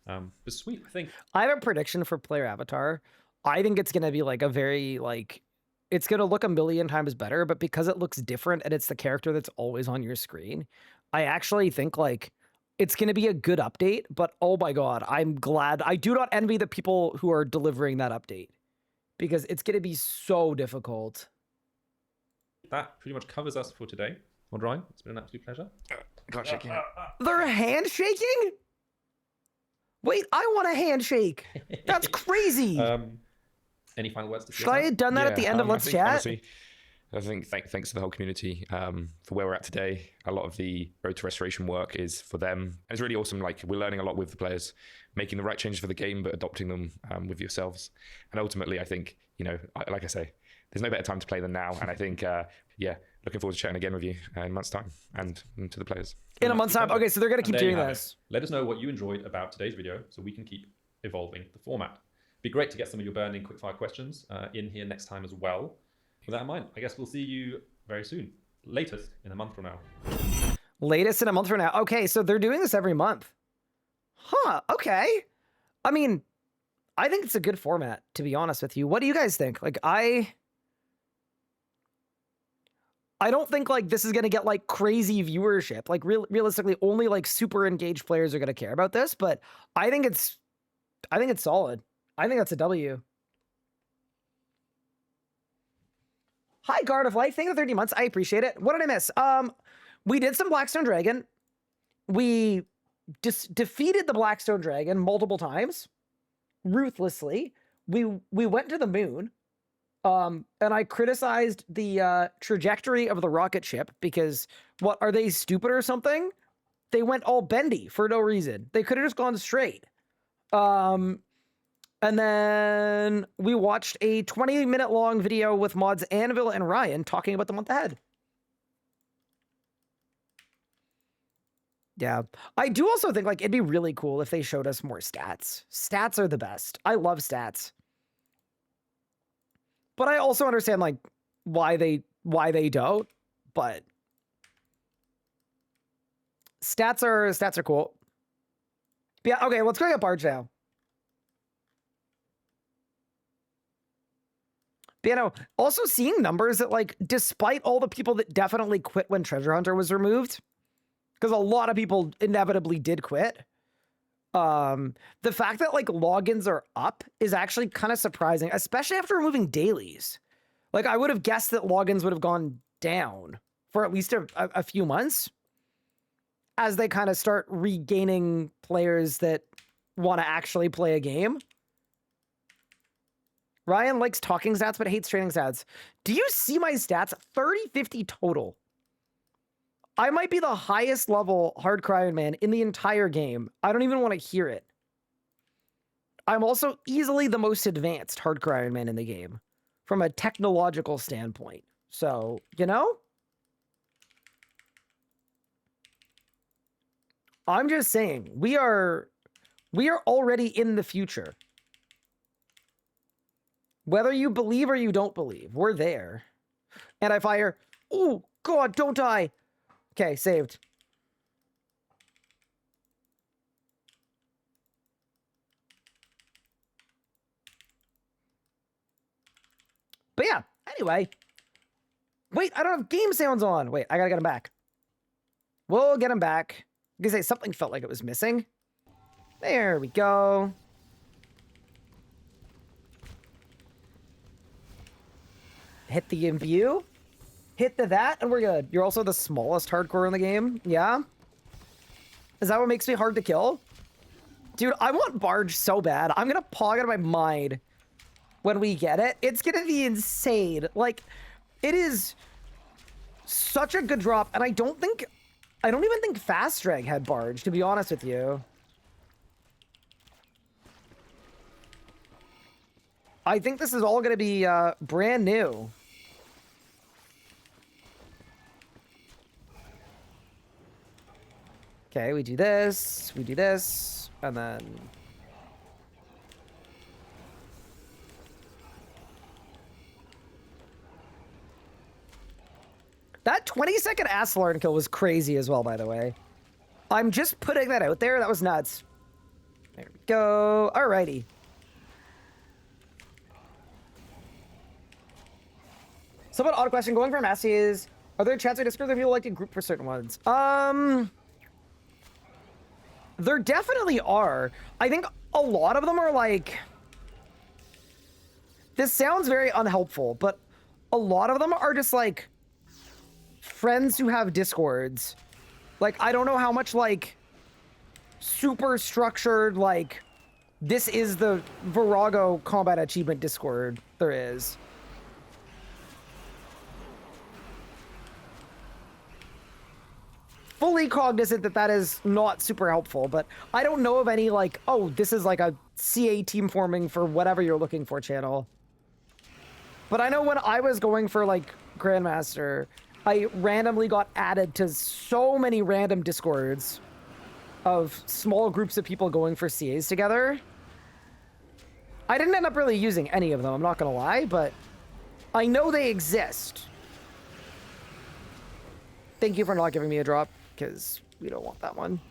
But sweet, I think. I have a prediction for player avatar. I think it's going to be like a very it's going to look a million times better, but because it looks different and it's the character that's always on your screen, I actually think like it's going to be a good update, but oh my God, I'm glad. I do not envy the people who are delivering that update because it's going to be so difficult. That pretty much covers us for today. Well, Ryan, it's been an absolute pleasure. God, shaking. They're handshaking? Wait, I want a handshake. That's crazy. Any final words to say? Should I have done that at the end of Let's Chat? Honestly, I think thanks to the whole community for where we're at today. A lot of the Road to Restoration work is for them. And it's really awesome. Like we're learning a lot with the players, making the right changes for the game, but adopting them with yourselves. And ultimately, I think, like I say, there's no better time to play than now. And I think, looking forward to chatting again with you in a month's time and to the players. In a month's time? Okay, so they're going to keep doing this. Let us know what you enjoyed about today's video so we can keep evolving the format. It'd be great to get some of your burning quickfire questions in here next time as well. With that in mind, I guess we'll see you very soon. Latest in a month from now. Latest in a month from now. Okay, so they're doing this every month. Huh, okay. I mean, I think it's a good format, to be honest with you. What do you guys think? Like, I don't think like this is going to get like crazy viewership. Like realistically, only like super engaged players are going to care about this, but I think it's solid. I think that's a W. Hi, Guard of Life. Thank you for 30 months. I appreciate it. What did I miss? We did some Blackstone Dragon. We defeated the Blackstone Dragon multiple times, ruthlessly. We went to the moon. And I criticized the trajectory of the rocket ship because, what, are they stupid or something? They went all bendy for no reason. They could have just gone straight. And then we watched a 20-minute long video with mods Anvil and Ryan talking about the month ahead. Yeah. I do also think like it'd be really cool if they showed us more stats. Stats are the best. I love stats. But I also understand like why they don't. But stats are cool. But yeah, okay, let's go get Barge now. But, also seeing numbers that like despite all the people that definitely quit when Treasure Hunter was removed, because a lot of people inevitably did quit. The fact that like logins are up is actually kind of surprising, especially after removing dailies. Like I would have guessed that logins would have gone down for at least a few months as they kind of start regaining players that want to actually play a game. Ryan likes talking stats but hates training stats. Do you see my stats? 3050 total. I might be the highest level hardcore Ironman in the entire game. I don't even want to hear it. I'm also easily the most advanced hardcore Ironman in the game from a technological standpoint. So, I'm just saying, we are already in the future. Whether you believe or you don't believe, we're there. And I fire, oh God, don't die. Okay, saved. But yeah, anyway. Wait, I don't have game sounds on. Wait, I gotta get him back. We'll get him back. I was gonna say something felt like it was missing. There we go. Hit the imbue. Hit the that, and we're good. You're also the smallest hardcore in the game. Yeah? Is that what makes me hard to kill? Dude, I want Barge so bad. I'm gonna pog out of my mind when we get it. It's gonna be insane. Like, it is such a good drop, and I don't even think Fast Drag had Barge, to be honest with you. I think this is all gonna be brand new. Okay, we do this, and then... That 20-second Aslarn kill was crazy as well, by the way. I'm just putting that out there. That was nuts. There we go. Alrighty. Somewhat odd question. Going for Massey is, are there chats or Discord that people like to group for certain ones? There definitely are. I think a lot of them are like... This sounds very unhelpful, but a lot of them are just like... friends who have Discords. Like, I don't know how much, like, super structured, like, this is the Virago combat achievement Discord there is. Fully cognizant that that is not super helpful, but I don't know of any, like, oh, this is like a CA team forming for whatever you're looking for channel. But I know when I was going for, like, Grandmaster, I randomly got added to so many random Discords of small groups of people going for CAs together. I didn't end up really using any of them, I'm not gonna lie, but I know they exist. Thank you for not giving me a drop, because we don't want that one.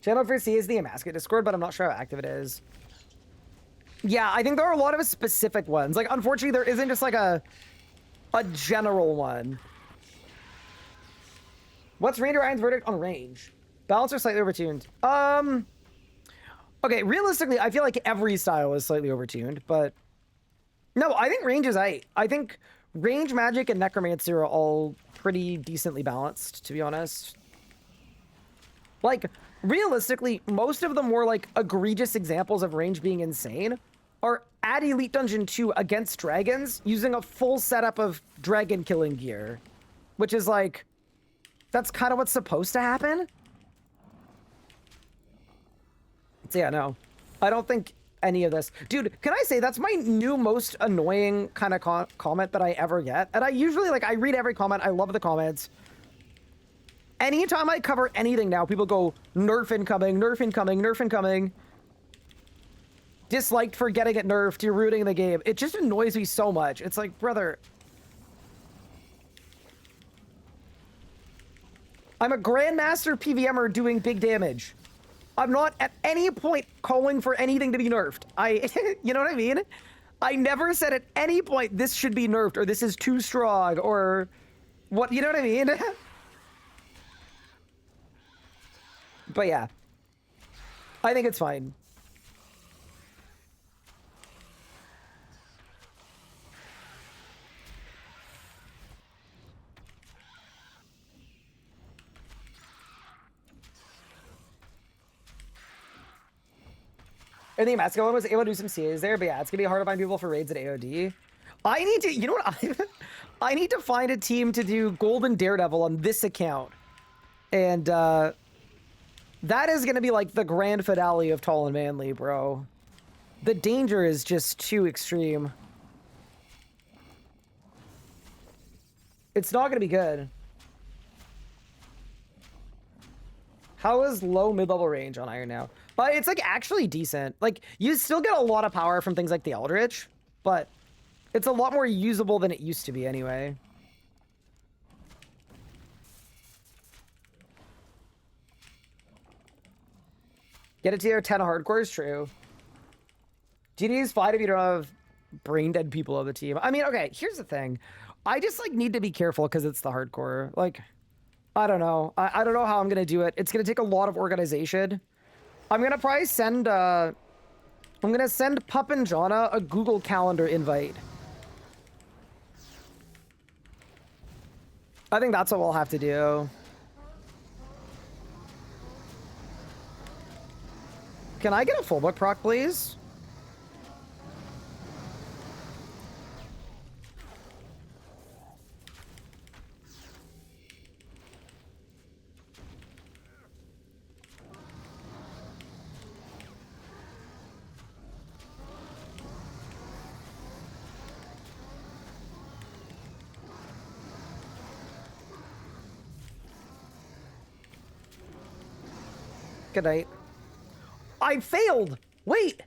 Channel for C is the Amasket Discord, but I'm not sure how active it is. Yeah, I think there are a lot of specific ones. Like, unfortunately, there isn't just like a general one. What's Ranger Ryan's verdict on range? Balance or slightly overtuned? Okay, realistically, I feel like every style is slightly overtuned, but no, I think range is I think range, magic, and necromancy are all pretty decently balanced, to be honest. Like, realistically, most of the more, like, egregious examples of range being insane are at Elite Dungeon 2 against dragons using a full setup of dragon killing gear. Which is, like, that's kind of what's supposed to happen. So, yeah, no. I don't think any of this... Dude, can I say, that's my new most annoying kind of comment that I ever get. And I usually, like, I read every comment. I love the comments. Anytime I cover anything now, people go, nerf incoming, nerf incoming, nerf incoming. Disliked for getting it nerfed, you're ruining the game. It just annoys me so much. It's like, brother. I'm a Grandmaster PVMer doing big damage. I'm not at any point calling for anything to be nerfed. You know what I mean? I never said at any point this should be nerfed or this is too strong or what, you know what I mean? But yeah, I think it's fine. I think Masculine was able to do some CAs there, but yeah, it's gonna be hard to find people for raids at AOD. I need to, you know what, I need to find a team to do Golden Daredevil on this account. And, that is going to be like the grand finale of Tall and Manly, bro. The danger is just too extreme. It's not going to be good. How is low mid-level range on Iron now? But it's like actually decent. Like, you still get a lot of power from things like the Eldritch, but it's a lot more usable than it used to be anyway. Get a tier 10 hardcore is true. GD is fine if you don't have brain dead people on the team. I mean, okay, here's the thing. I just, like, need to be careful because it's the hardcore. Like, I don't know. I don't know how I'm gonna do it. It's gonna take a lot of organization. I'm gonna probably send I'm gonna send Pup and Jonna a Google Calendar invite. I think that's what we'll have to do. Can I get a full book proc, please? Good night. I failed! Wait!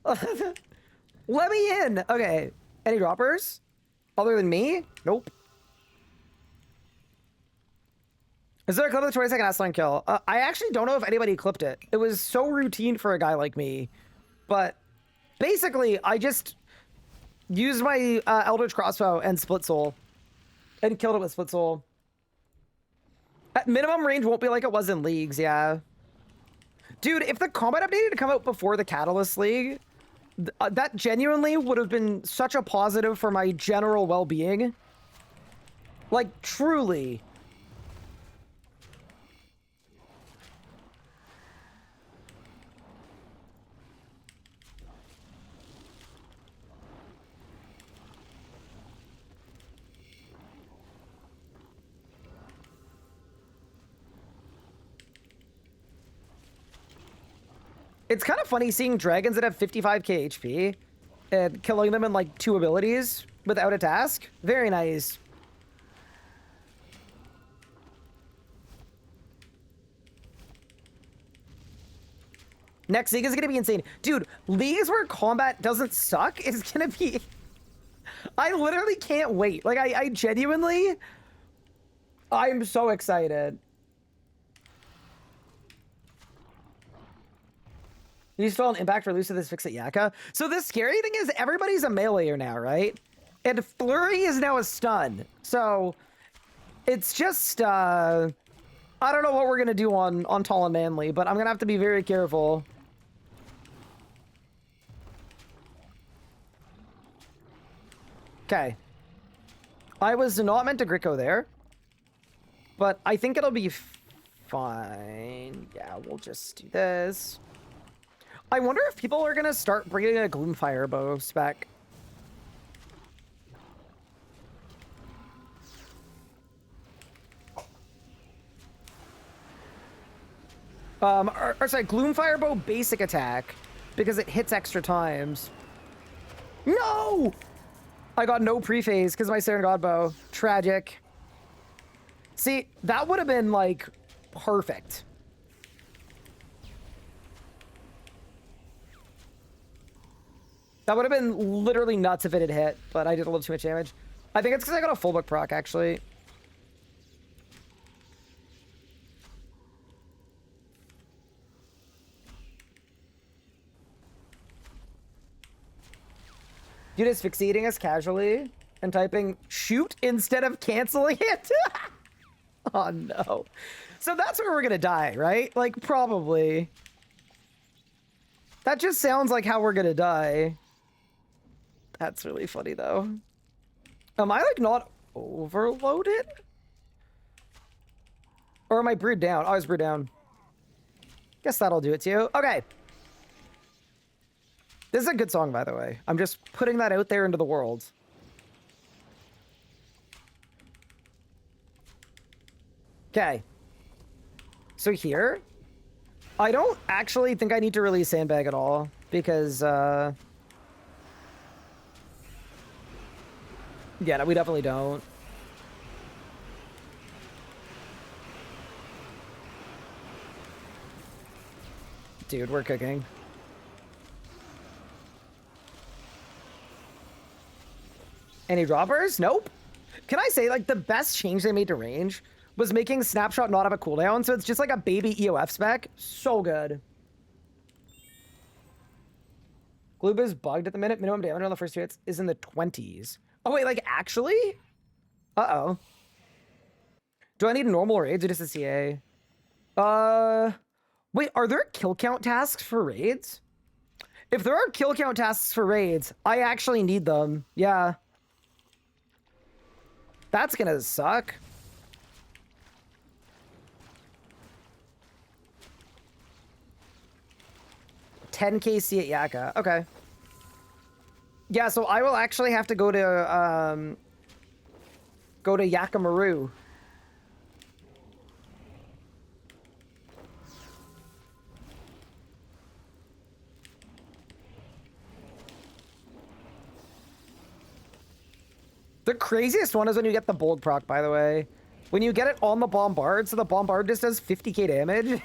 Let me in! Okay. Any droppers? Other than me? Nope. Is there a clip of the 22nd S-line kill? I actually don't know if anybody clipped it. It was so routine for a guy like me. But basically, I just used my Eldritch Crossbow and Split Soul. And killed it with Split Soul. At minimum range won't be like it was in Leagues, yeah. Dude, if the combat update had come out before the Catalyst League, that genuinely would have been such a positive for my general well-being. Like, truly. It's kind of funny seeing dragons that have 55k HP and killing them in like 2 abilities without a task. Very nice. Next league is going to be insane. Dude, leagues where combat doesn't suck is going to be... I literally can't wait. Like, I genuinely... I'm so excited. You still an impact release of this fix at Yaka. So the scary thing is everybody's a meleeer now, right? And Flurry is now a stun. So it's just I don't know what we're gonna do on Tall and Manly, but I'm gonna have to be very careful. Okay. I was not meant to Gricko there, but I think it'll be fine. Yeah, we'll just do this. I wonder if people are gonna start bringing a Gloomfire bow spec. Or sorry, Gloomfire bow basic attack, because it hits extra times. No! I got no pre-phase because of my Saren God bow. Tragic. See, that would have been, like, perfect. That would have been literally nuts if it had hit, but I did a little too much damage. I think it's because I got a full book proc, actually. Dude is fixating us casually and typing shoot instead of canceling it. Oh, no. So that's where we're going to die, right? Like, probably. That just sounds like how we're going to die. That's really funny, though. Am I, like, not overloaded? Or am I brewed down? Oh, I was brewed down. Guess that'll do it to you. Okay. This is a good song, by the way. I'm just putting that out there into the world. Okay. So here, I don't actually think I need to release Sandbag at all, because, yeah, no, we definitely don't. Dude, we're cooking. Any droppers? Nope. Can I say, like, the best change they made to range was making Snapshot not have a cooldown, so it's just like a baby EOF spec. So good. Gloob is bugged at the minute. Minimum damage on the first 2 hits is in the 20s. Oh, wait, like, actually? Uh-oh. Do I need normal raids or just a CA? Wait, are there kill count tasks for raids? If there are kill count tasks for raids, I actually need them. Yeah. That's gonna suck. $10K at Yaka. Okay. Yeah, so I will actually have to go to Yakamaru. The craziest one is when you get the bold proc, by the way. When you get it on the bombard, so the bombard just does 50k damage.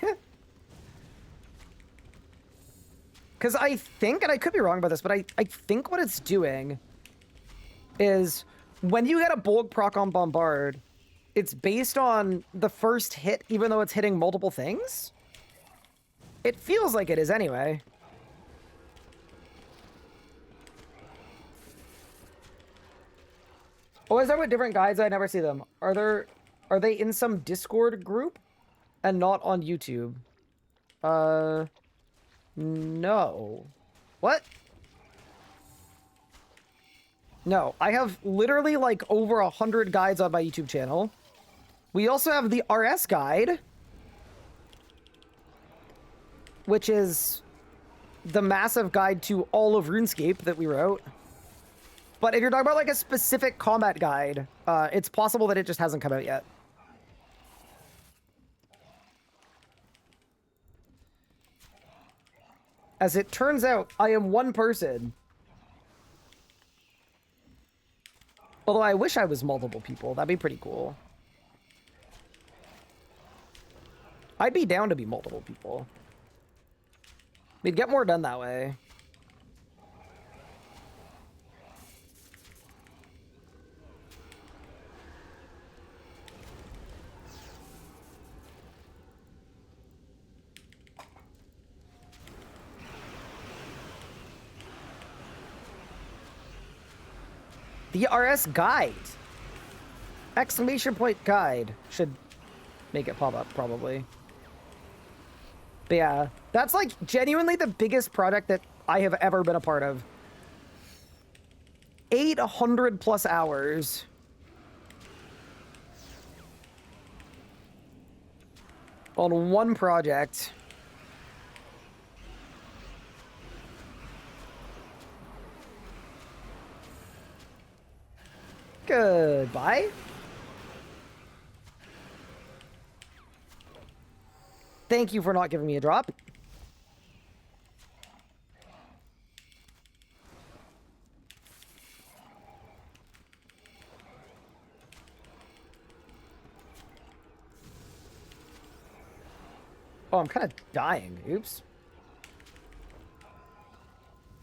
Because I think, and I could be wrong about this, but I think what it's doing is when you get a bold proc on bombard, it's based on the first hit, even though it's hitting multiple things. It feels like it is anyway. Oh, is that with different guides? I never see them. Are they in some Discord group and not on YouTube? No. What? No, I have literally like over 100 guides on my YouTube channel. We also have the RS guide, which is the massive guide to all of RuneScape that we wrote. But if you're talking about like a specific combat guide, it's possible that it just hasn't come out yet. As it turns out, I am one person. Although I wish I was multiple people. That'd be pretty cool. I'd be down to be multiple people. We'd get more done that way. The RS guide. Exclamation point guide. Should make it pop up, probably. But yeah, that's like genuinely the biggest project that I have ever been a part of. 800 plus hours. On one project. Goodbye. Thank you for not giving me a drop. Oh, I'm kind of dying. Oops.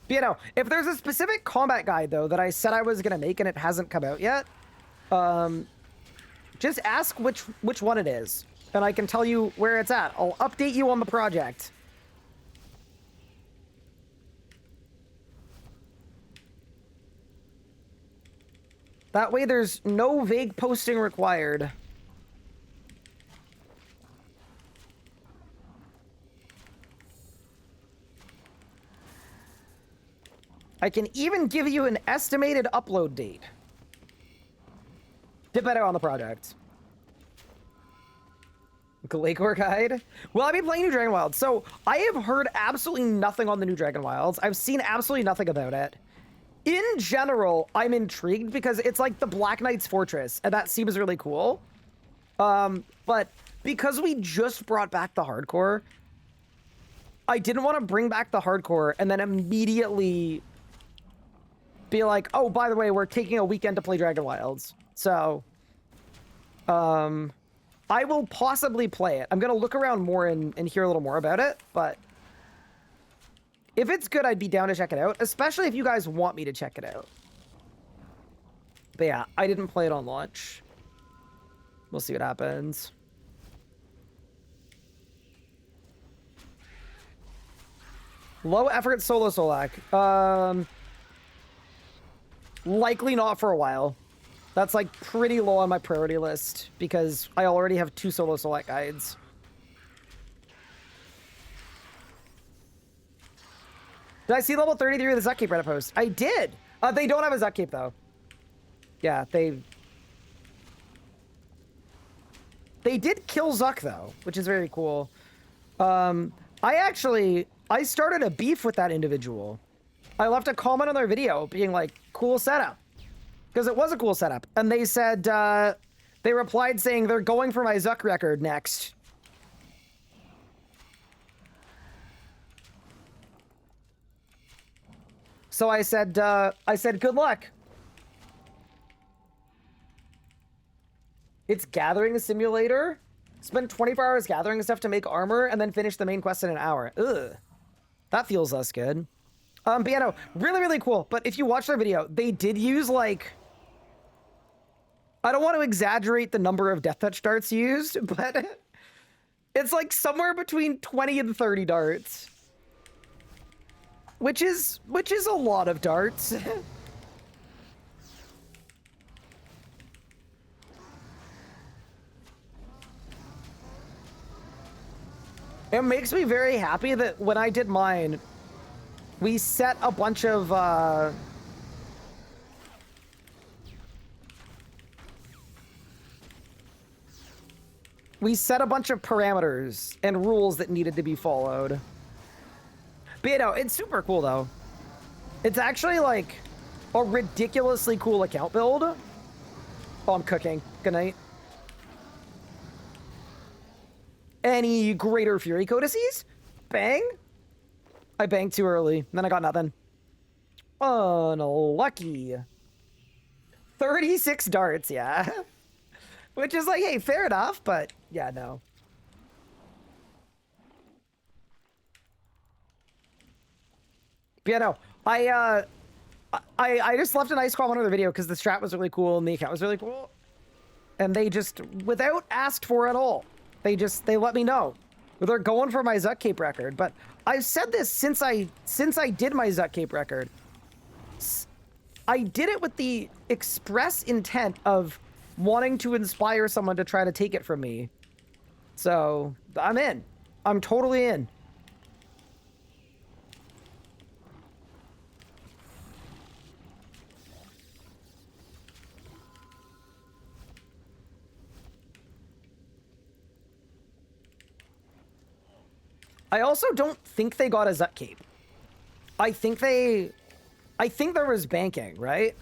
But, you know, if there's a specific combat guide, though, that I said I was going to make and it hasn't come out yet, just ask which one it is, and I can tell you where it's at. I'll update you on the project. That way there's no vague posting required. I can even give you an estimated upload date. Depending on the project. Galacor guide? Well, I've been playing New Dragon Wilds, so I have heard absolutely nothing on the New Dragon Wilds. I've seen absolutely nothing about it. In general, I'm intrigued because it's like the Black Knight's Fortress, and that seems really cool. But because we just brought back the hardcore, I didn't want to bring back the hardcore and then immediately be like, oh, by the way, we're taking a weekend to play Dragon Wilds. So, I will possibly play it. I'm going to look around more and hear a little more about it, but if it's good, I'd be down to check it out, especially if you guys want me to check it out. But yeah, I didn't play it on launch. We'll see what happens. Low effort solo Solak. Likely not for a while. That's like pretty low on my priority list because I already have 2 solo select guides. Did I see level 33 of the Zuck Cape Reddit post? I did. They don't have a Zuck Cape though. Yeah, they did kill Zuck though, which is very cool. I started a beef with that individual. I left a comment on their video being like, cool setup. Because it was a cool setup. And they said, they replied saying they're going for my Zuck record next. So I said, good luck. It's gathering a simulator. Spend 24 hours gathering stuff to make armor and then finish the main quest in an hour. Ugh. That feels less good. But yeah, no, really, really cool. But if you watch their video, they did use like, I don't want to exaggerate the number of death touch darts used, but it's like somewhere between 20 and 30 darts. Which is a lot of darts. It makes me very happy that when I did mine, we set a bunch of, parameters and rules that needed to be followed. But you know, it's super cool though. It's actually like a ridiculously cool account build. Oh, I'm cooking. Good night. Any greater Fury codices? Bang? I banged too early. Then I got nothing. Unlucky. 36 darts, yeah. Which is like, hey, fair enough, but yeah, no. But yeah, no. I just left a nice comment on the video because the strat was really cool and the account was really cool. And they just, without asked for at all, they let me know. They're going for my Zuck Cape record. But I've said this since I did my Zuck Cape record. I did it with the express intent of wanting to inspire someone to try to take it from me. So I'm in. I'm totally in. I also don't think they got a Zuck Cape. I think there was banking, right?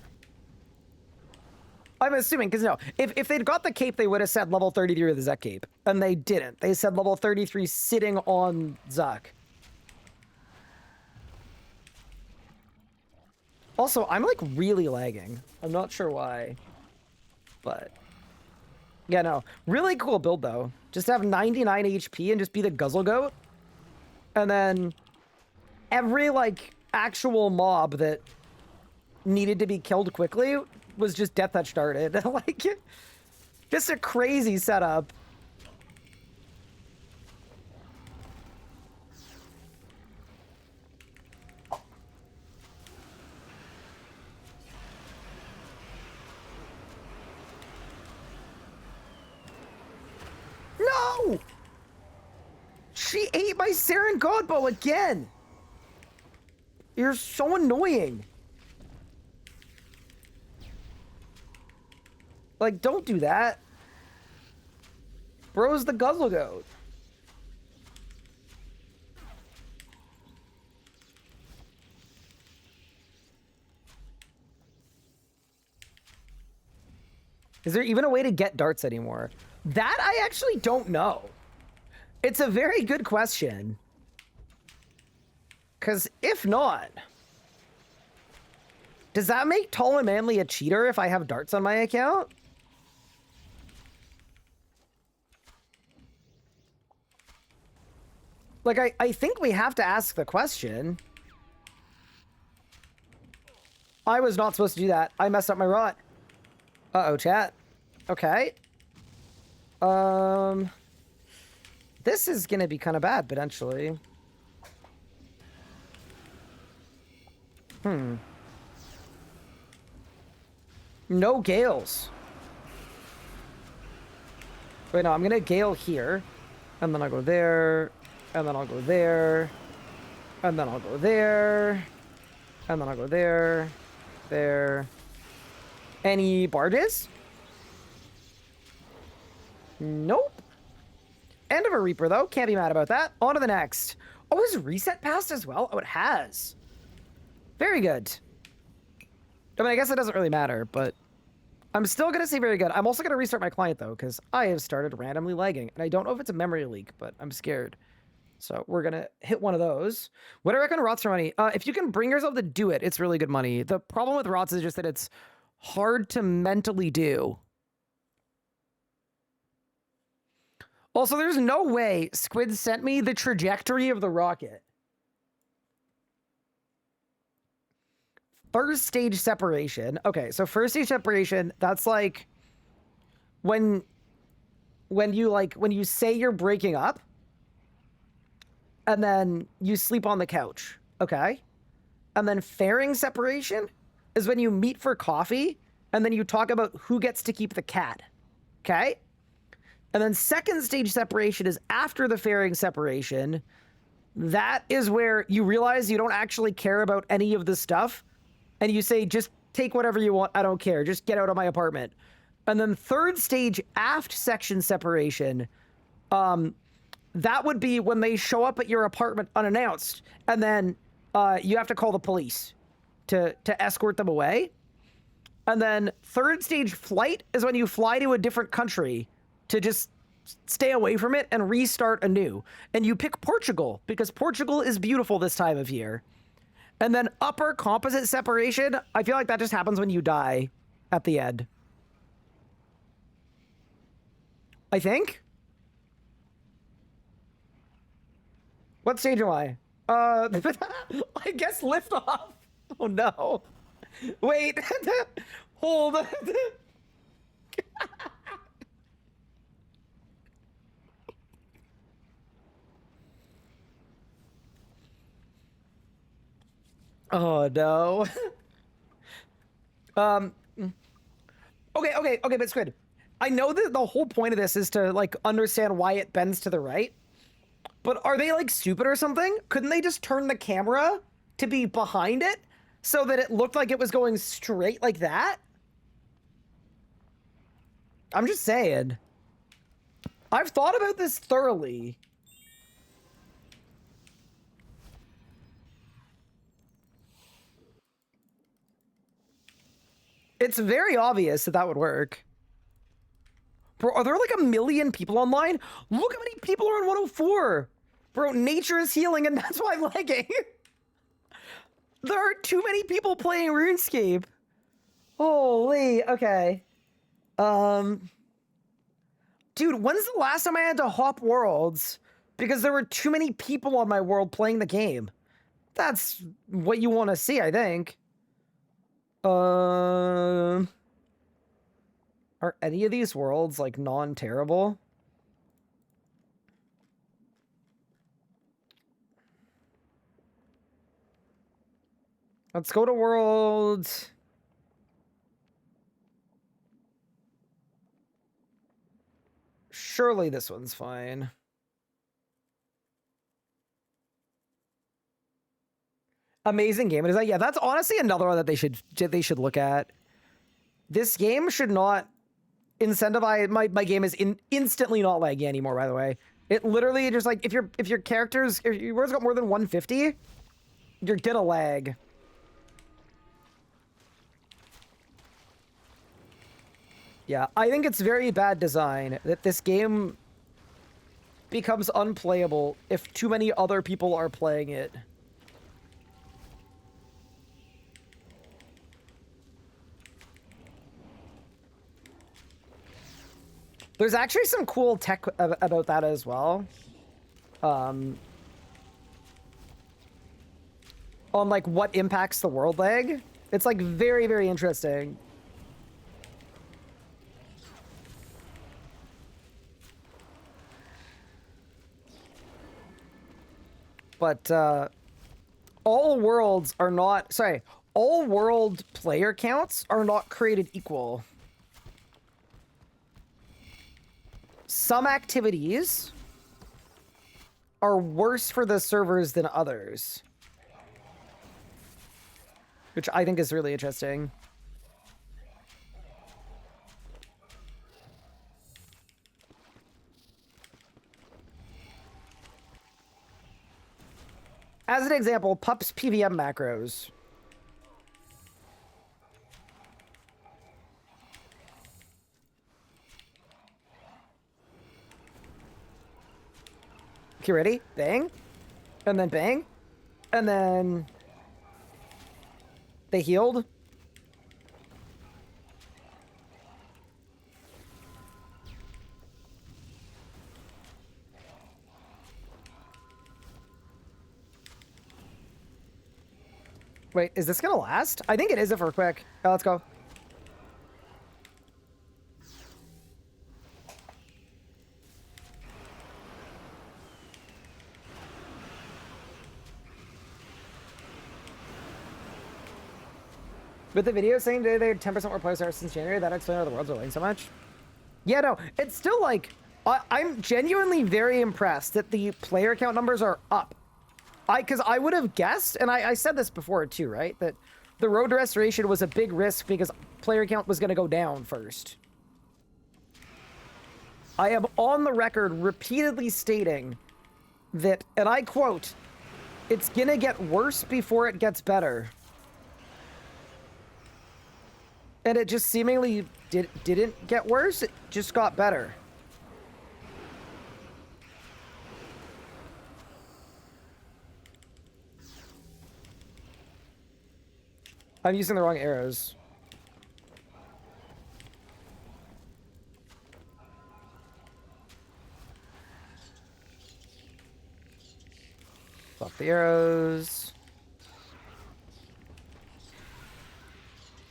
I'm assuming, because no, if they'd got the cape, they would have said level 33 of the Zuck Cape. And they didn't. They said level 33 sitting on Zuck. Also, I'm like really lagging. I'm not sure why. But yeah, no. Really cool build though. Just have 99 HP and just be the Guzzle Goat. And then every like actual mob that needed to be killed quickly was just death touch darted. Like, just a crazy setup. No! She ate my Saren Godbow again! You're so annoying. Like, don't do that. Bro's the Guzzle Goat. Is there even a way to get darts anymore? That I actually don't know. It's a very good question. Because if not, does that make Tall and Manly a cheater if I have darts on my account? Like, I think we have to ask the question. I was not supposed to do that. I messed up my rot. Uh-oh, chat. Okay. This is gonna be kind of bad, potentially. No gales. Wait, no, I'm gonna gale here. And then I'll go there. And then I'll go there. And then I'll go there. And then I'll go there. There. Any barges? Nope. End of a Reaper, though. Can't be mad about that. On to the next. Oh, is reset passed as well? Oh, it has. Very good. I mean, I guess it doesn't really matter, but I'm still going to say very good. I'm also going to restart my client, though, because I have started randomly lagging. And I don't know if it's a memory leak, but I'm scared. So we're going to hit one of those. What do I reckon rots for money? If you can bring yourself to do it, it's really good money. The problem with rots is just that it's hard to mentally do. Also, there's no way Squid sent me the trajectory of the rocket. First stage separation. Okay, so first stage separation, that's like when you say you're breaking up and then you sleep on the couch, okay? And then fairing separation is when you meet for coffee and then you talk about who gets to keep the cat, okay? And then second stage separation is after the fairing separation. That is where you realize you don't actually care about any of the stuff. And you say, just take whatever you want. I don't care. Just get out of my apartment. And then third stage aft section separation. That would be when they show up at your apartment unannounced. And then you have to call the police to escort them away. And then third stage flight is when you fly to a different country to just stay away from it and restart anew. And you pick Portugal because Portugal is beautiful this time of year. And then upper composite separation, I feel like that just happens when you die at the end. I think. What stage am I? I guess liftoff. Oh no. Wait. Hold. Oh no. Okay, but Squid. I know that the whole point of this is to like understand why it bends to the right. But are they like stupid or something? Couldn't they just turn the camera to be behind it so that it looked like it was going straight like that? I'm just saying. I've thought about this thoroughly. It's very obvious that that would work. Bro, are there like 1 million people online? Look how many people are on 104. Bro, nature is healing and that's why I'm lagging. There are too many people playing RuneScape. Holy, okay. Dude, when's the last time I had to hop worlds? Because there were too many people on my world playing the game. That's what you want to see, I think. Are any of these worlds like non-terrible? Let's go to world. Surely this one's fine. Amazing game. It is like, yeah, that's honestly another one that they should look at. This game should not incentivize my game is instantly not laggy anymore, by the way. It literally just like if your character's if your world's got more than 150, you're gonna lag. Yeah, I think it's very bad design that this game becomes unplayable if too many other people are playing it. There's actually some cool tech about that as well. On like what impacts the world lag. It's like very, very interesting. But all worlds are not, sorry, all world player counts are not created equal. Some activities are worse for the servers than others, which I think is really interesting. As an example, Pup's PVM macros. Okay, ready? Bang. And then bang. And then they healed. Wait, is this gonna last? I think it is if we're quick. Oh, let's go. With the video saying today they had 10% more players since January, that explains why the world's rolling so much. Yeah, no, it's still like, I'm genuinely very impressed that the player count numbers are up. Because I would have guessed, and I said this before too, right? That the road to restoration was a big risk because player count was going to go down first. I am on the record repeatedly stating that, and I quote, it's going to get worse before it gets better. And it just seemingly didn't get worse, it just got better. I'm using the wrong arrows. Swap the arrows.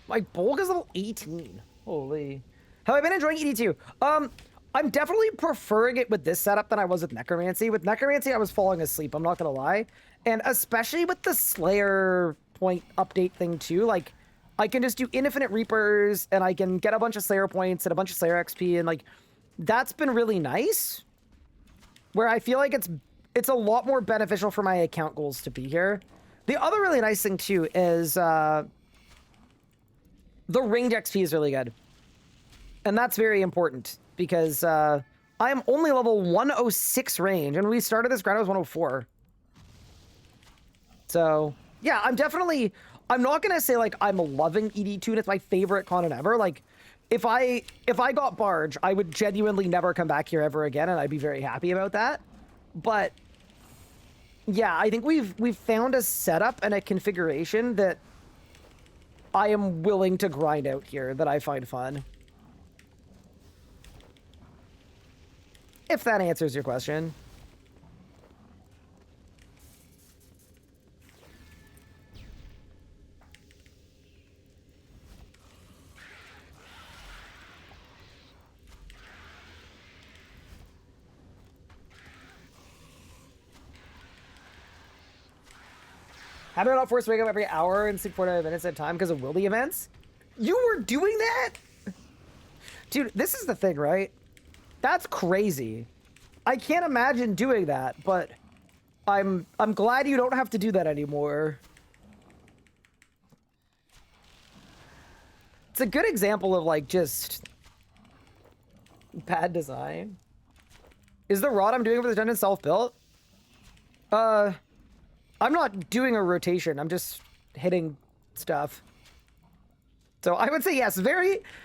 My bulk is level 18. Holy. Have I been enjoying ED2? I'm definitely preferring it with this setup than I was with Necromancy. With Necromancy, I was falling asleep, I'm not gonna lie. And especially with the Slayer point update thing too, like, I can just do infinite Reapers, and I can get a bunch of Slayer points and a bunch of Slayer XP, and like, that's been really nice. Where I feel like it's a lot more beneficial for my account goals to be here. The other really nice thing too is, the range XP is really good. And that's very important because I am only level 106 range, and we started this grind, I was 104. So, yeah, I'm not going to say, like, I'm loving ED2 and it's my favorite content ever. Like, if I got Barge, I would genuinely never come back here ever again, and I'd be very happy about that. But, yeah, I think we've found a setup and a configuration that I am willing to grind out here that I find fun. If that answers your question. How do I not force to wake up every hour and sleep 45 minutes at a time because of Wildy events? You were doing that? Dude, this is the thing, right? That's crazy. I can't imagine doing that, but I'm glad you don't have to do that anymore. It's a good example of, like, just bad design. Is the rod I'm doing for the dungeon self-built? I'm not doing a rotation. I'm just hitting stuff. So I would say yes,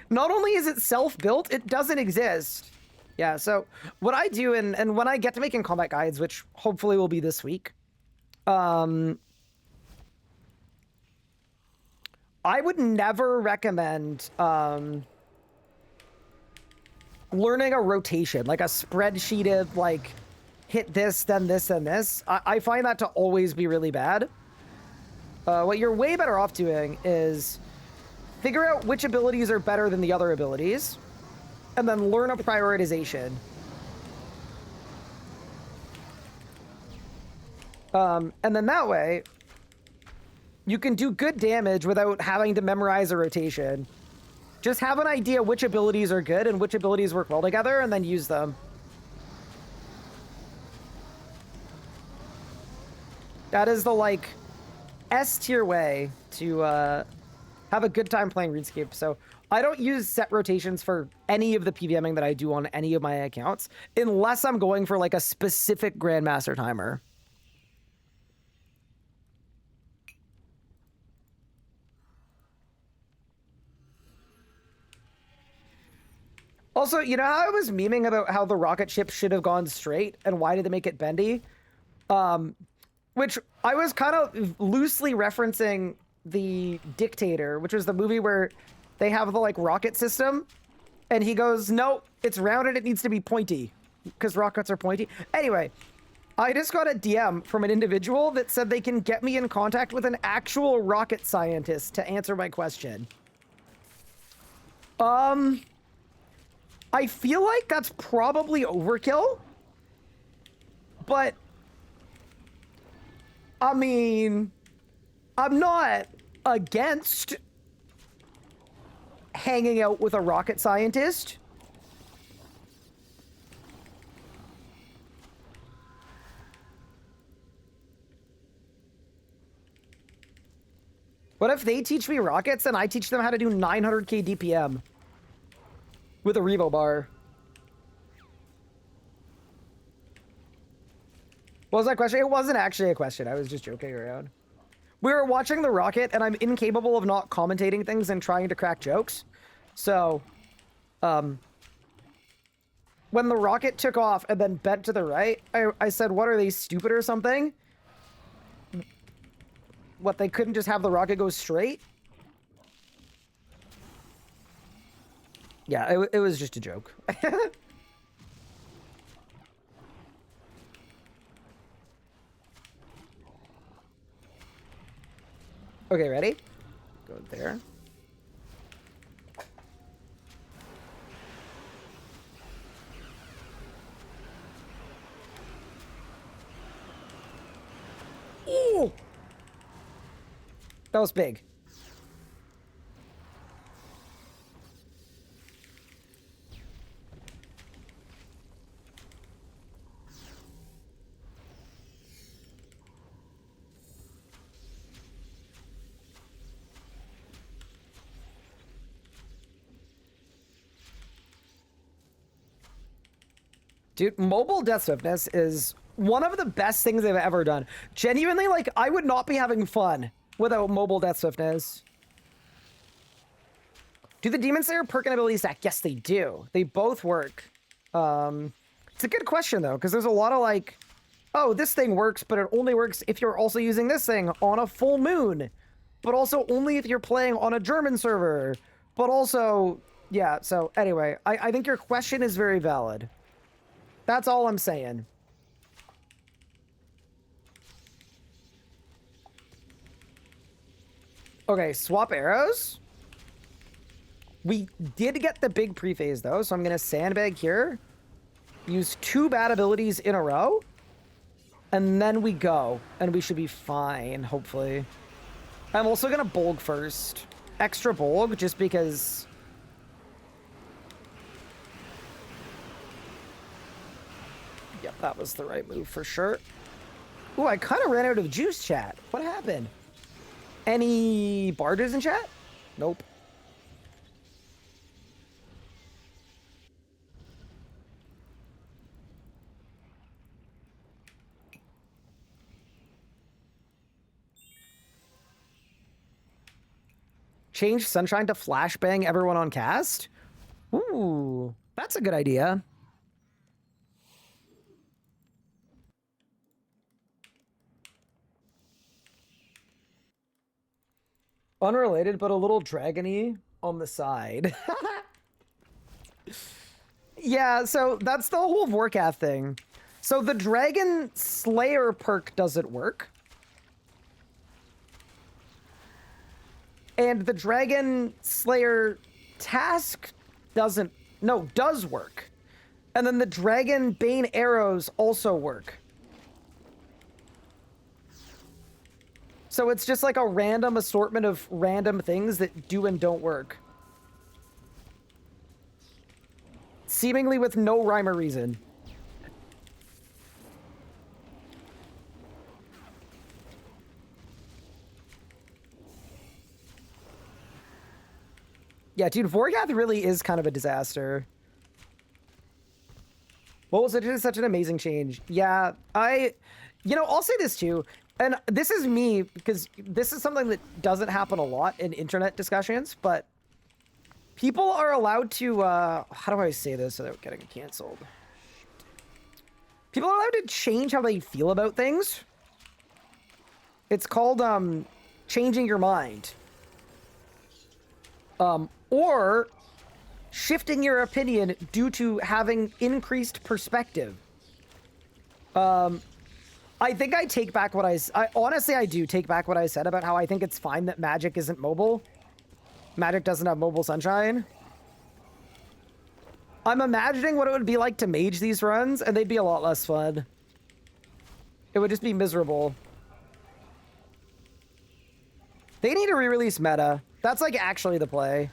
not only is it self-built, it doesn't exist. Yeah, so what I do, and when I get to making combat guides, which hopefully will be this week, I would never recommend learning a rotation, like a spreadsheeted, like, hit this, then this, then this. I find that to always be really bad. What you're way better off doing is figure out which abilities are better than the other abilities, and then learn a prioritization. And then that way, You can do good damage without having to memorize a rotation. Just have an idea which abilities are good and which abilities work well together, and then use them. That is the, like, S-tier way to have a good time playing RuneScape. So I don't use set rotations for any of the PVMing that I do on any of my accounts, unless I'm going for, like, a specific Grandmaster timer. Also, you know how I was memeing about how the rocket ship should have gone straight and why did they make it bendy? Which I was kind of loosely referencing The Dictator, which was the movie where they have the, like, rocket system, and he goes, no, it's rounded, it needs to be pointy, because rockets are pointy. Anyway, I just got a DM from an individual that said they can get me in contact with an actual rocket scientist to answer my question. I feel like that's probably overkill, but I mean, I'm not against hanging out with a rocket scientist. What if they teach me rockets and I teach them how to do 900k DPM with a Revo bar? What was that question? It wasn't actually a question. I was just joking around. We were watching The Rocket, and I'm incapable of not commentating things and trying to crack jokes. So, when the rocket took off and then bent to the right, I said, what, are they stupid or something? What, they couldn't just have the rocket go straight? Yeah, it was just a joke. Okay, ready? Go there. Ooh! That was big. Dude, mobile death swiftness is one of the best things they've ever done. Genuinely, like, I would not be having fun without mobile death swiftness. Do the Demon Slayer perk and ability stack? Yes, they do. They both work. It's a good question, though, because there's a lot of, like, oh, this thing works, but it only works if you're also using this thing on a full moon. But also only if you're playing on a German server. But also, yeah, so anyway, I think your question is very valid. That's all I'm saying. Okay, swap arrows. We did get the big pre-phase, though, so I'm going to sandbag here. Use 2 bad abilities in a row. And then we go. And we should be fine, hopefully. I'm also going to bulg first. Extra bulg, just because... Yep, that was the right move for sure. Ooh, I kind of ran out of juice, chat. What happened? Any barges in chat? Nope. Change Sunshine to flashbang everyone on cast? Ooh, that's a good idea. Unrelated, but a little dragony on the side. Yeah, so that's the whole Vorkath thing. So the Dragon Slayer perk doesn't work. And the Dragon Slayer task does work. And then the Dragon Bane arrows also work. So it's just like a random assortment of random things that do and don't work. Seemingly with no rhyme or reason. Yeah, dude, Vorgath really is kind of a disaster. What was it? It is such an amazing change. Yeah, you know, I'll say this too, and this is me, because this is something that doesn't happen a lot in internet discussions, but people are allowed to, how do I say this without getting canceled? People are allowed to change how they feel about things. It's called, changing your mind. Or shifting your opinion due to having increased perspective. I think I take back what I honestly, I do take back what I said about how I think it's fine that Magic isn't mobile. Magic doesn't have mobile sunshine. I'm imagining what it would be like to mage these runs, and they'd be a lot less fun. It would just be miserable. They need to re-release meta. That's like actually the play.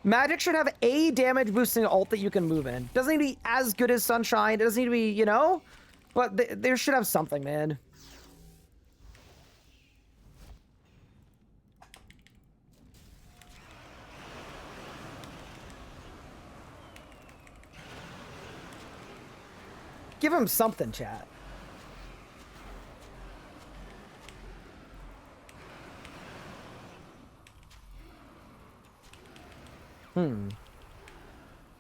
Magic should have a damage boosting ult that you can move in. Doesn't need to be as good as Sunshine. It doesn't need to be, you know? But there should have something, man. Give him something, chat.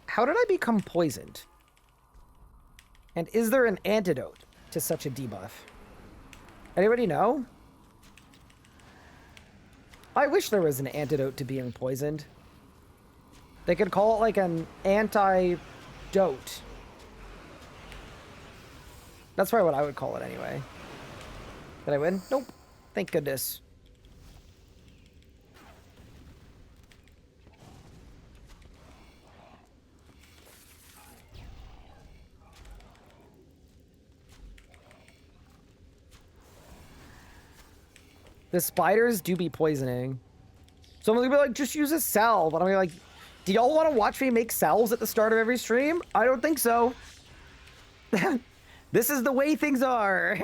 How did I become poisoned? And is there an antidote to such a debuff? Anybody know? I wish there was an antidote to being poisoned. They could call it like an antidote. That's probably what I would call it anyway. Did I win? Nope. Thank goodness. The spiders do be poisoning. Someone's gonna be like, just use a salve. And I'm gonna be like, do y'all want to watch me make salves at the start of every stream? I don't think so. This is the way things are.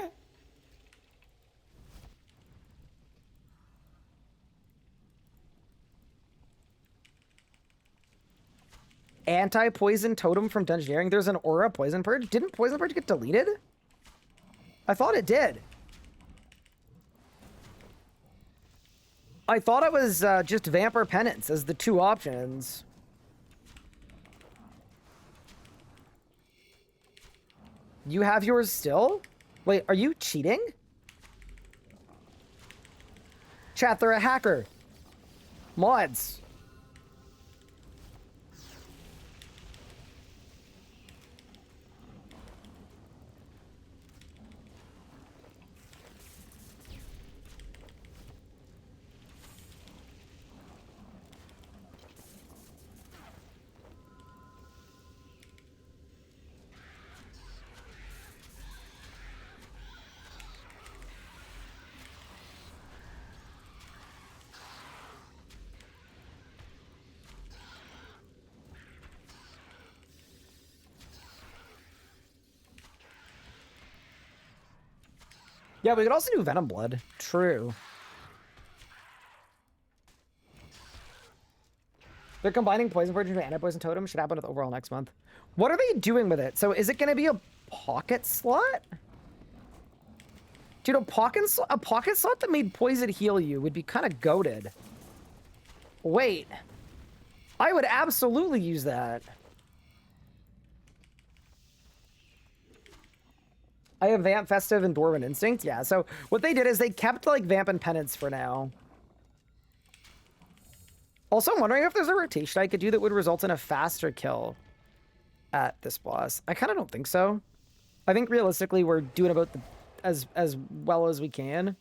Anti-poison totem from Dungeoneering. There's an aura poison purge. Didn't poison purge get deleted? I thought it did. I thought it was just Vamp or Penance as the two options. You have yours still? Wait, are you cheating? Chat, they're a hacker. Mods. Yeah, we could also do Venom Blood. True. They're combining Poison Purge into Anti-Poison Totem. Should happen with overall next month. What are they doing with it? So is it going to be a pocket slot? Dude, a pocket slot that made Poison heal you would be kind of goated. Wait. I would absolutely use that. I have Vamp, Festive, and Dwarven Instinct. Yeah, so what they did is they kept, like, Vamp and Penance for now. Also, I'm wondering if there's a rotation I could do that would result in a faster kill at this boss. I kind of don't think so. I think, realistically, we're doing about as well as we can.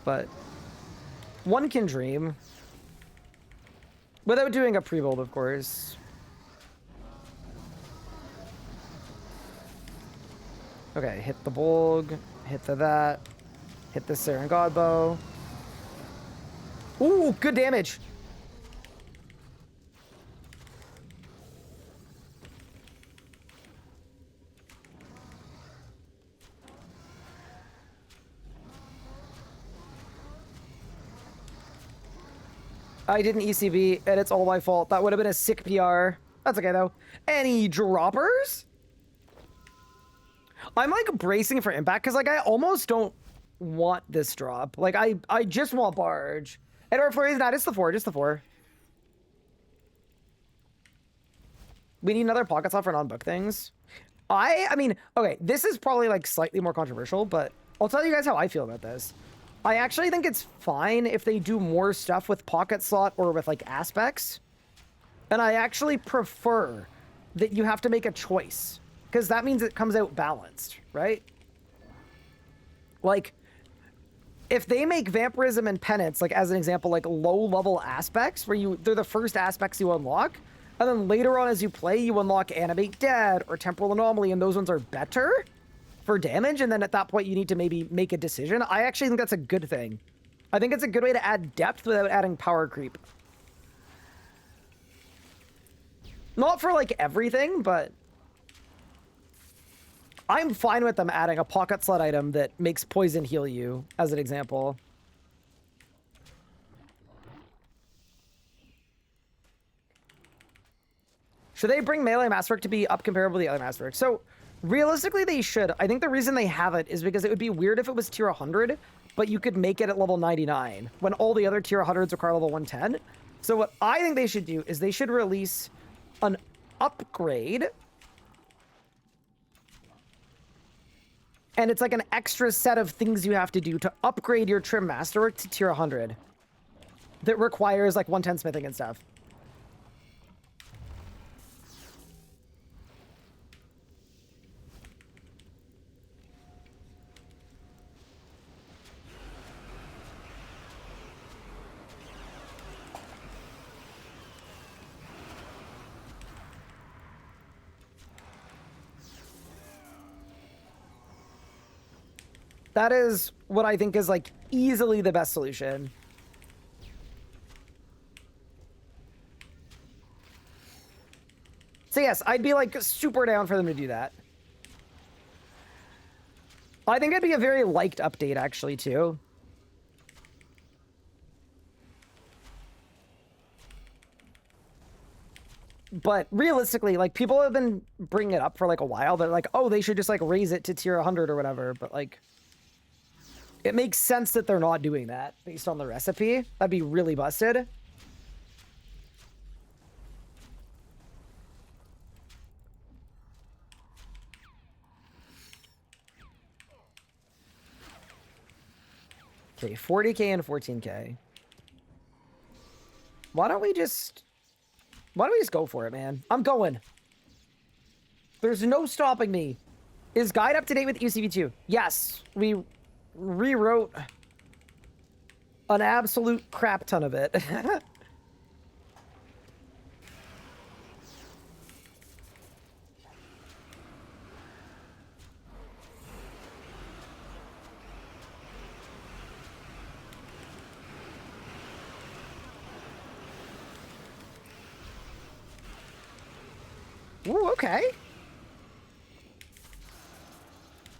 But one can dream. Without doing a pre-build, of course. Okay, hit the Bolg, hit the that, hit the Saren Godbow. Ooh, good damage. I didn't ECB, and it's all my fault. That would have been a sick PR. That's okay, though. Any droppers? I'm, like, bracing for impact, because, like, I almost don't want this drop. Like, I just want barge. And our flurry is not, it's the 4, just the 4. We need another pocket slot for non-book things. I mean, okay, this is probably, like, slightly more controversial, but I'll tell you guys how I feel about this. I actually think it's fine if they do more stuff with pocket slot or with, like, aspects. And I actually prefer that you have to make a choice, because that means it comes out balanced, right? Like, if they make vampirism and penance, like, as an example, like, low-level aspects, where they're the first aspects you unlock, and then later on as you play, you unlock Animate Dead or Temporal Anomaly, and those ones are better for damage, and then at that point you need to maybe make a decision. I actually think that's a good thing. I think it's a good way to add depth without adding power creep. Not for, like, everything, but I'm fine with them adding a pocket slot item that makes poison heal you, as an example. Should they bring melee masterwork to be up comparable to the other masterwork? So, realistically, they should. I think the reason they have it is because it would be weird if it was tier 100, but you could make it at level 99, when all the other tier 100s require level 110. So what I think they should do is they should release an upgrade, and it's like an extra set of things you have to do to upgrade your trim masterwork to tier 100 that requires, like, 110 smithing and stuff. That is what I think is, like, easily the best solution. So yes, I'd be, like, super down for them to do that. I think it'd be a very liked update, actually, too. But realistically, like, people have been bringing it up for, like, a while. They're like, oh, they should just, like, raise it to tier 100 or whatever. But, like, it makes sense that they're not doing that based on the recipe. That'd be really busted. Okay, 40k and 14k. Why don't we just go for it, man? I'm going. There's no stopping me. Is Guide up to date with UCV2? Yes, we rewrote an absolute crap ton of it. Ooh, okay.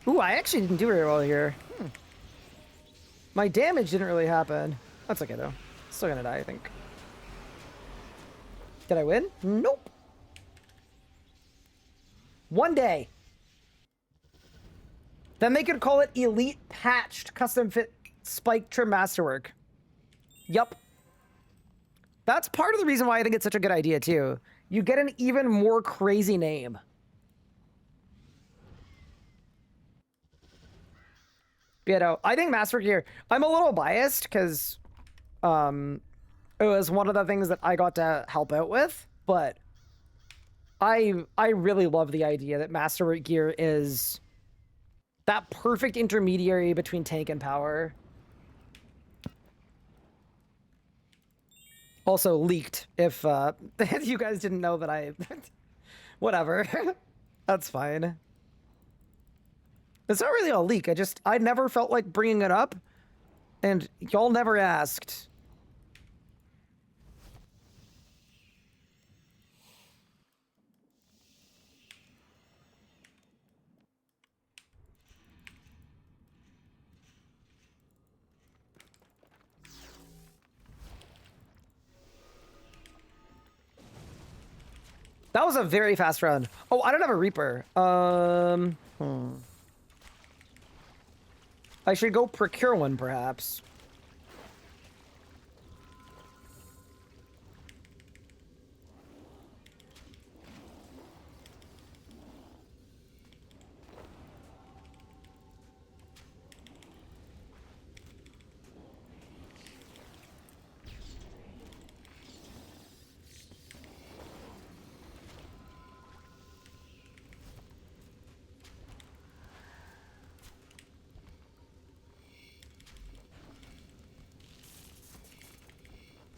Ooh, I actually didn't do very well here. My damage didn't really happen. That's okay, though. Still gonna die, I think. Did I win? Nope. One day. Then they could call it Elite Patched Custom Fit Spike Trim Masterwork. Yup. That's part of the reason why I think it's such a good idea, too. You get an even more crazy name. You know, I think Masterwork here, I'm a little biased because it was one of the things that I got to help out with, but I really love the idea that Masterwork gear is that perfect intermediary between tank and power. Also leaked, if you guys didn't know that I... Whatever. That's fine. It's not really a leak. I never felt like bringing it up, and y'all never asked. That was a very fast run. Oh, I don't have a Reaper. I should go procure one, perhaps.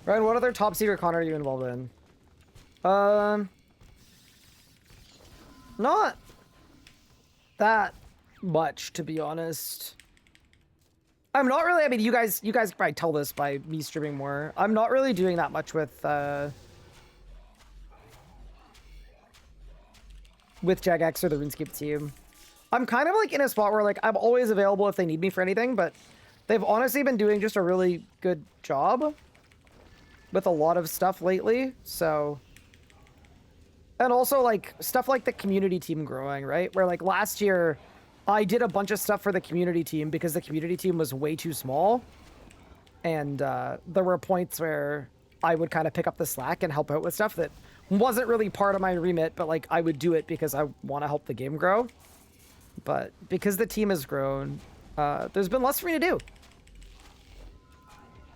Ryan, what other top secret con are you involved in? Not that much, to be honest. I'm not really, I mean, you guys probably tell this by me streaming more. I'm not really doing that much with Jagex or the RuneScape team. I'm kind of like in a spot where like I'm always available if they need me for anything, but they've honestly been doing just a really good job with a lot of stuff lately, so... And also, like, stuff like the community team growing, right? Where, like, last year, I did a bunch of stuff for the community team because the community team was way too small. And there were points where I would kind of pick up the slack and help out with stuff that wasn't really part of my remit, but, like, I would do it because I want to help the game grow. But because the team has grown, there's been less for me to do.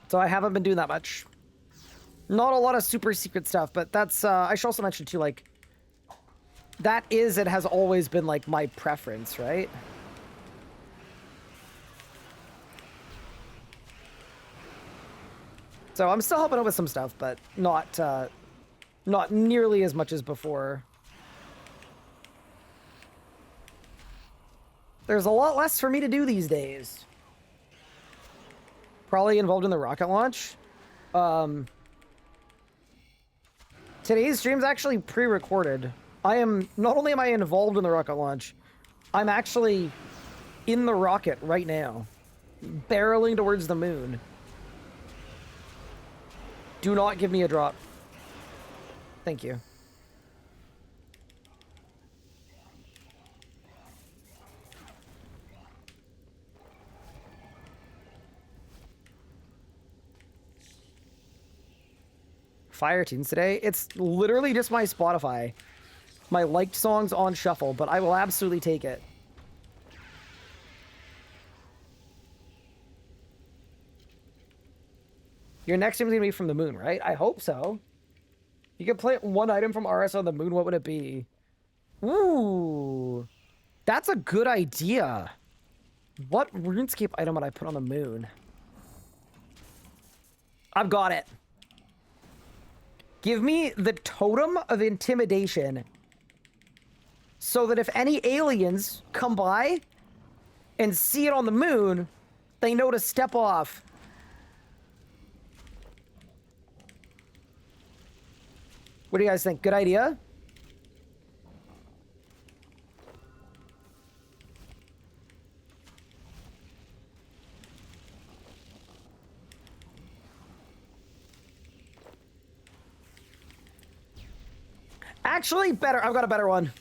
So I haven't been doing that much. Not a lot of super secret stuff, but that's, I should also mention too, like, that is and has always been, like, my preference, right? So I'm still helping out with some stuff, but not nearly as much as before. There's a lot less for me to do these days. Probably involved in the rocket launch. Today's stream's actually pre-recorded. Not only am I involved in the rocket launch, I'm actually in the rocket right now, barreling towards the moon. Do not give me a drop. Thank you. Fire tunes today. It's literally just my Spotify. My liked songs on shuffle, but I will absolutely take it. Your next stream's gonna be from the moon, right? I hope so. You could play one item from RS on the moon, what would it be? Ooh. That's a good idea. What RuneScape item would I put on the moon? I've got it. Give me the Totem of Intimidation so that if any aliens come by and see it on the moon, they know to step off. What do you guys think? Good idea? Actually, better. I've got a better one.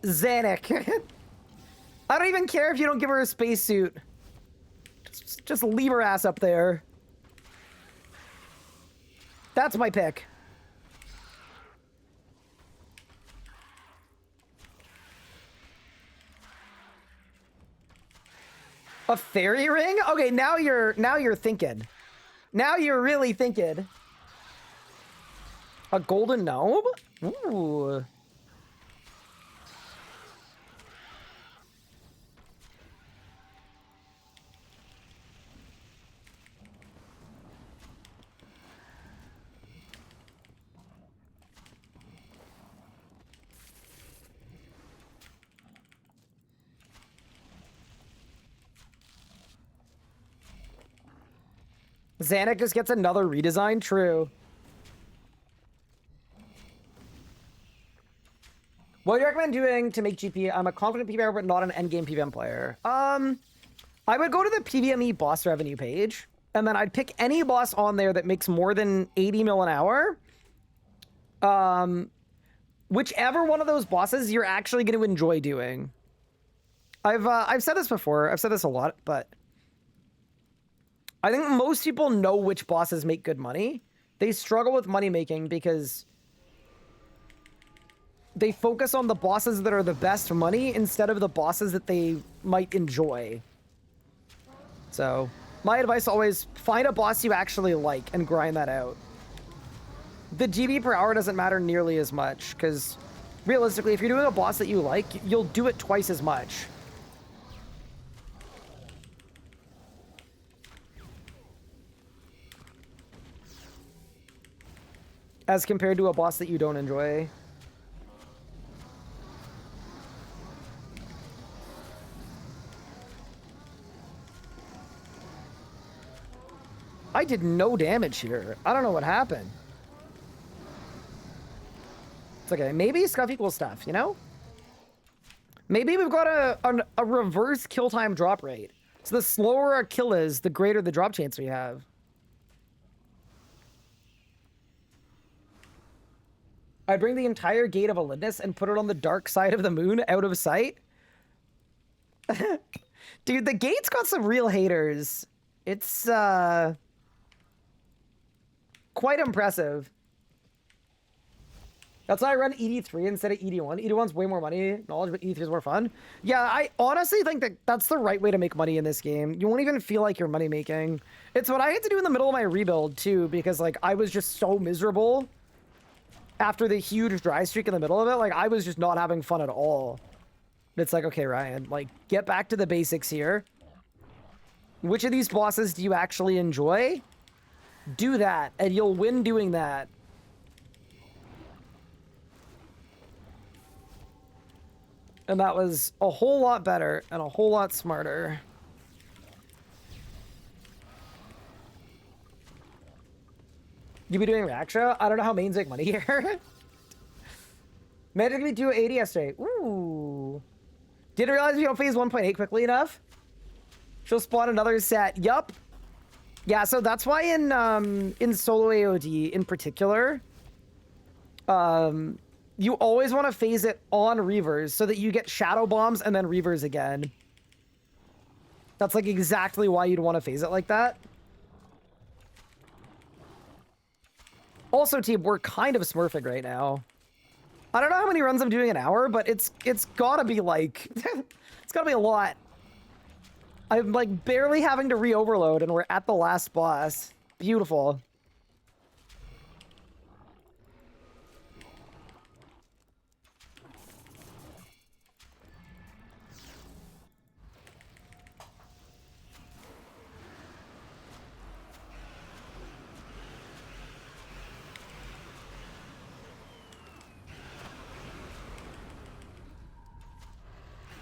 Zanuck. I don't even care if you don't give her a spacesuit. Just leave her ass up there. That's my pick. A fairy ring? Okay, now you're thinking. Now you're really thinking. A golden gnome? Ooh. Zanuck just gets another redesign. True. What do you recommend doing to make GP? I'm a confident PBR, but not an endgame PVM player. I would go to the PVME boss revenue page, and then I'd pick any boss on there that makes more than 80 mil an hour. Whichever one of those bosses you're actually going to enjoy doing. I've said this before. I've said this a lot, but I think most people know which bosses make good money. They struggle with money making because they focus on the bosses that are the best money instead of the bosses that they might enjoy. So my advice always, find a boss you actually like and grind that out. The GB per hour doesn't matter nearly as much because realistically, if you're doing a boss that you like, you'll do it twice as much. As compared to a boss that you don't enjoy. I did no damage here. I don't know what happened. It's okay. Maybe stuff equals stuff, you know? Maybe we've got a reverse kill time drop rate. So the slower our kill is, the greater the drop chance we have. I bring the entire Gate of Olympus and put it on the dark side of the moon out of sight. Dude, the Gate's got some real haters. It's quite impressive. That's why I run ED3 instead of ED1. ED1's way more money, knowledge, but ED3 is more fun. Yeah, I honestly think that that's the right way to make money in this game. You won't even feel like you're money making. It's what I had to do in the middle of my rebuild too, because like I was just so miserable after the huge dry streak in the middle of it. Like I was just not having fun at all. It's like, okay, Ryan, like get back to the basics here. Which of these bosses do you actually enjoy? Do that, and you'll win doing that. And that was a whole lot better and a whole lot smarter. You be doing Raksha? I don't know how mains make money here. Magic me do 80 yesterday. Ooh. Didn't realize we don't phase 1.8 quickly enough. She'll spawn another set. Yup. Yeah, so that's why in solo AOD in particular, you always want to phase it on Reavers so that you get Shadow Bombs and then Reavers again. That's like exactly why you'd want to phase it like that. Also, team, we're kind of smurfing right now. I don't know how many runs I'm doing an hour, but it's gotta be like, it's gotta be a lot. I'm like barely having to re-overload and we're at the last boss. Beautiful.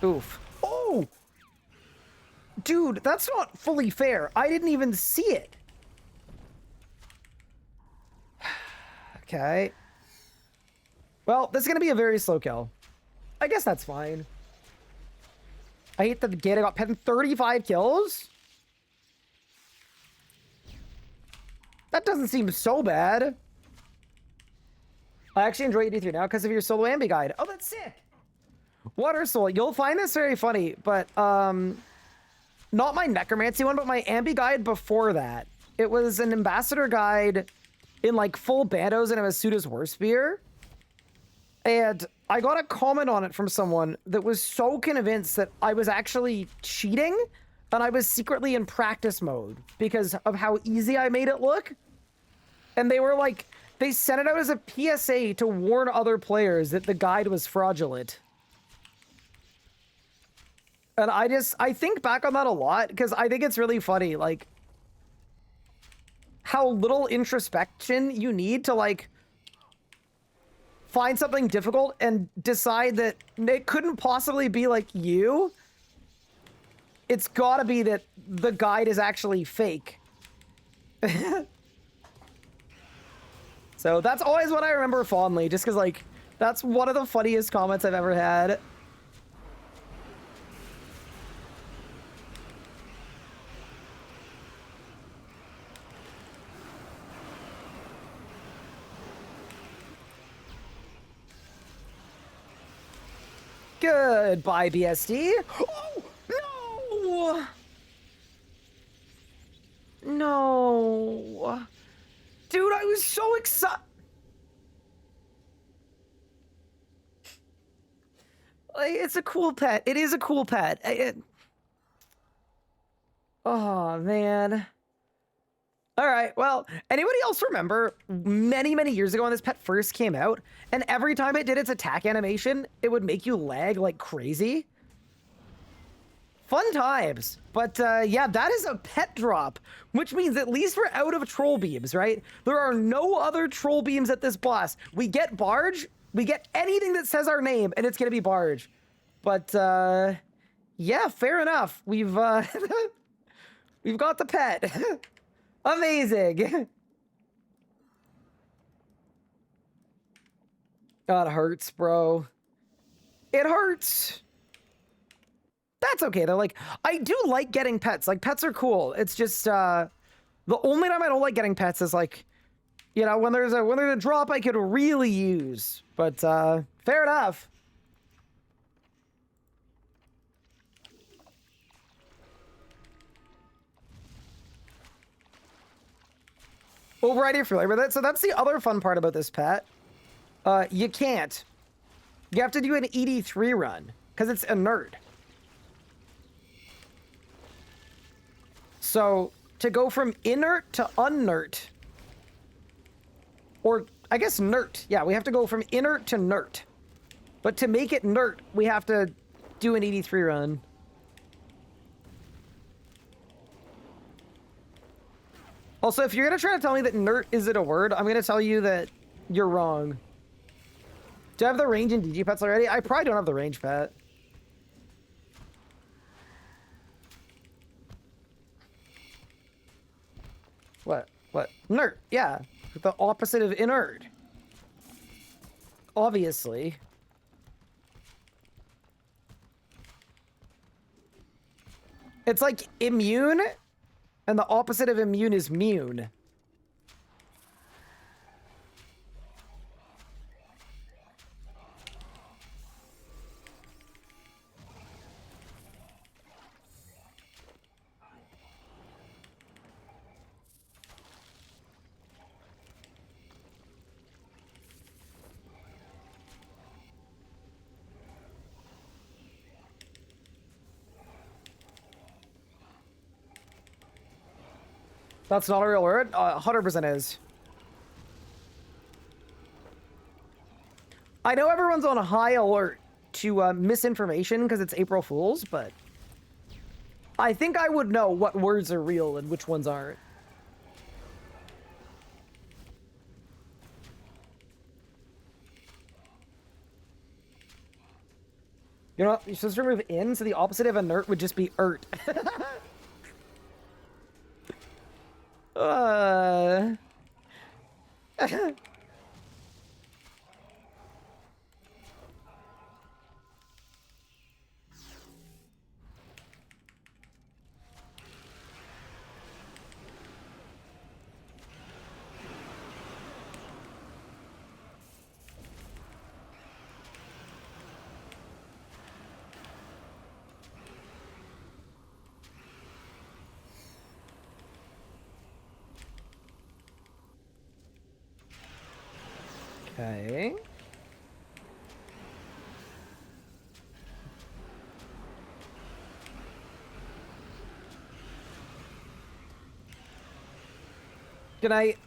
Oof. Oh! Dude, that's not fully fair. I didn't even see it. Okay. Well, this is going to be a very slow kill. I guess that's fine. I hate that the Gate got 35 kills. That doesn't seem so bad. I actually enjoy ED3 now because of your solo ambi guide. Oh, that's sick. Water Soul, you'll find this very funny, but not my necromancy one, but my ambi guide before that. It was an ambassador guide in like full bandos and it was Suda's Horsebeer. And I got a comment on it from someone that was so convinced that I was actually cheating and I was secretly in practice mode because of how easy I made it look. And they were like, they sent it out as a PSA to warn other players that the guide was fraudulent. And I think back on that a lot because I think it's really funny, like how little introspection you need to like find something difficult and decide that it couldn't possibly be like you. It's gotta be that the guide is actually fake. So that's always what I remember fondly, just because, like, that's one of the funniest comments I've ever had. Goodbye, BSD. Oh, no! No. Dude, I was so excited. It's a cool pet. It is a cool pet. Oh, man. All right, well, anybody else remember many, many years ago when this pet first came out, and every time it did its attack animation, it would make you lag like crazy? Fun times. But yeah, that is a pet drop, which means at least we're out of troll beams, right? There are no other troll beams at this boss. We get Barge, we get anything that says our name, and it's gonna be Barge. But yeah, fair enough. We've we've got the pet. Amazing. God, it hurts, bro. It hurts. That's okay though. Like, I do like getting pets. Like, pets are cool. It's just the only time I don't like getting pets is, like, you know, when there's a drop I could really use. But fair enough. Override your familiar with it. So that's the other fun part about this pet. You can't. You have to do an ED3 run because it's inert. So to go from inert to unnert, or I guess nert. Yeah, we have to go from inert to nert. But to make it nert, we have to do an ED3 run. Also, if you're going to try to tell me that nert isn't a word, I'm going to tell you that you're wrong. Do I have the range in DG pets already? I probably don't have the range pet. What? What? Nert. Yeah. The opposite of inert. Obviously. It's like immune, and the opposite of immune is mune. That's not a real word? 100% is. I know everyone's on a high alert to misinformation because it's April Fool's, but I think I would know what words are real and which ones aren't. You know what? You're supposed to remove in, so the opposite of inert would just be ert. Okay. Good night.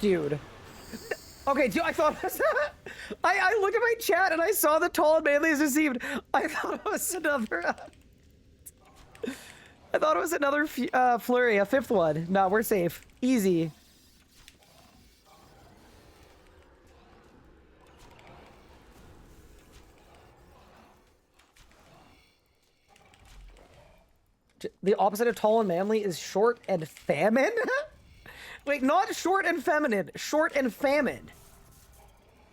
Dude. Okay, dude, I thought it was... I looked at my chat and I saw the tall and manly is received. I thought it was another... I thought it was another flurry, a fifth one. No, we're safe. Easy. The opposite of tall and manly is short and famine? Wait, not short and feminine. Short and famine.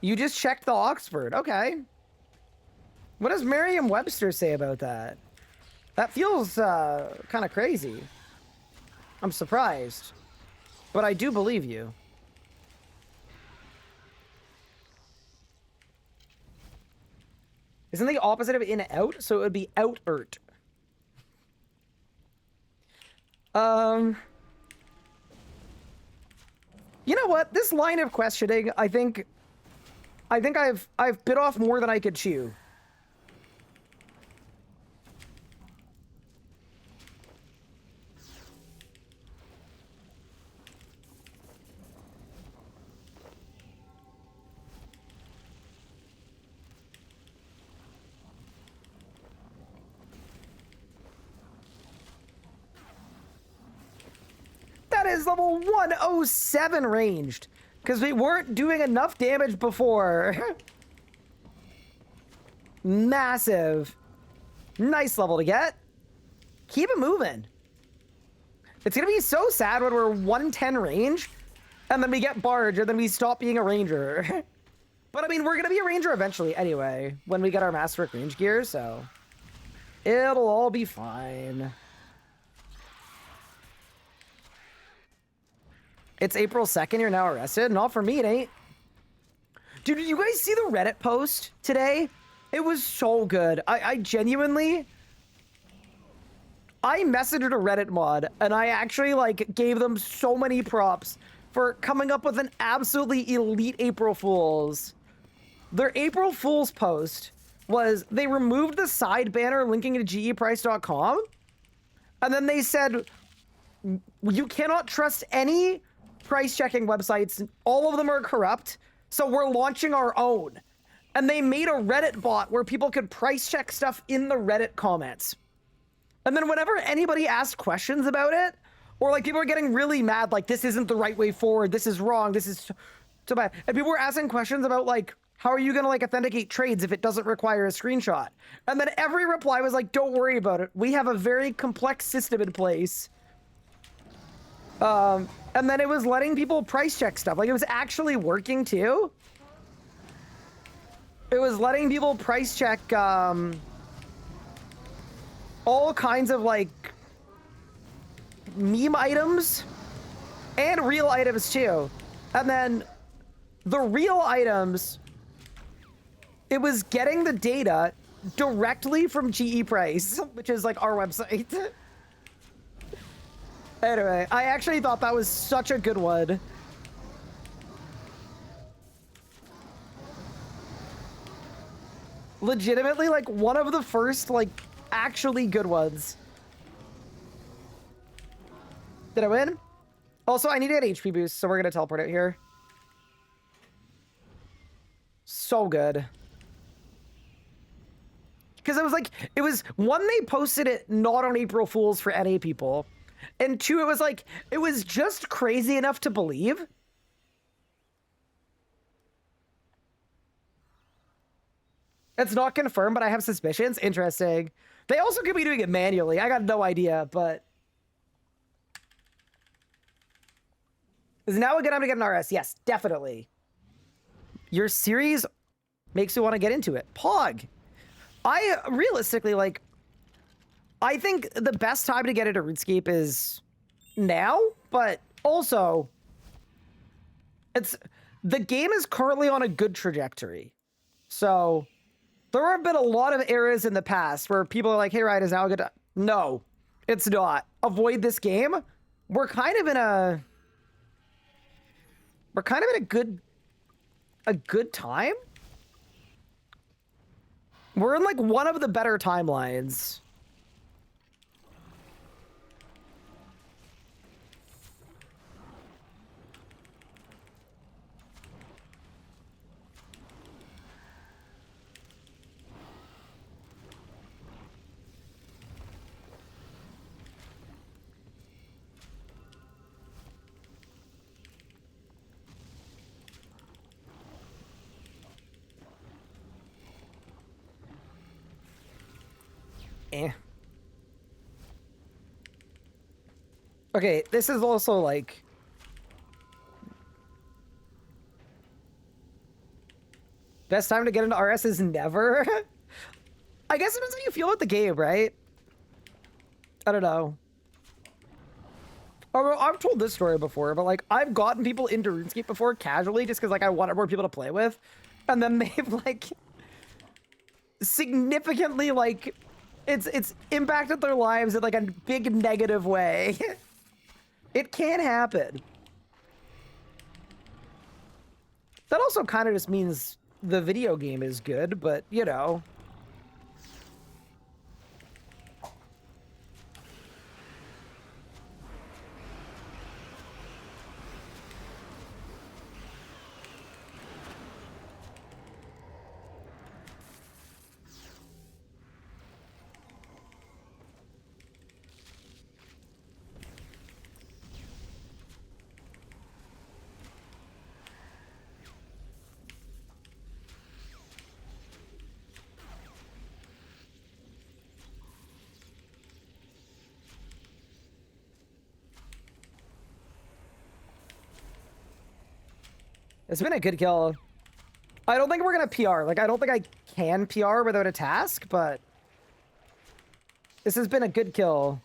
You just checked the Oxford. Okay. What does Merriam-Webster say about that? That feels kind of crazy. I'm surprised. But I do believe you. Isn't the opposite of in out? So it would be out-ert. You know what? This line of questioning, I think I've bit off more than I could chew. That is level 107 ranged. Because we weren't doing enough damage before. Massive. Nice level to get. Keep it moving. It's going to be so sad when we're 110 range. And then we get Barge and then we stop being a ranger. But I mean, we're going to be a ranger eventually anyway. When we get our Masterwork range gear, so. It'll all be fine. It's April 2nd, you're now arrested. Not for me, it ain't. Dude, did you guys see the Reddit post today? It was so good. I genuinely... I messaged a Reddit mod, and I actually, like, gave them so many props for coming up with an absolutely elite April Fool's. Their April Fool's post was they removed the side banner linking to geprice.com, and then they said, you cannot trust any price checking websites. All of them are corrupt. So we're launching our own. And they made a Reddit bot where people could price check stuff in the Reddit comments. And then whenever anybody asked questions about it, or like people are getting really mad, like this isn't the right way forward, this is wrong, this is so bad. And people were asking questions about like, how are you gonna like authenticate trades if it doesn't require a screenshot? And then every reply was like, don't worry about it. We have a very complex system in place. And then it was letting people price check stuff. Like, it was actually working, too. It was letting people price check, all kinds of, like, meme items and real items, too. And then the real items, it was getting the data directly from GE Price, which is, like, our website. Anyway, I actually thought that was such a good one. Legitimately, like, one of the first, like, actually good ones. Did I win? Also, I need to get HP boost, so we're gonna teleport out here. So good. Because it was like, it was, one, they posted it not on April Fools for NA people. And two, it was like, it was just crazy enough to believe. It's not confirmed, but I have suspicions. Interesting. They also could be doing it manually. I got no idea, but... Is now a good time to get an RS? Yes, definitely. Your series makes you want to get into it. Pog. I realistically, like... I think the best time to get into RuneScape is now, but also it's the game is currently on a good trajectory. So there have been a lot of eras in the past where people are like, hey, right, is now a good time? No, it's not. Avoid this game. We're kind of in a good time. We're in like one of the better timelines. Okay, this is also like... Best time to get into RS is never? I guess it depends how you feel with the game, right? I don't know. I've told this story before, but like I've gotten people into RuneScape before casually just because like I wanted more people to play with, and then they've like significantly like it's impacted their lives in like a big negative way. It can happen. That also kind of just means the video game is good, but you know. It's been a good kill. I don't think we're gonna PR. Like, I don't think I can PR without a task, but this has been a good kill.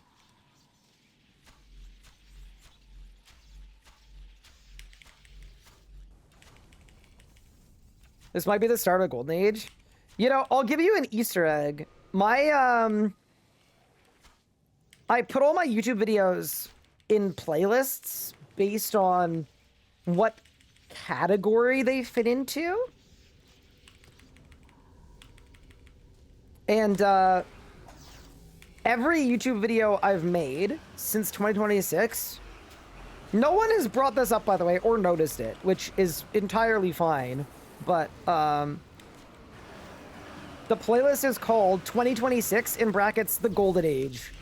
This might be the start of Golden Age. You know, I'll give you an Easter egg. I put all my YouTube videos in playlists based on what category they fit into. And every YouTube video I've made since 2026, no one has brought this up, by the way, or noticed it, which is entirely fine. But the playlist is called 2026 in brackets the Golden Age.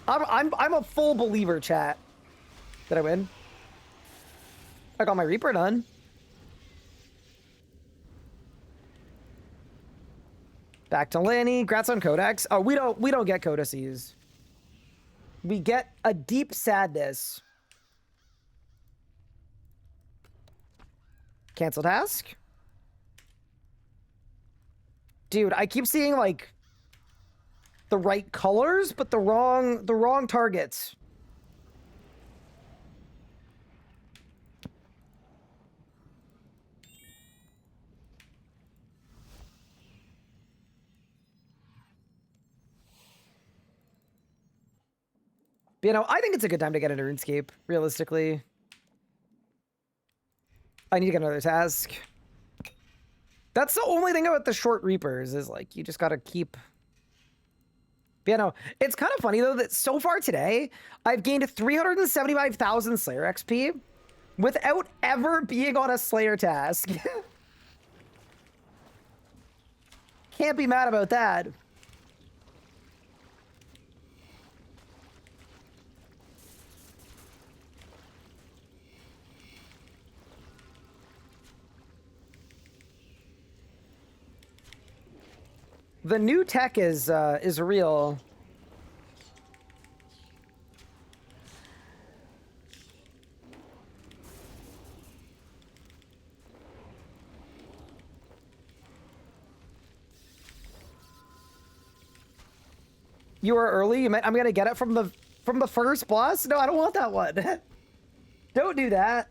I'm a full believer, chat. Did I win? I got my Reaper done. Back to Lanny. Grats on Codex. Oh, we don't get codices. We get a deep sadness. Cancel task. Dude, I keep seeing like the right colors, but the wrong targets. You know, I think it's a good time to get into RuneScape, realistically. I need to get another task. That's the only thing about the short Reapers, is like, you just gotta keep... You know, it's kind of funny, though, that so far today, I've gained 375,000 Slayer XP without ever being on a Slayer task. Can't be mad about that. The new tech is real. You were early. You meant I'm gonna get it from the first boss? No, I don't want that one. Don't do that.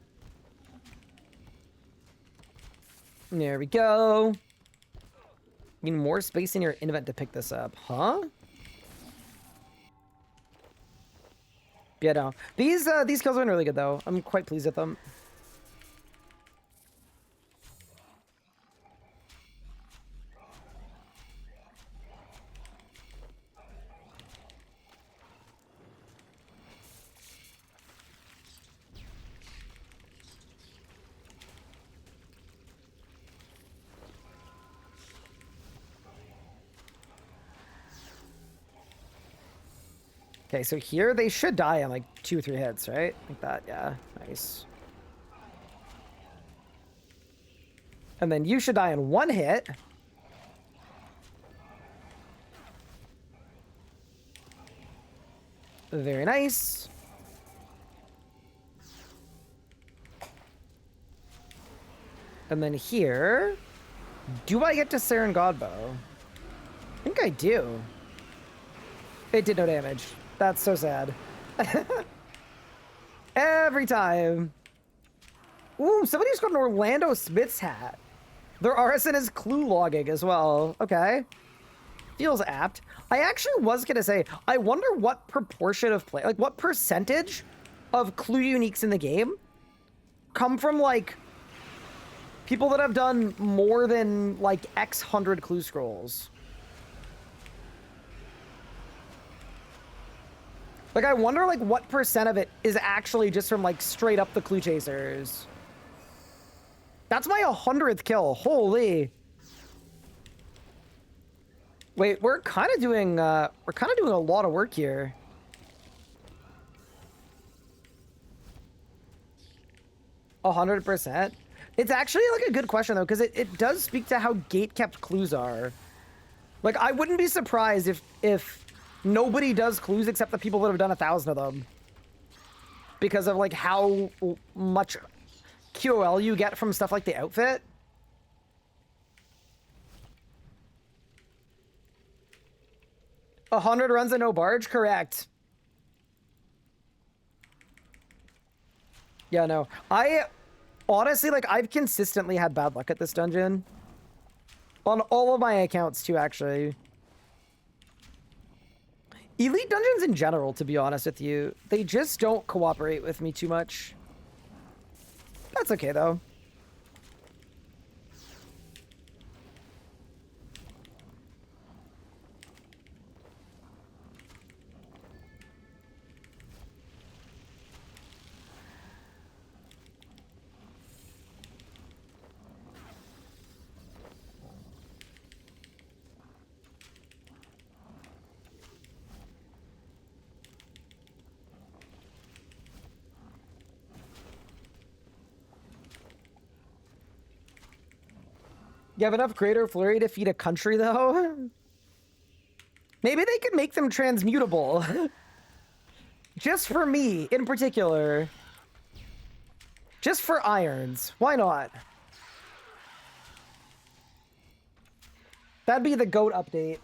There we go. You need more space in your invent to pick this up, huh? Yeah, no. These kills have been really good, though. I'm quite pleased with them. Okay, so here they should die on like 2 or 3 hits, right? Like that, yeah. Nice. And then you should die in 1 hit. Very nice. And then here, do I get to Saren Godbow? I think I do. It did no damage. That's so sad. Every time. Ooh, somebody's got an Orlando Smith's hat. Their RSN is clue logging as well. Okay. Feels apt. I actually was going to say, I wonder what proportion of play, like what percentage of clue uniques in the game come from like people that have done more than like X hundred clue scrolls. Like, I wonder like what percent of it is actually just from like straight up the clue chasers. That's my 100th kill. Holy. Wait, we're kind of doing a lot of work here. A 100%. It's actually like a good question though, because it does speak to how gate-kept clues are. Like, I wouldn't be surprised if nobody does clues except the people that have done 1,000 of them, because of like how much QOL you get from stuff like the outfit. A 100 runs and no barge, correct. Yeah, no. I honestly, like, I've consistently had bad luck at this dungeon. On all of my accounts, too, actually. Elite dungeons in general, to be honest with you, they just don't cooperate with me too much. That's okay, though. You have enough Greater Flurry to feed a country, though? Maybe they could make them transmutable. Just for me, in particular. Just for irons. Why not? That'd be the GOAT update.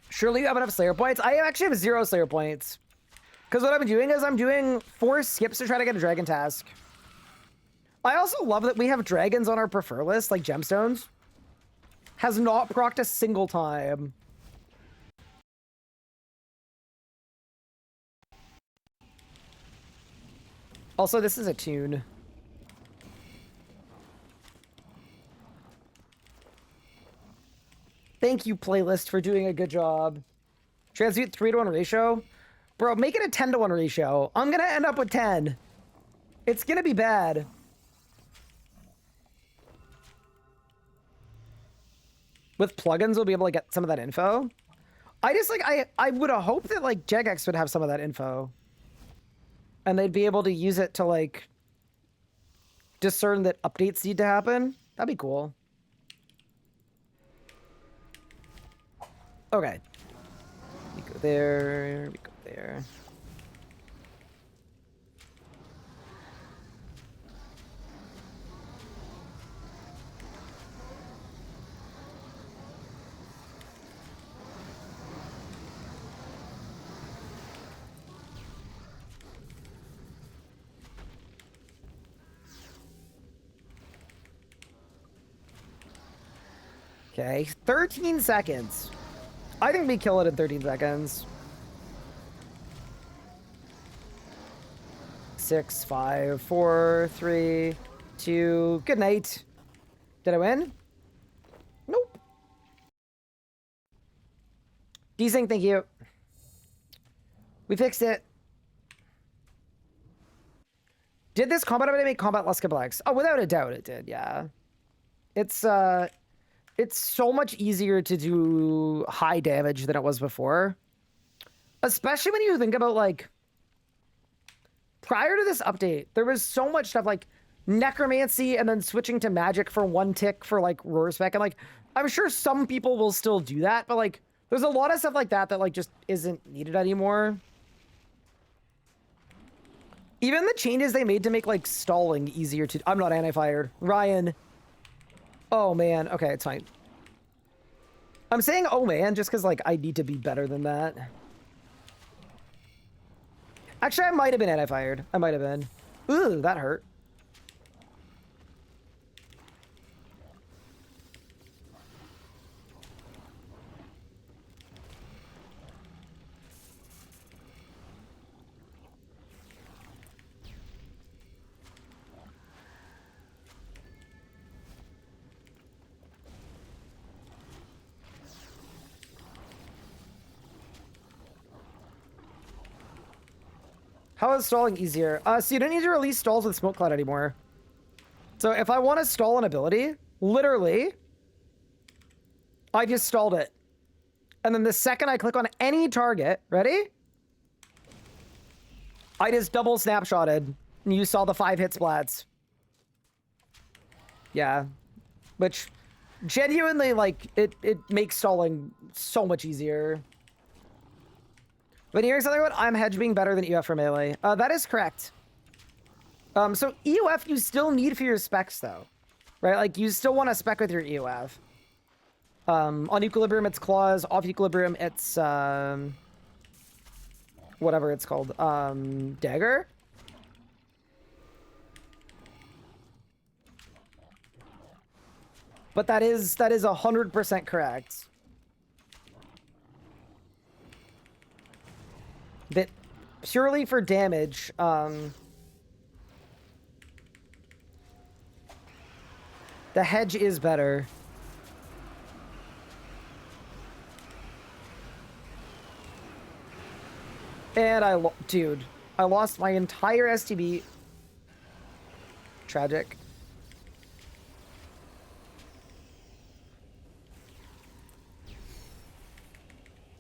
Surely you have enough Slayer points? I actually have 0 Slayer points. Because what I'm doing is I'm doing 4 skips to try to get a dragon task. I also love that we have dragons on our prefer list, like gemstones. Has not procced a single time. Also, this is a tune. Thank you, playlist, for doing a good job. Transmute 3-to-1 ratio? Bro, make it a 10-to-1 ratio. I'm gonna end up with 10. It's gonna be bad. With plugins, we'll be able to get some of that info. I would hope that, like, Jagex would have some of that info. And they'd be able to use it to, like, discern that updates need to happen. That'd be cool. Okay. We go there, we go there. Okay, 13 seconds. I think we kill it in 13 seconds. 6, 5, 4, 3, 2. Good night. Did I win? Nope. Desync, thank you. We fixed it. Did this combat update make combat less complex? Oh, without a doubt it did, yeah. It's so much easier to do high damage than it was before. Especially when you think about, like, prior to this update, there was so much stuff like necromancy and then switching to magic for 1 tick for, like, roar spec. And, like, I'm sure some people will still do that, but, like, there's a lot of stuff like that that, like, just isn't needed anymore. Even the changes they made to make like stalling easier to... I'm not anti-fired. Ryan. Oh man. Okay, it's fine. I'm saying oh man just because like I need to be better than that. Actually, I might have been anti-fired. I might have been. Ooh, that hurt. How is stalling easier? So you don't need to release stalls with Smoke Cloud anymore. So if I want to stall an ability, literally, I just stalled it. And then the second I click on any target, ready? I just double snapshotted, and you saw the 5 hit splats. Yeah. Which, genuinely, like, it makes stalling so much easier. When you're hearing something about I'm hedge being better than EUF for melee. That is correct. So EUF you still need for your specs though. Right? Like you still want to spec with your EUF. On equilibrium it's claws, off equilibrium it's whatever it's called. Dagger? But that is 100% correct. That purely for damage, the hedge is better. And dude, I lost my entire STB. Tragic.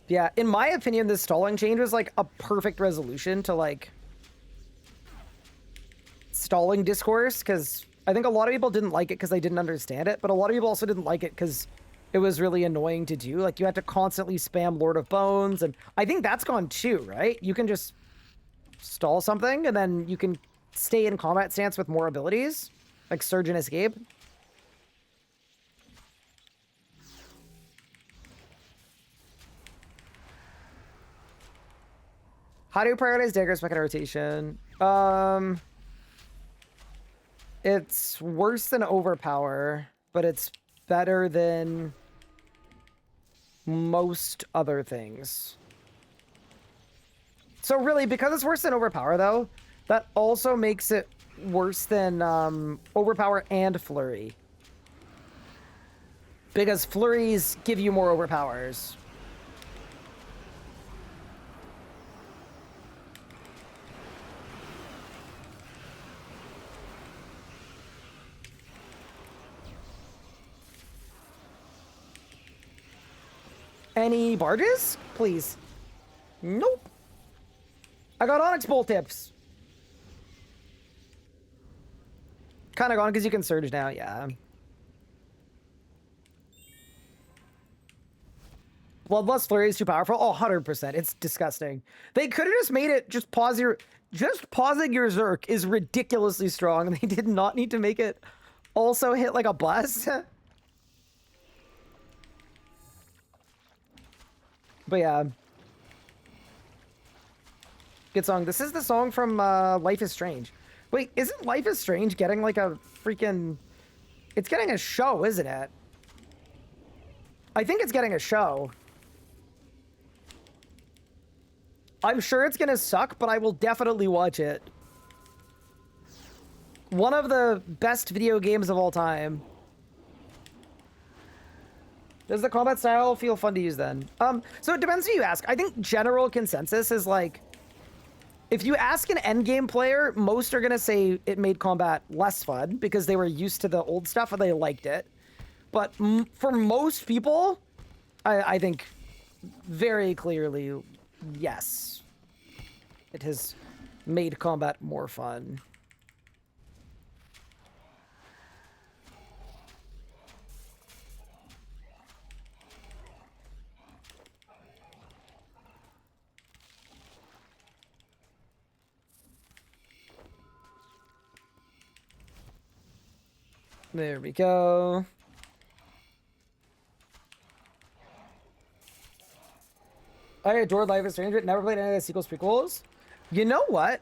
Yeah, in my opinion, this stalling change was like a perfect resolution to like stalling discourse, because I think a lot of people didn't like it because they didn't understand it, but a lot of people also didn't like it because it was really annoying to do. Like you had to constantly spam Lord of Bones, and I think that's gone too, right? You can just stall something and then you can stay in combat stance with more abilities, like Surge and Escape. How do you prioritize dagger spec and rotation? It's worse than overpower, but it's better than most other things. So really, because it's worse than overpower though, that also makes it worse than overpower and flurry. Because flurries give you more overpowers. Any barges? Please. Nope. I got Onyx Bolt tips. Kind of gone because you can surge now, yeah. Bloodlust Flurry is too powerful. Oh, 100%. It's disgusting. They could have just made it just pause your... Just pausing your Zerk is ridiculously strong. They did not need to make it also hit like a bus. But yeah. Good song. This is the song from Life is Strange. Wait, isn't Life is Strange getting like a freaking... It's getting a show, isn't it? I think it's getting a show. I'm sure it's gonna suck, but I will definitely watch it. One of the best video games of all time. Does the combat style feel fun to use then? So it depends who you ask. I think general consensus is like, if you ask an endgame player, most are gonna say it made combat less fun because they were used to the old stuff and they liked it. But for most people, I think very clearly, yes. It has made combat more fun. There we go. I adored Life is Strange, but never played any of the sequels, prequels. You know what?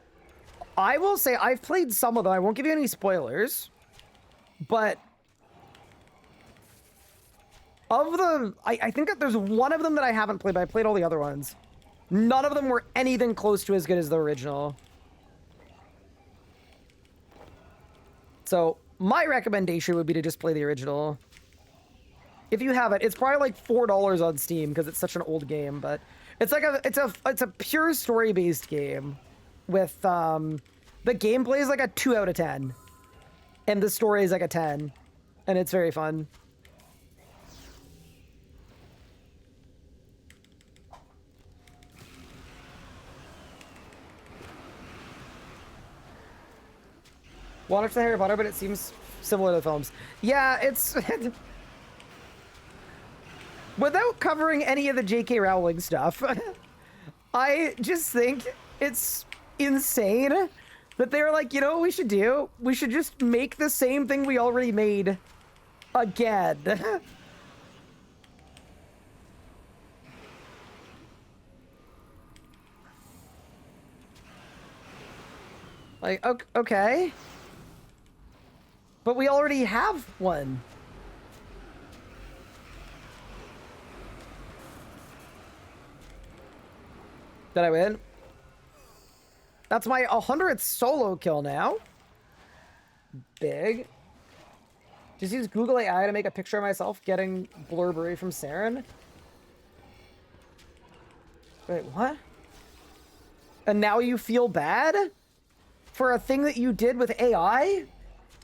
I will say I've played some of them. I won't give you any spoilers. But of them, I think that there's one of them that I haven't played, but I played all the other ones. None of them were anything close to as good as the original. So my recommendation would be to just play the original. If you have it, it's probably like $4 on Steam because it's such an old game, but it's like it's a pure story-based game with the gameplay is like a 2 out of 10 and the story is like a 10 and it's very fun. Watched the Harry Potter, but it seems similar to the films. Yeah, it's without covering any of the J.K. Rowling stuff, I just think it's insane that they're like, you know what we should do? We should just make the same thing we already made again. Like, okay. But we already have one. Did I win? That's my 100th solo kill now. Big. Just use Google AI to make a picture of myself getting Blurberry from Saren. Wait, what? And now you feel bad? For a thing that you did with AI?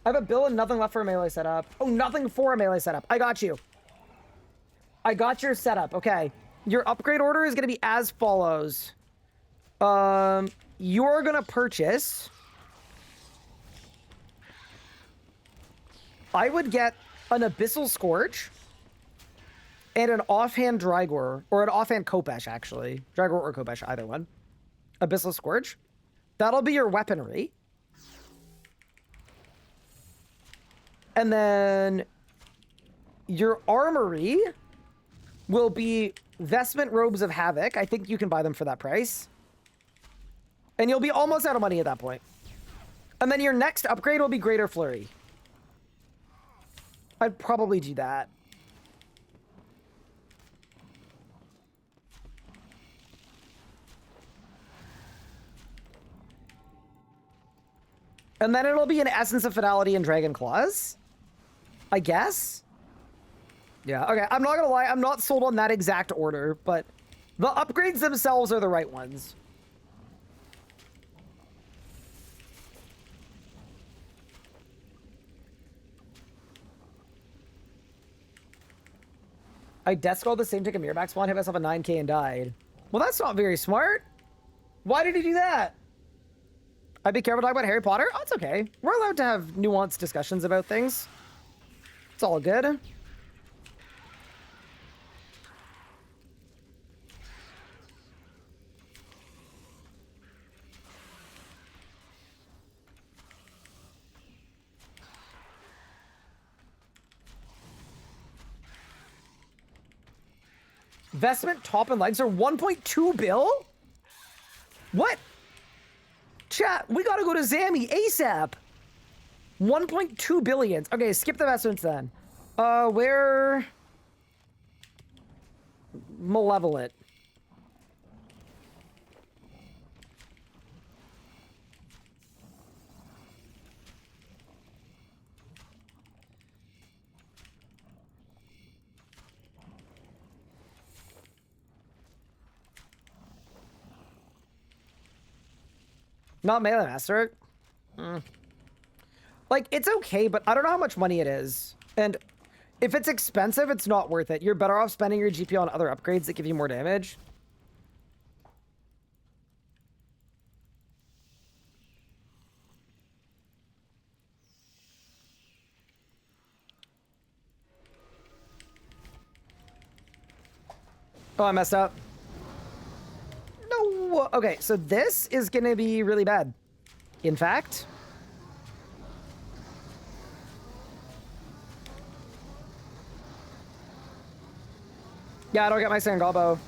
I have a bill and nothing left for a melee setup. Oh, nothing for a melee setup. I got you. I got your setup. Okay. Your upgrade order is going to be as follows. You're going to purchase. I would get an Abyssal Scourge and an offhand Drygor, or an offhand Kopesh, actually. Drygor or Kopesh, either one. Abyssal Scourge. That'll be your weaponry. And then your armory will be Vestment Robes of Havoc. I think you can buy them for that price. And you'll be almost out of money at that point. And then your next upgrade will be Greater Flurry. I'd probably do that. And then it'll be an Essence of Fidelity and Dragon Claws. I guess? Yeah, okay. I'm not gonna lie. I'm not sold on that exact order, but the upgrades themselves are the right ones. I desk all the same, took a mirror back spawn, hit myself a 9k and died. Well, that's not very smart. Why did he do that? I'd be careful talking about Harry Potter. Oh, it's okay. We're allowed to have nuanced discussions about things. It's all good. Vestment top and legs are 1.2 bill? What? Chat, we gotta go to Zammy ASAP. 1.2 billion. Okay, skip the vestments then. Where? Malevolent. Not Melee Master. Like, it's okay, but I don't know how much money it is. And if it's expensive, it's not worth it. You're better off spending your GP on other upgrades that give you more damage. Oh, I messed up. No. Okay, so this is going to be really bad. In fact, Yeah, I don't get my Sangabo.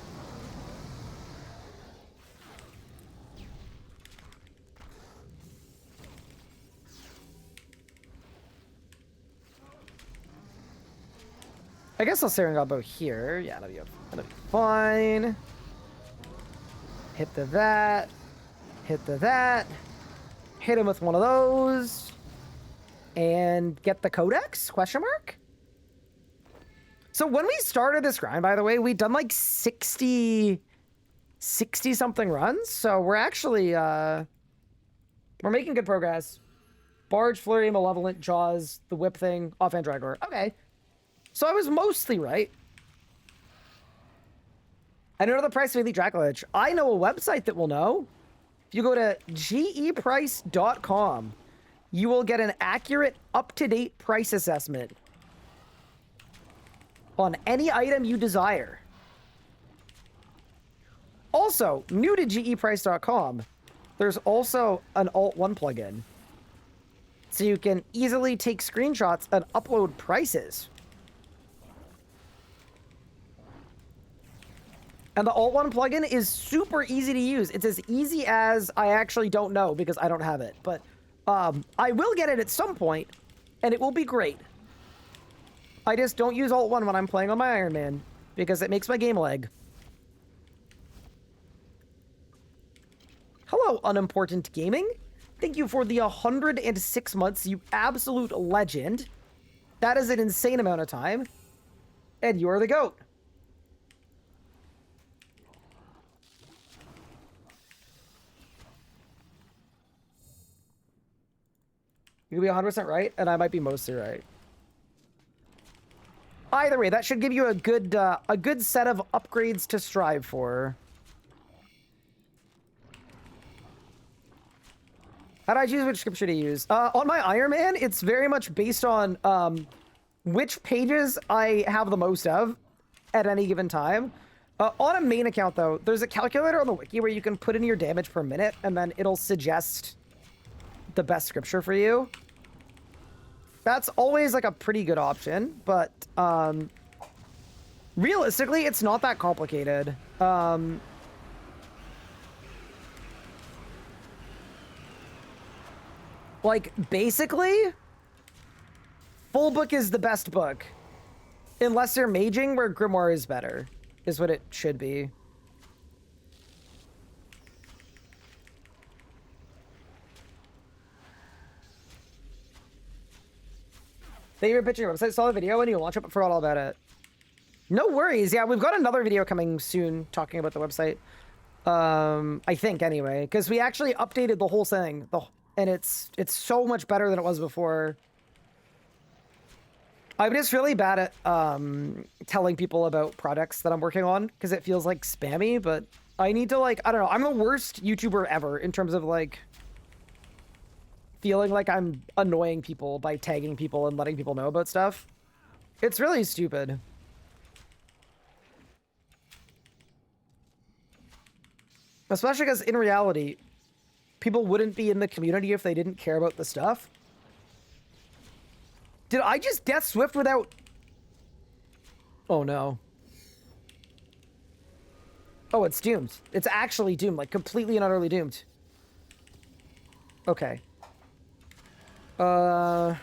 I guess I'll Sangabo here. Yeah, that'll be fine. Hit the that. Hit the that. Hit him with one of those. And get the Codex? Question mark? So when we started this grind, by the way, we'd done like 60 something runs. So we're actually, we're making good progress. Barge, Flurry, Malevolent, Jaws, the whip thing, offhand Dragor. Okay. So I was mostly right. I don't know the price of Elite Dracolich. I know a website that will know. If you go to geprice.com, you will get an accurate, up-to-date price assessment on any item you desire. Also, new to geprice.com, there's also an Alt1 plugin. So you can easily take screenshots and upload prices. And the Alt1 plugin is super easy to use. It's as easy as I actually don't know because I don't have it. But I will get it at some point, and it will be great. I just don't use Alt1 when I'm playing on my Ironman because it makes my game lag. Hello, Unimportant Gaming. Thank you for the 106 months, you absolute legend. That is an insane amount of time. And you are the GOAT. You could be 100% right, and I might be mostly right. Either way, that should give you a good set of upgrades to strive for. How do I choose which scripture to use? On my Ironman, it's very much based on which pages I have the most of at any given time. On a main account, though, there's a calculator on the wiki where you can put in your damage per minute, and then it'll suggest the best scripture for you. That's always like a pretty good option, but realistically, it's not that complicated. Like, basically, full book is the best book. Unless you're maging, where Grimoire is better, is what it should be. Thank you for pitching your website. Saw the video when you launch it, but forgot all about it. No worries. Yeah, we've got another video coming soon talking about the website. I think, anyway. Because we actually updated the whole thing. And it's so much better than it was before. I'm just really bad at telling people about products that I'm working on. Because it feels like spammy, but I need to, like, I don't know. I'm the worst YouTuber ever in terms of, like, feeling like I'm annoying people by tagging people and letting people know about stuff. It's really stupid. Especially because in reality, people wouldn't be in the community if they didn't care about the stuff. Did I just Death Swift without... Oh no. Oh, it's doomed. It's actually doomed, like completely and utterly doomed. Okay. I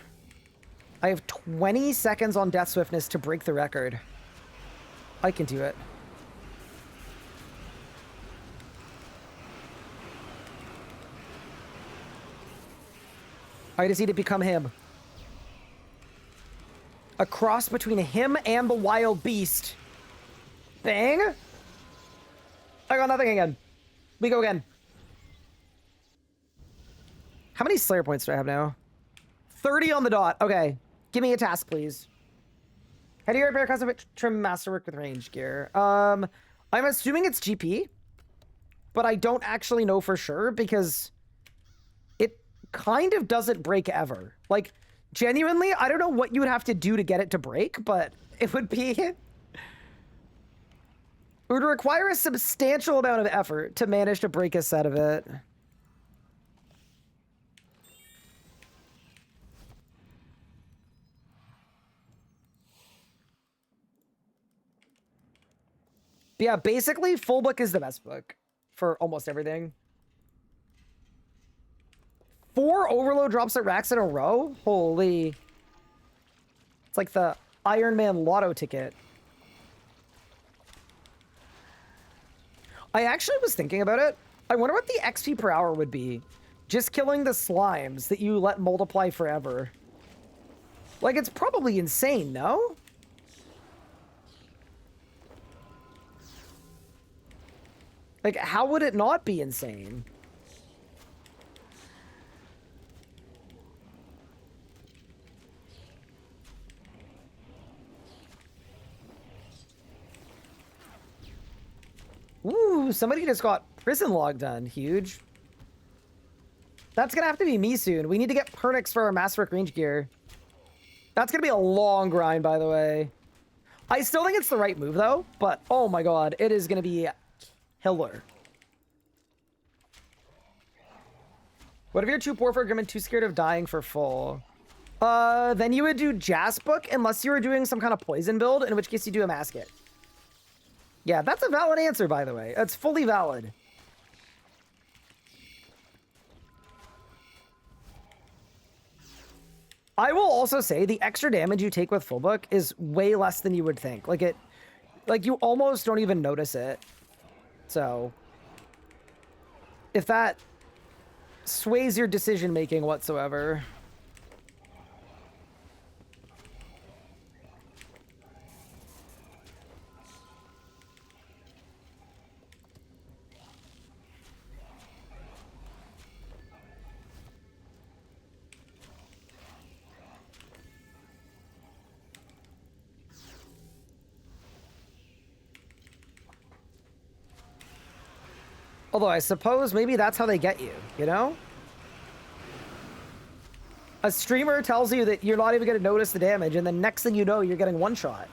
have 20 seconds on Death Swiftness to break the record. I can do it. I just need to become him. A cross between him and the wild beast. Bang! I got nothing again. We go again. How many Slayer points do I have now? 30 on the dot. Okay. Give me a task, please. How do you repair custom trim masterwork with range gear? I'm assuming it's GP, but I don't actually know for sure because it kind of doesn't break ever. Like, genuinely, I don't know what you would have to do to get it to break, but it would be... It would require a substantial amount of effort to manage to break a set of it. But yeah, basically, full book is the best book for almost everything. 4 overload drops at racks in a row? Holy. It's like the Ironman lotto ticket. I actually was thinking about it. I wonder what the XP per hour would be. Just killing the slimes that you let multiply forever. Like, it's probably insane, no? Like, how would it not be insane? Ooh, somebody just got prison log done. Huge. That's gonna have to be me soon. We need to get Pernix for our Masterwork range gear. That's gonna be a long grind, by the way. I still think it's the right move, though. But, oh my god, it is gonna be killer. What if you're too poor for Grim and too scared of dying for full? Then you would do Jas Book, unless you were doing some kind of poison build, in which case you do a Masket. Yeah, that's a valid answer, by the way. It's fully valid. I will also say the extra damage you take with full book is way less than you would think. Like you almost don't even notice it. So, if that sways your decision making whatsoever. Although I suppose maybe that's how they get you, you know? A streamer tells you that you're not even going to notice the damage, and then next thing you know, you're getting one shot.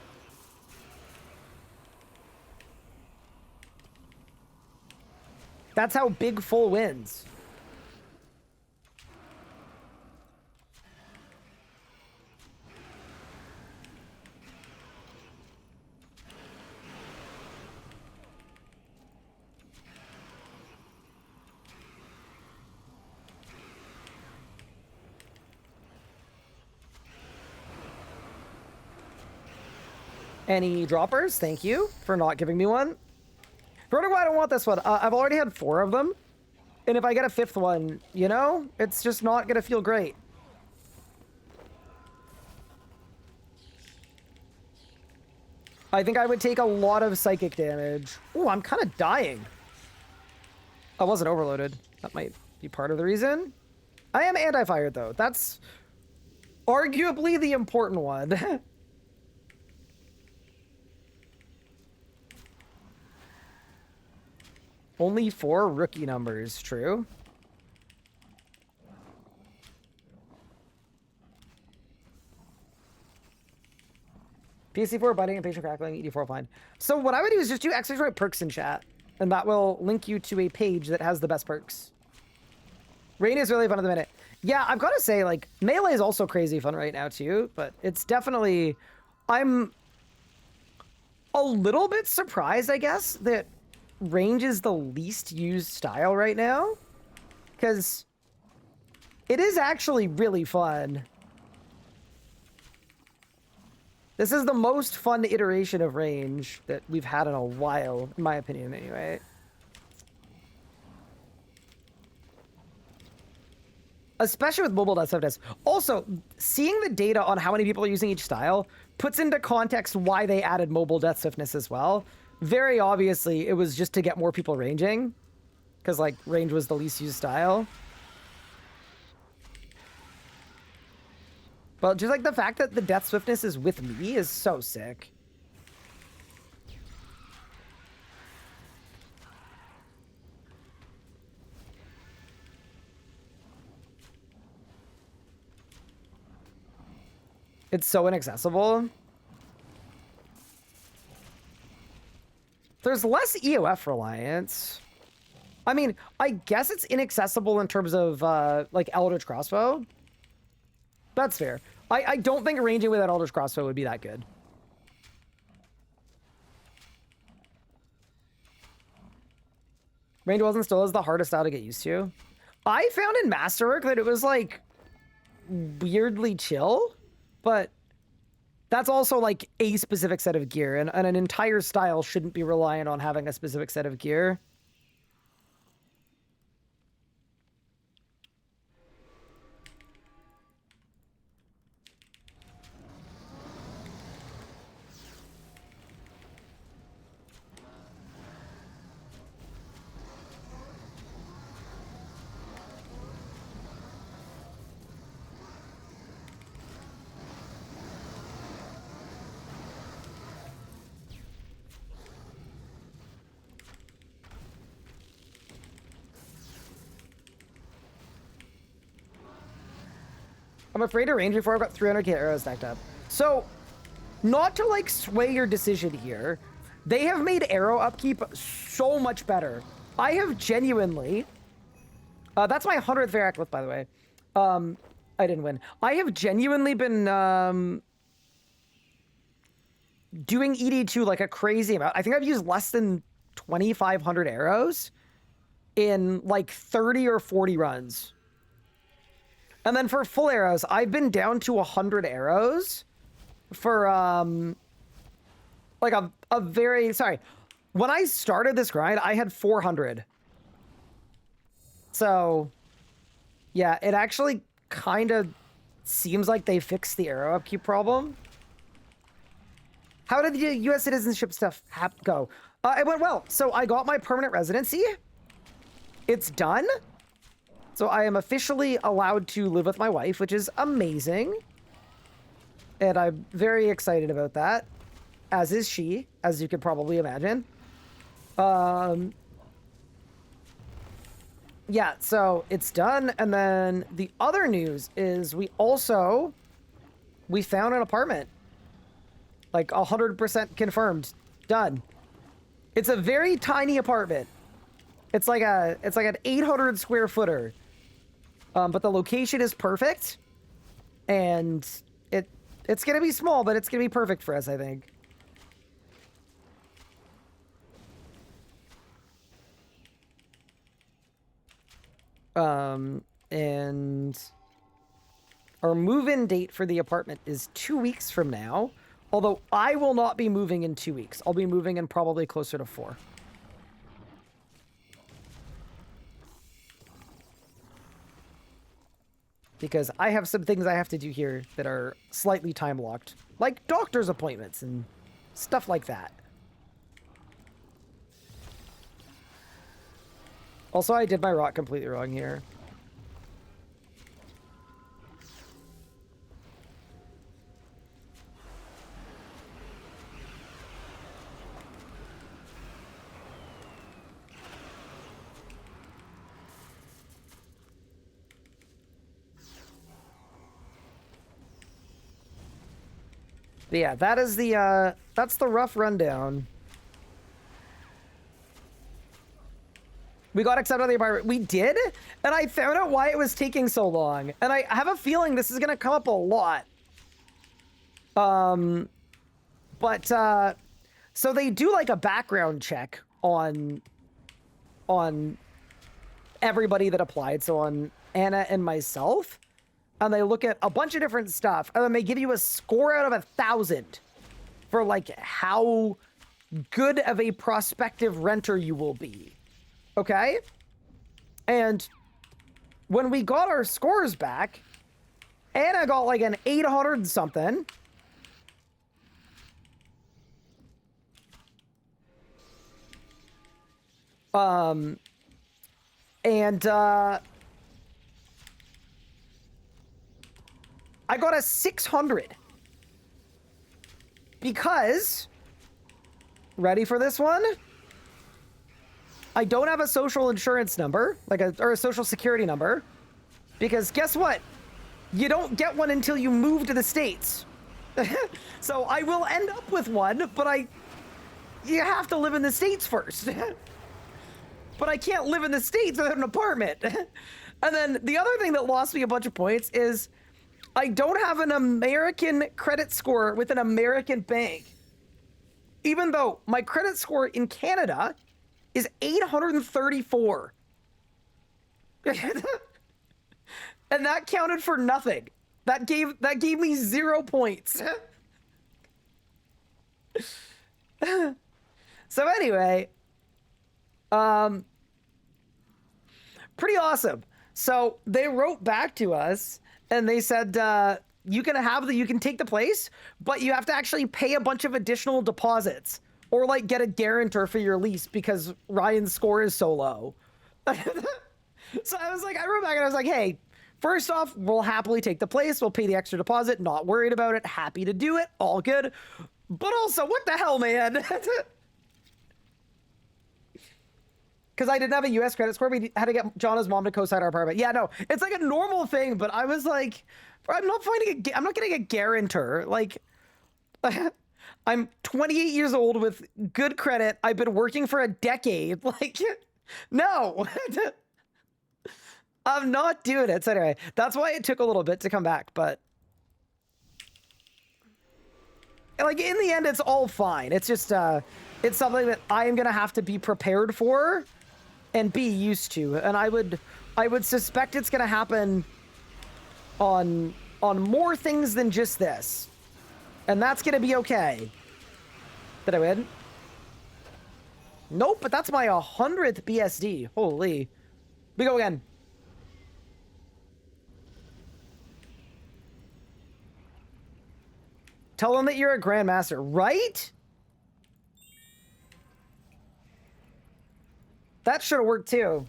That's how big full wins. Any droppers? Thank you for not giving me one. Why I don't want this one. I've already had 4 of them. And if I get a 5th one, you know, it's just not going to feel great. I think I would take a lot of psychic damage. Ooh, I'm kind of dying. I wasn't overloaded. That might be part of the reason. I am anti-fired, though. That's arguably the important one. Only 4 rookie numbers, true. PC4, biting, impatient crackling, ED4 fine. So what I would do is just do extra perks in chat, and that will link you to a page that has the best perks. Rain is really fun at the minute. Yeah, I've got to say, like, Melee is also crazy fun right now, too, but it's definitely... I'm a little bit surprised, I guess, that range is the least used style right now, because it is actually really fun. This is the most fun iteration of range that we've had in a while, in my opinion, anyway. Especially with mobile death swiftness. Also, seeing the data on how many people are using each style puts into context why they added mobile death swiftness as well. Very obviously, it was just to get more people ranging, because, like, range was the least used style. But just, like, the fact that the death swiftness is with me is so sick. It's so inaccessible. There's less EOF reliance. I mean, I guess it's inaccessible in terms of, like, Eldritch Crossbow. That's fair. I don't think ranging with that Eldritch Crossbow would be that good. Range wasn't still is the hardest style to get used to. I found in Masterwork that it was like weirdly chill, but that's also like a specific set of gear, and an entire style shouldn't be reliant on having a specific set of gear. I'm afraid to range before I've got 300k arrows stacked up. So, not to like sway your decision here, they have made arrow upkeep so much better. I have genuinely, that's my 100th Varaclith, by the way. I didn't win. I have genuinely been doing ED2 like a crazy amount. I think I've used less than 2,500 arrows in like 30 or 40 runs. And then for full arrows, I've been down to 100 arrows for, like a very, sorry. When I started this grind, I had 400. So, yeah, it actually kind of seems like they fixed the arrow upkeep problem. How did the U.S. citizenship stuff go? It went well. So I got my permanent residency. It's done. So I am officially allowed to live with my wife, which is amazing. And I'm very excited about that, as is she, as you could probably imagine. Yeah, so it's done. And then the other news is we found an apartment. Like 100% confirmed. Done. It's a very tiny apartment. It's like an 800 square footer. But the location is perfect, and it's gonna be small, but it's gonna be perfect for us, I think. And our move-in date for the apartment is 2 weeks from now, although I will not be moving in 2 weeks. I'll be moving in probably closer to 4. Because I have some things I have to do here that are slightly time-locked. Like doctor's appointments and stuff like that. Also, I did my rock completely wrong here. But yeah, that is that's the rough rundown. We got accepted on the apartment. We did, and I found out why it was taking so long. And I have a feeling this is gonna come up a lot. So they do like a background check on everybody that applied. So on Anna and myself. And they look at a bunch of different stuff, and then they give you a score out of 1,000 for like how good of a prospective renter you will be. Okay? And when we got our scores back, Anna got like an 800 something. I got a 600 because, ready for this one? I don't have a social insurance number, or a social security number, because guess what? You don't get one until you move to the States. So I will end up with one, but you have to live in the States first. But I can't live in the States without an apartment. And then the other thing that lost me a bunch of points is I don't have an American credit score with an American bank. Even though my credit score in Canada is 834. And that counted for nothing. That gave me 0 points. So anyway, pretty awesome. So they wrote back to us and they said, you can take the place, but you have to actually pay a bunch of additional deposits or like get a guarantor for your lease because Ryan's score is so low. So I wrote back and I was like, hey, first off, we'll happily take the place. We'll pay the extra deposit. Not worried about it. Happy to do it. All good. But also, what the hell, man? Because I didn't have a U.S. credit score. We had to get Jonna's mom to co-sign our apartment. Yeah, no, it's like a normal thing. But I was like, I'm not getting a guarantor. Like, I'm 28 years old with good credit. I've been working for a decade. Like, no. I'm not doing it. So anyway, that's why it took a little bit to come back, but like in the end, it's all fine. It's just, it's something that I am going to have to be prepared for and be used to. And I would suspect it's going to happen on more things than just this. And that's going to be okay. Did I win? Nope, but that's my 100th BSD. Holy. We go again. Tell them that you're a grandmaster, right? That should have worked too.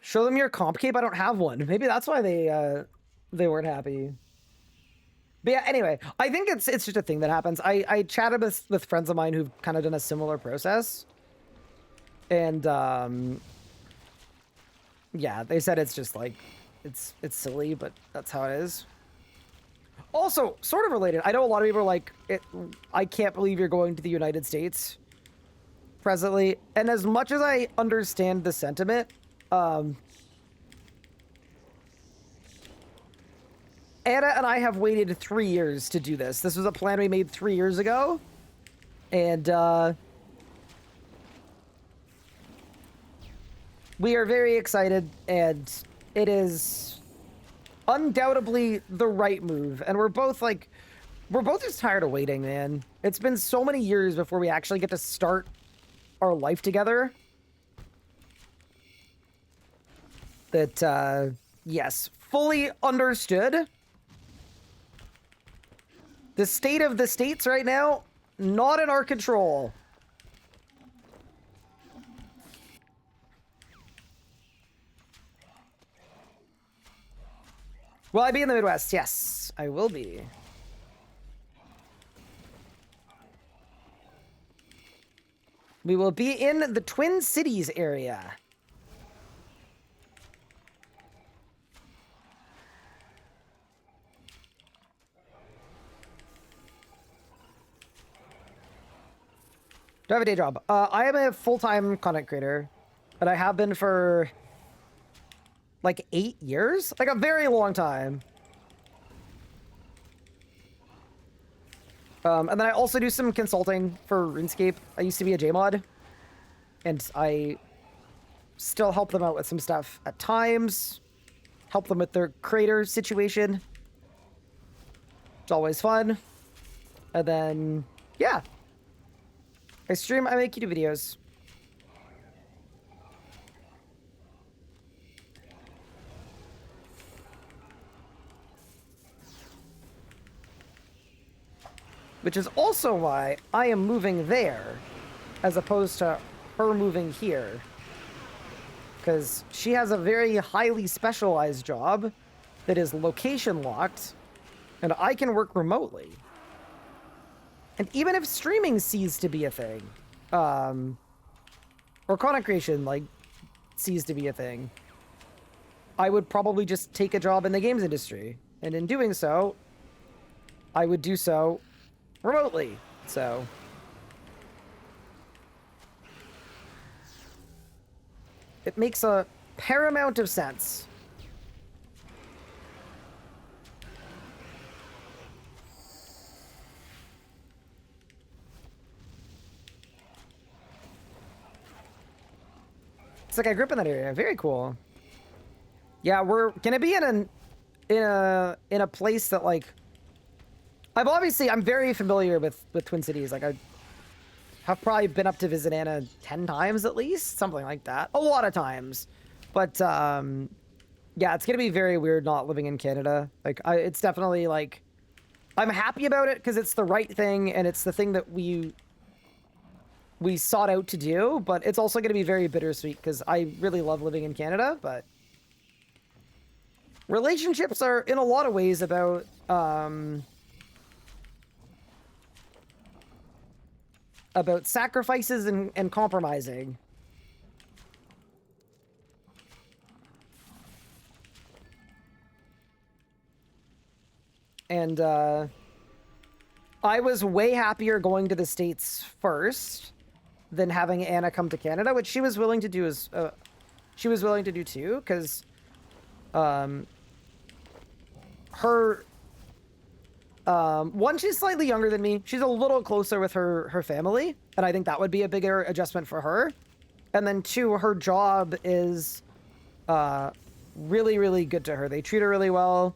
Show them your comp cape. I don't have one. Maybe that's why they weren't happy. But yeah, anyway, I think it's just a thing that happens. I chatted with friends of mine who've kind of done a similar process. And yeah, they said it's just like, it's silly, but that's how it is. Also, sort of related, I know a lot of people are like, I can't believe you're going to the United States presently. And as much as I understand the sentiment, Anna and I have waited 3 years to do this. This was a plan we made 3 years ago. And we are very excited, and it is undoubtedly the right move. And we're both just tired of waiting, man. It's been so many years before we actually get to start our life together that, yes, fully understood. The state of the states right now, not in our control. Will I be in the Midwest? Yes, I will be. We will be in the Twin Cities area. Do I have a day job? I am a full-time content creator, but I have been for like 8 years, like a very long time. And then I also do some consulting for RuneScape. I used to be a JMod, and I still help them out with some stuff at times, help them with their creator situation. It's always fun. And then, yeah. I stream, I make YouTube videos. Which is also why I am moving there, as opposed to her moving here. Because she has a very highly specialized job that is location locked, and I can work remotely. And even if streaming ceased to be a thing, or content creation, like, ceased to be a thing, I would probably just take a job in the games industry. And in doing so, I would do so remotely. So it makes a paramount of sense. It's like I grew up in that area. Very cool. Yeah, we're gonna be in a place that like I'm very familiar with Twin Cities. Like I have probably been up to visit Anna 10 times at least, something like that. A lot of times. But yeah, it's gonna be very weird not living in Canada. Like it's definitely like I'm happy about it because it's the right thing and it's the thing that we sought out to do, but it's also gonna be very bittersweet because I really love living in Canada, but relationships are in a lot of ways about sacrifices and compromising. And I was way happier going to the States first than having Anna come to Canada, which she was willing to do as she was willing to do too, because one, she's slightly younger than me. She's a little closer with her family, and I think that would be a bigger adjustment for her. And then two, her job is really, really good to her. They treat her really well,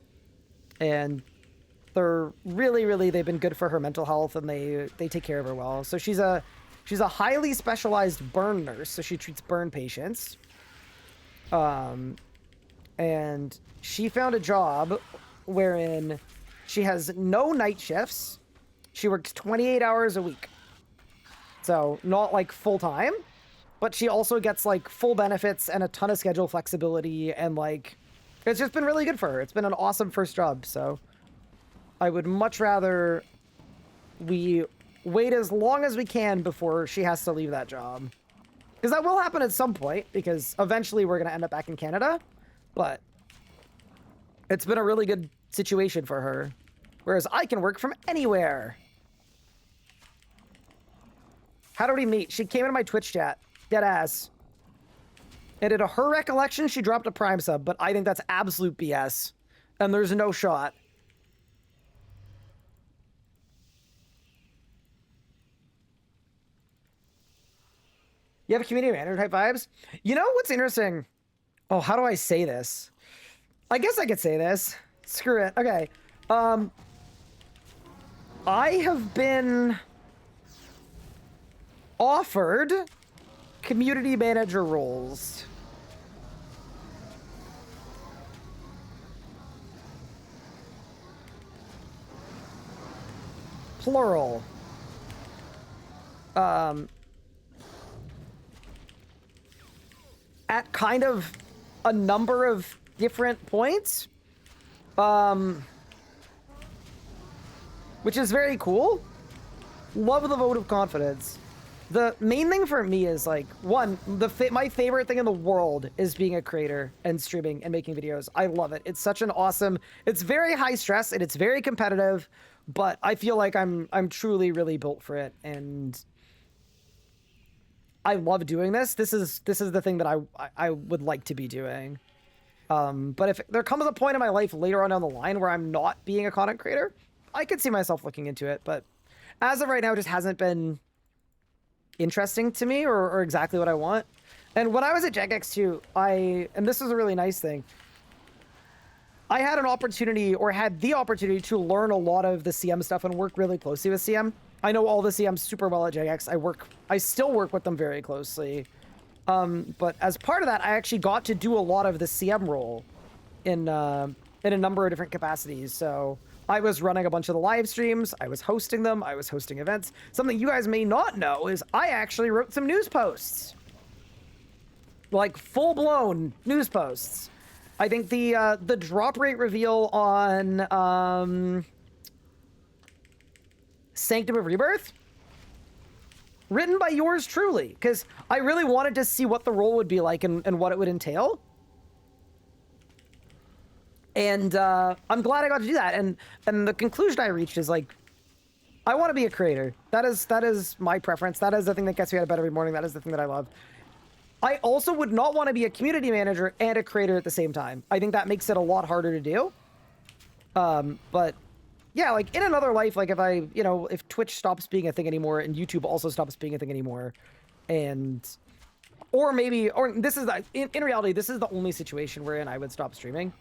and they're they've been good for her mental health, and they take care of her well. So she's a highly specialized burn nurse, so she treats burn patients. And she found a job wherein she has no night shifts. She works 28 hours a week. So not like full time, but she also gets like full benefits and a ton of schedule flexibility, and like it's just been really good for her. It's been an awesome first job. So I would much rather we wait as long as we can before she has to leave that job. Because that will happen at some point, because eventually we're going to end up back in Canada. But it's been a really good situation for her. Whereas I can work from anywhere. How did we meet? She came into my Twitch chat. Deadass. And in her recollection, she dropped a Prime sub, but I think that's absolute BS. And there's no shot. You have a community manager type vibes? You know what's interesting? Oh, how do I say this? I guess I could say this. Screw it. Okay. I have been offered community manager roles. Plural. At kind of a number of different points. Which is very cool. Love the vote of confidence. The main thing for me is like, one, my favorite thing in the world is being a creator and streaming and making videos. I love it. It's such an awesome, it's very high stress and it's very competitive, but I feel like I'm truly really built for it, and I love doing this. This is the thing that I would like to be doing. But if there comes a point in my life later on down the line where I'm not being a content creator, I could see myself looking into it. But as of right now, it just hasn't been interesting to me or exactly what I want. And when I was at JackX2, and this was a really nice thing, I had the opportunity to learn a lot of the CM stuff and work really closely with CM. I know all the CMs super well at JX. I still work with them very closely. But as part of that, I actually got to do a lot of the CM role in a number of different capacities. So I was running a bunch of the live streams. I was hosting them. I was hosting events. Something you guys may not know is I actually wrote some news posts. Like full-blown news posts. I think the drop rate reveal on Sanctum of Rebirth, written by yours truly, because I really wanted to see what the role would be like and what it would entail. And I'm glad I got to do that. And the conclusion I reached is like, I want to be a creator. That is my preference. That is the thing that gets me out of bed every morning. That is the thing that I love. I also would not want to be a community manager and a creator at the same time. I think that makes it a lot harder to do. But yeah, like in another life, like if Twitch stops being a thing anymore and YouTube also stops being a thing anymore, and Or maybe, or this is, in reality, this is the only situation wherein I would stop streaming,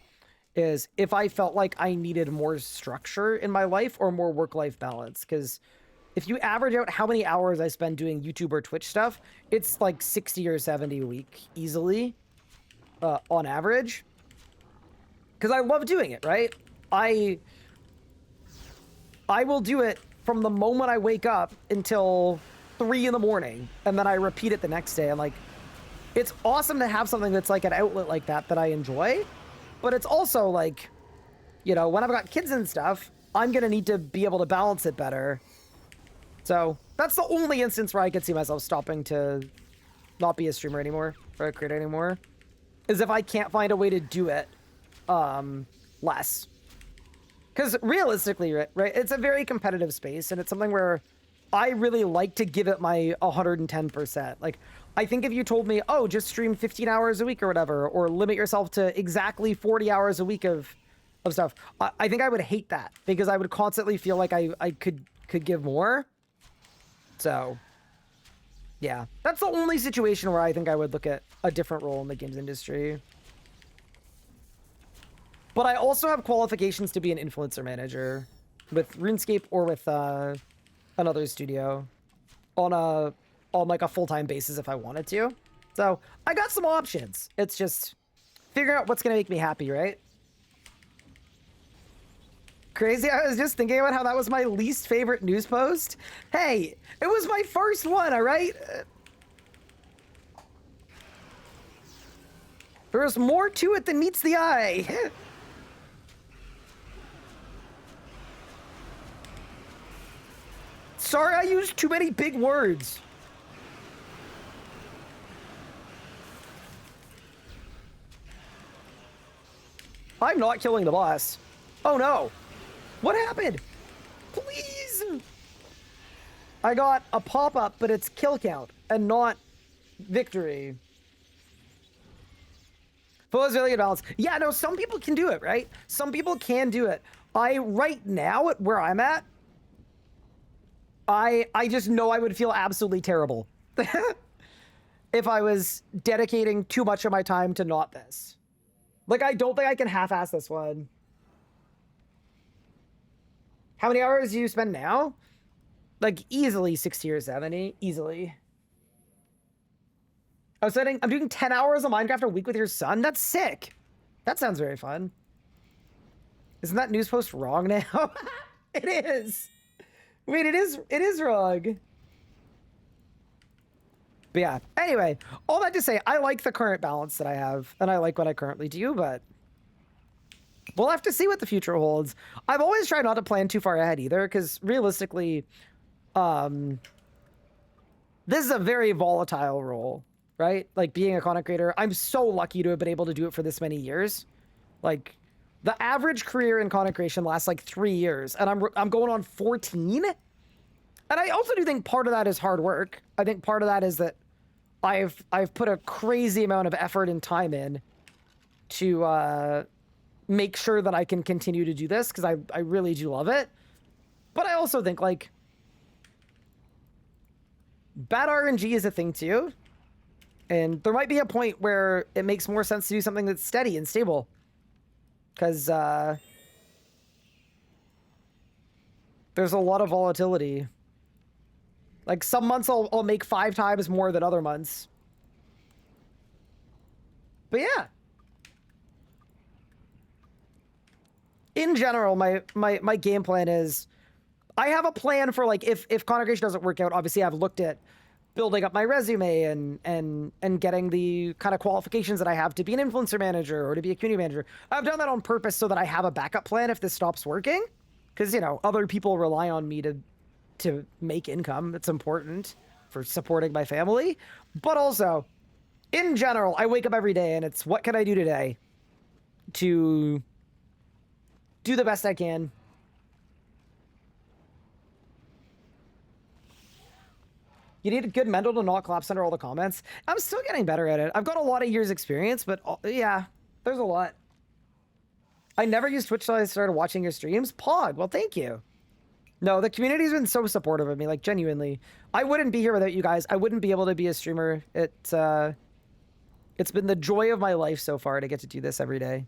is if I felt like I needed more structure in my life or more work-life balance. Because if you average out how many hours I spend doing YouTube or Twitch stuff, it's like 60 or 70 a week, easily, on average. Because I love doing it, right? I will do it from the moment I wake up until 3 in the morning, and then I repeat it the next day. And like, it's awesome to have something that's like an outlet like that I enjoy, but it's also like, you know, when I've got kids and stuff, I'm gonna need to be able to balance it better. So that's the only instance where I could see myself stopping to not be a streamer anymore or a creator anymore, is if I can't find a way to do it less. Because realistically, right, it's a very competitive space, and it's something where I really like to give it my 110%. Like, I think if you told me, oh, just stream 15 hours a week or whatever, or limit yourself to exactly 40 hours a week of stuff, I think I would hate that, because I would constantly feel like I could give more. So, yeah, that's the only situation where I think I would look at a different role in the games industry. But I also have qualifications to be an influencer manager with RuneScape or with another studio on like a full-time basis if I wanted to. So I got some options. It's just figuring out what's gonna make me happy, right? Crazy. I was just thinking about how that was my least favorite news post. Hey, it was my first one, all right? There's more to it than meets the eye. Sorry, I used too many big words. I'm not killing the boss. Oh no. What happened? Please. I got a pop-up, but it's kill count and not victory. Full really good balance. Yeah, no, some people can do it, right? Some people can do it. Right now, at where I'm at, I just know I would feel absolutely terrible if I was dedicating too much of my time to not this. Like, I don't think I can half-ass this one. How many hours do you spend now? Like, easily 60 or 70. Easily. I'm doing 10 hours of Minecraft a week with your son? That's sick. That sounds very fun. Isn't that news post wrong now? It is. Wait, it is wrong. But yeah, anyway, all that to say, I like the current balance that I have, and I like what I currently do, but we'll have to see what the future holds. I've always tried not to plan too far ahead either, because realistically, this is a very volatile role, right? Like, being a content creator, I'm so lucky to have been able to do it for this many years. Like, the average career in content creation lasts like 3 years, and I'm going on 14. And I also do think part of that is hard work. I think part of that is that I've put a crazy amount of effort and time in to make sure that I can continue to do this, because I really do love it. But I also think, like, bad RNG is a thing too. And there might be a point where it makes more sense to do something that's steady and stable. Because there's a lot of volatility. Like, some months I'll make 5 times more than other months. But yeah. In general, my game plan is, I have a plan for, like, if content creation doesn't work out, obviously I've looked at building up my resume and getting the kind of qualifications that I have to be an influencer manager or to be a community manager. I've done that on purpose so that I have a backup plan if this stops working. Because, you know, other people rely on me to make income. It's important for supporting my family. But also, in general, I wake up every day and it's, what can I do today to do the best I can? You need a good mental to not collapse under all the comments. I'm still getting better at it. I've got a lot of years experience, but yeah, there's a lot. I never used Twitch until I started watching your streams. Pog, well, thank you. No, the community's been so supportive of me, like genuinely. I wouldn't be here without you guys. I wouldn't be able to be a streamer. It's been the joy of my life so far to get to do this every day.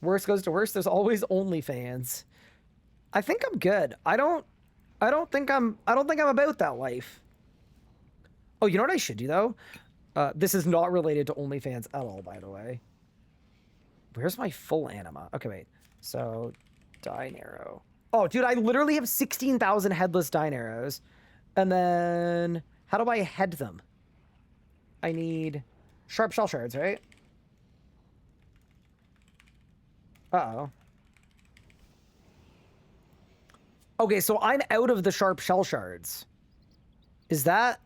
Worst goes to worst, there's always OnlyFans. I think I'm good. I don't think I'm about that life. Oh, you know what I should do though? This is not related to OnlyFans at all, by the way. Where's my full anima? Okay, wait. So, Dynaro. Oh, dude, I literally have 16,000 headless Dynaros. And then, how do I head them? I need sharp shell shards, right? Uh-oh. Okay, so I'm out of the sharp shell shards. Is that...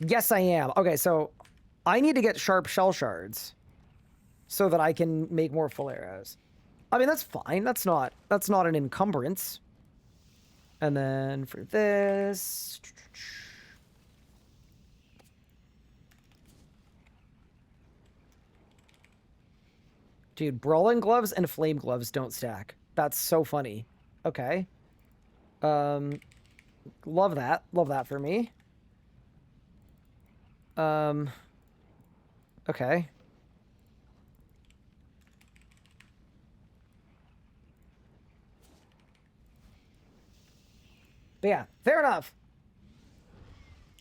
Yes, I am. Okay, so I need to get sharp shell shards so that I can make more full arrows. I mean, that's fine. That's not an encumbrance. And then for this... Dude, brawling gloves and flame gloves don't stack. That's so funny. Okay. Love that. Love that for me. Okay. But yeah, fair enough.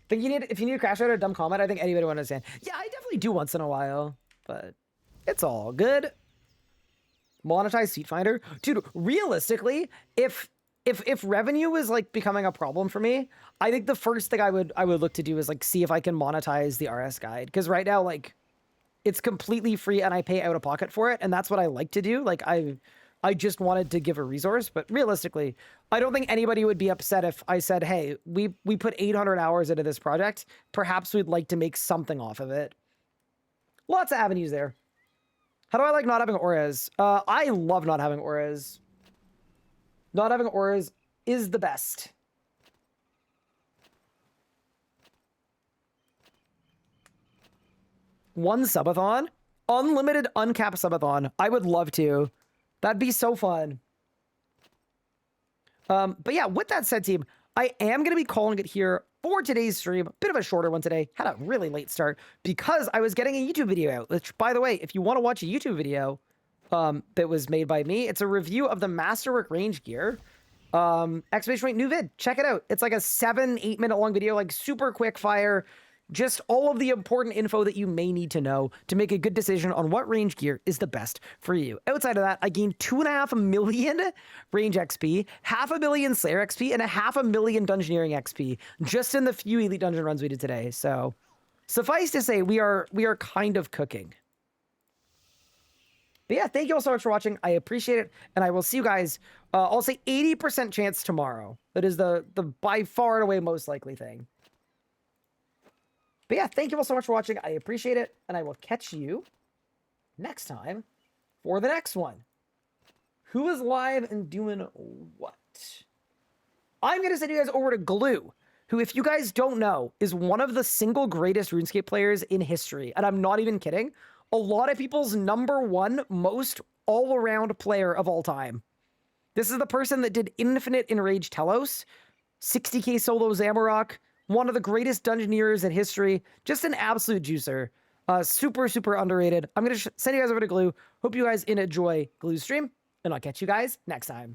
Think if you need a crash out or a dumb comment, I think anybody would understand. Yeah, I definitely do once in a while, but it's all good. Monetize Seat Finder. Dude, realistically, if revenue is like becoming a problem for me, I think the first thing I would look to do is like see if I can monetize the RS guide. Because right now, like, it's completely free and I pay out of pocket for it, and that's what I like to do. Like I just wanted to give a resource, but realistically, I don't think anybody would be upset if I said, hey, we put 800 hours into this project. Perhaps we'd like to make something off of it. Lots of avenues there. How do I like not having auras? I love not having auras. Not having auras is the best. One subathon? Unlimited, uncapped subathon. I would love to. That'd be so fun. But yeah, with that said, team, I am going to be calling it here for today's stream. Bit of a shorter one today. Had a really late start because I was getting a YouTube video out. Which, by the way, if you want to watch a YouTube video that was made by me, it's a review of the Masterwork range gear. Exclamation point, new vid. Check it out. It's like a 7-8 minute long video, like super quick fire. Just all of the important info that you may need to know to make a good decision on what range gear is the best for you. Outside of that, I gained 2.5 million range XP, 500,000 Slayer XP, and 500,000 Dungeoneering XP just in the few Elite Dungeon runs we did today. So suffice to say, we are kind of cooking. But yeah, thank you all so much for watching. I appreciate it, and I will see you guys. I'll say 80% chance tomorrow. That is the by far and away most likely thing. But yeah, thank you all so much for watching. I appreciate it, and I will catch you next time for the next one. Who is live and doing what? I'm going to send you guys over to Glue, who, if you guys don't know, is one of the single greatest RuneScape players in history. And I'm not even kidding. A lot of people's #1 most all-around player of all time. This is the person that did Infinite Enraged Telos, 60k solo Zamorak, one of the greatest Dungeoneers in history, just an absolute juicer. Super, super underrated. I'm going to send you guys over to Glue. Hope you guys enjoy Glue's stream, and I'll catch you guys next time.